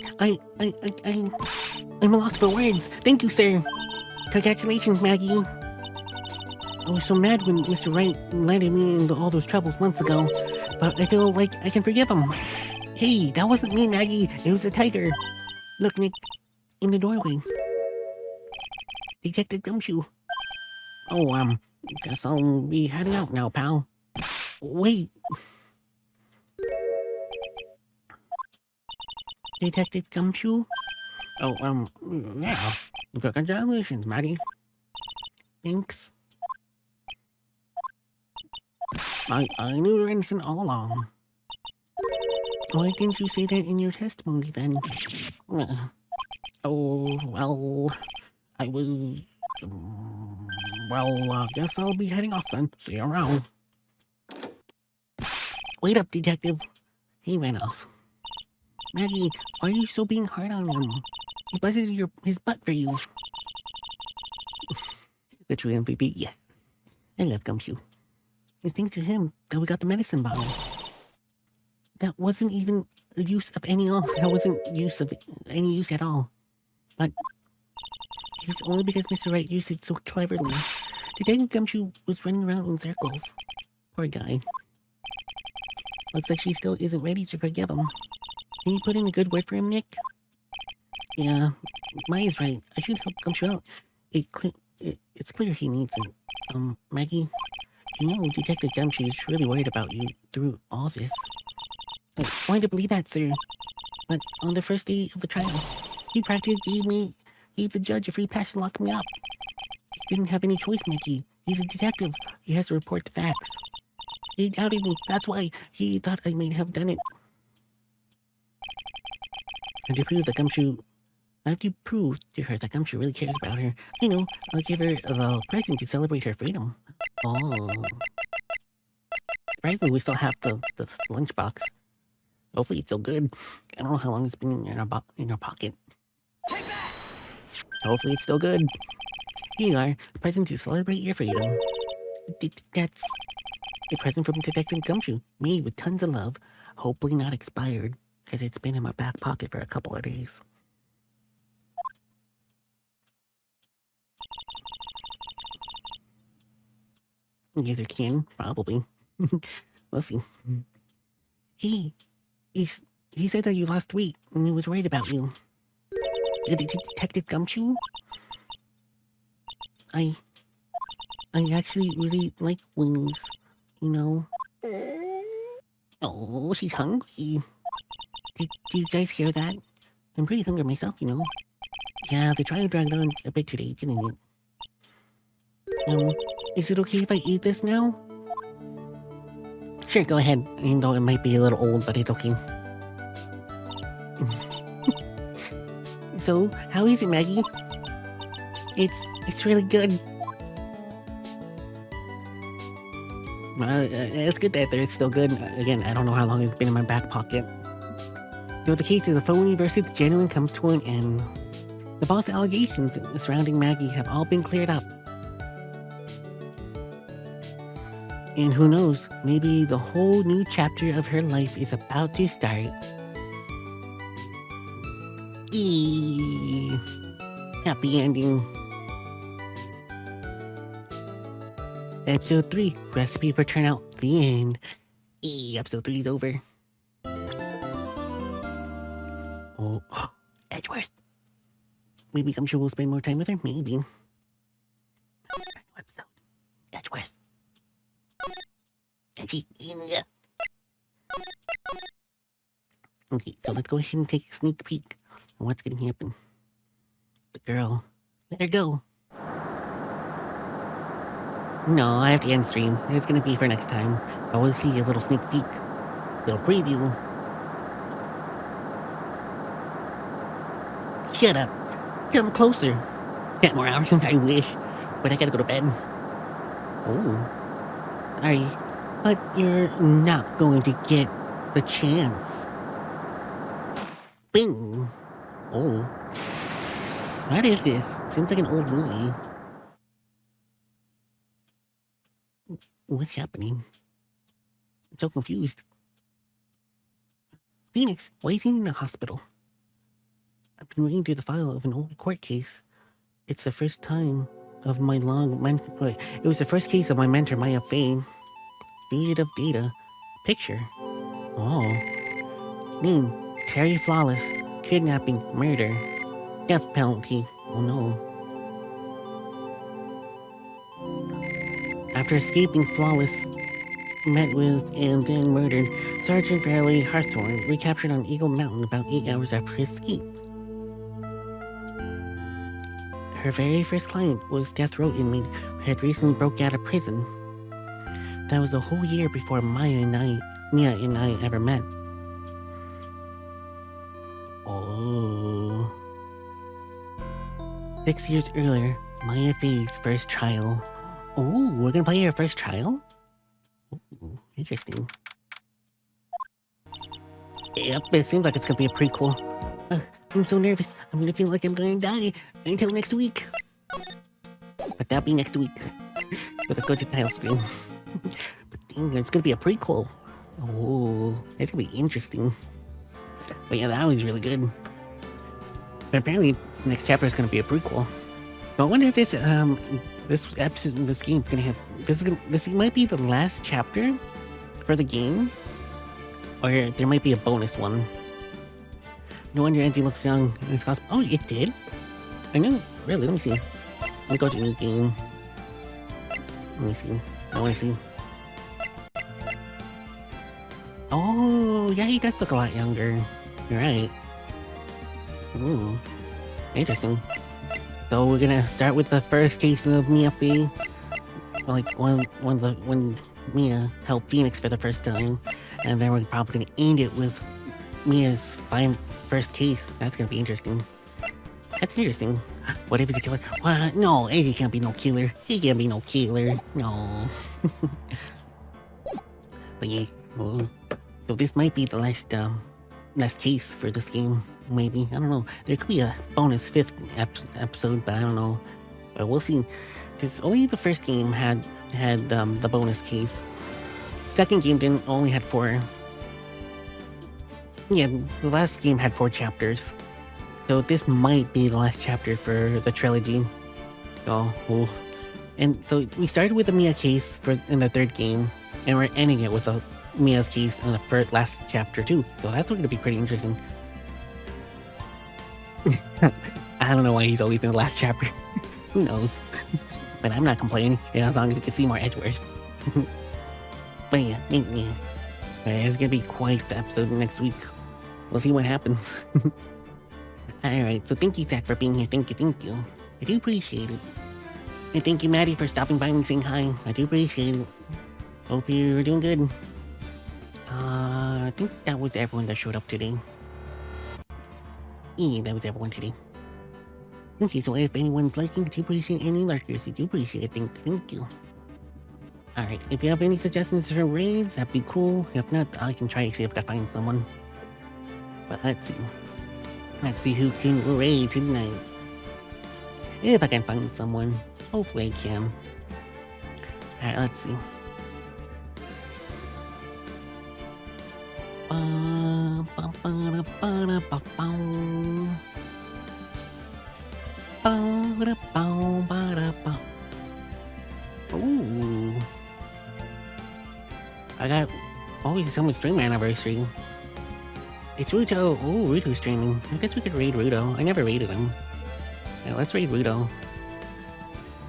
I'm lost for words. Thank you, sir. Congratulations, Maggie. I was so mad when Mr. Wright landed me into all those troubles months ago, but I feel like I can forgive him. Hey, that wasn't me, Maggie. It was the tiger. Look, Nick, in the doorway. Detective Gumshoe. Oh, guess I'll be heading out now, pal. Wait. Detective Gumshoe? Oh, yeah. Congratulations, Maggie. Thanks. I knew you were innocent all along. Why didn't you say that in your testimony, then? Oh, well, I was... Well, guess I'll be heading off then. See you around. Wait up, detective. He ran off. Maggie, why are you so being hard on him? He buzzes his butt for you. The true MVP, yes. I love Gumshoe. It's thanks to him that we got the medicine bottle. That wasn't even a use of any that wasn't use of any use at all. But it's only because Mr. Wright used it so cleverly. Detective Gumshoe was running around in circles. Poor guy. Looks like she still isn't ready to forgive him. Can you put in a good word for him, Nick? Yeah, Maya's right. I should help Gumshoe out. It's clear he needs it. Maggie, you know Detective Gumshoe is really worried about you through all this. I wanted to believe that, sir. But on the first day of the trial, he practically gave the judge a free pass to lock me up. He didn't have any choice, Mickey. He's a detective. He has to report the facts. He doubted me. That's why he thought I may have done it. And to prove that Gumshoe... I have to prove to her that Gumshoe really cares about her. You know, I'll give her a little present to celebrate her freedom. Oh. Surprisingly, we still have the lunchbox. Hopefully it's still good. I don't know how long it's been in our pocket. Hopefully it's still good. Here you are, a present to celebrate your freedom. That's a present from Detective Gumshoe, made with tons of love. Hopefully not expired, because it's been in my back pocket for a couple of days. Yes, it can, probably. We'll see. Hey, he said that you lost weight and he was worried about you. Detective Gumshoe? I actually really like wings, you know. Oh, she's hungry. Did you guys hear that? I'm pretty hungry myself, you know. Yeah, the trial dragged on a bit today, didn't it? Is it okay if I eat this now? Sure, go ahead, even though it might be a little old, but it's okay. So, how is it, Maggie? It's really good. It's good that it's still good. Again, I don't know how long it's been in my back pocket. So the case of the phony versus genuine comes to an end. The false allegations surrounding Maggie have all been cleared up. And who knows, maybe the whole new chapter of her life is about to start. Eee. Happy ending. Episode 3, Recipe for Turnout, the end. Episode 3 is over. Oh, Edgeworth. Maybe I'm sure we'll spend more time with her, maybe. Episode. Edgeworth. Edgy. Okay, so let's go ahead and take a sneak peek on what's gonna happen. The girl. Let her go. No, I have to end stream. It's gonna be for next time. I want to see a little sneak peek. Little preview. Shut up. Come closer. 10 more hours since I wish. But I gotta go to bed. Oh. Sorry. But you're not going to get the chance. Bing. Oh. What is this? Seems like an old movie. What's happening? I'm so confused. Phoenix, why is he in the hospital? I've been reading through the file of an old court case. It's the first time of my it was the first case of my mentor, Maya Fane. Faded of data. Picture. Oh. Name, Terry Flawless. Kidnapping, murder. Death penalty. Oh no. After escaping, Flawless met with and then murdered Sergeant Fairley Harthorne, recaptured on Eagle Mountain about 8 hours after his escape. Her very first client was death row inmate who had recently broke out of prison. That was a whole year before Mia and I ever met. Oh. 6 years earlier, Maya Faye's first trial. Oh, we're gonna play her first trial? Ooh, interesting. Yep, it seems like it's gonna be a prequel. I'm so nervous. I'm gonna feel like I'm gonna die until next week. But that'll be next week. So let's go to the title screen. But dang, it's gonna be a prequel. Oh, it's gonna be interesting. But yeah, that was really good. But apparently, the next chapter is gonna be a prequel. But I wonder if this episode of this game is gonna have this might be the last chapter for the game, or there might be a bonus one. No wonder Angie looks young in his costume. Oh, it did? I knew. Really? Let me see. Let me go to new game. Let me see. I want to see. Oh, yeah, he does look a lot younger. You're right. Ooh. Interesting. So we're gonna start with the first case of Mia Fee. Like when Mia helped Phoenix for the first time, and then we're probably gonna end it with Mia's first case. That's gonna be interesting. That's interesting. What if it's a killer? What? No, he can't be no killer. He can't be no killer. No. But yeah. Well, so this might be the last case for this game. Maybe, I don't know. There could be a bonus 5th episode, but I don't know. But we'll see. Because only the first game had the bonus case. Second game only had 4. Yeah, the last game had 4 chapters. So this might be the last chapter for the trilogy. So, ooh. And so we started with the Mia case in the 3rd game, and we're ending it with Mia's case in the last chapter too. So that's going to be pretty interesting. I don't know why he's always in the last chapter. Who knows? But I'm not complaining, as long as you can see more Edgeworth. But yeah. It's gonna be quite the episode next week. We'll see what happens. Alright, so thank you, Zach, for being here. Thank you. I do appreciate it. And thank you, Maddie, for stopping by and saying hi. I do appreciate it. Hope you're doing good. I think that was everyone that showed up today. Yeah, that was everyone today. Okay, so if anyone's lurking, I do appreciate any lurkers. I do appreciate it. Thank you. Alright, if you have any suggestions for raids, that'd be cool. If not, I can try to see if I can find someone. But let's see. Let's see who can raid tonight. If I can find someone. Hopefully I can. Alright, let's see. Ooh. I got always someone's stream anniversary. It's Ruto. Oh, Ruto's streaming. I guess we could raid Ruto. I never raided him. Yeah, let's raid Ruto.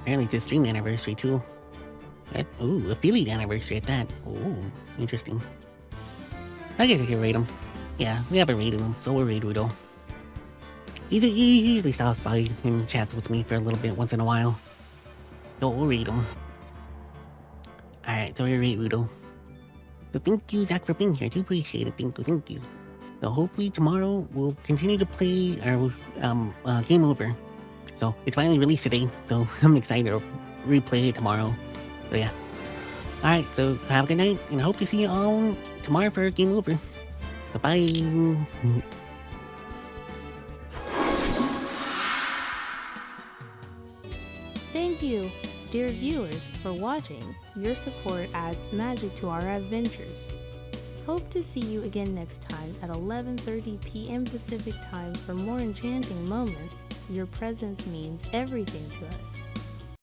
Apparently it's his stream anniversary too. Ooh, affiliate anniversary at that. Ooh, interesting. I guess I can raid him. Yeah, we haven't raided him, so we'll raid Ruto. He usually stops by and chats with me for a little bit once in a while. So we'll raid him. Alright, so we'll raid Ruto. So thank you, Zach, for being here. I do appreciate it. Thank you. So hopefully tomorrow we'll continue to play our Game Over. So it's finally released today, so I'm excited to replay it tomorrow. So yeah. Alright, so have a good night, and I hope to see you all tomorrow for Game Over. Bye-bye. Thank you, dear viewers, for watching. Your support adds magic to our adventures. Hope to see you again next time at 11:30 p.m. Pacific time for more enchanting moments. Your presence means everything to us.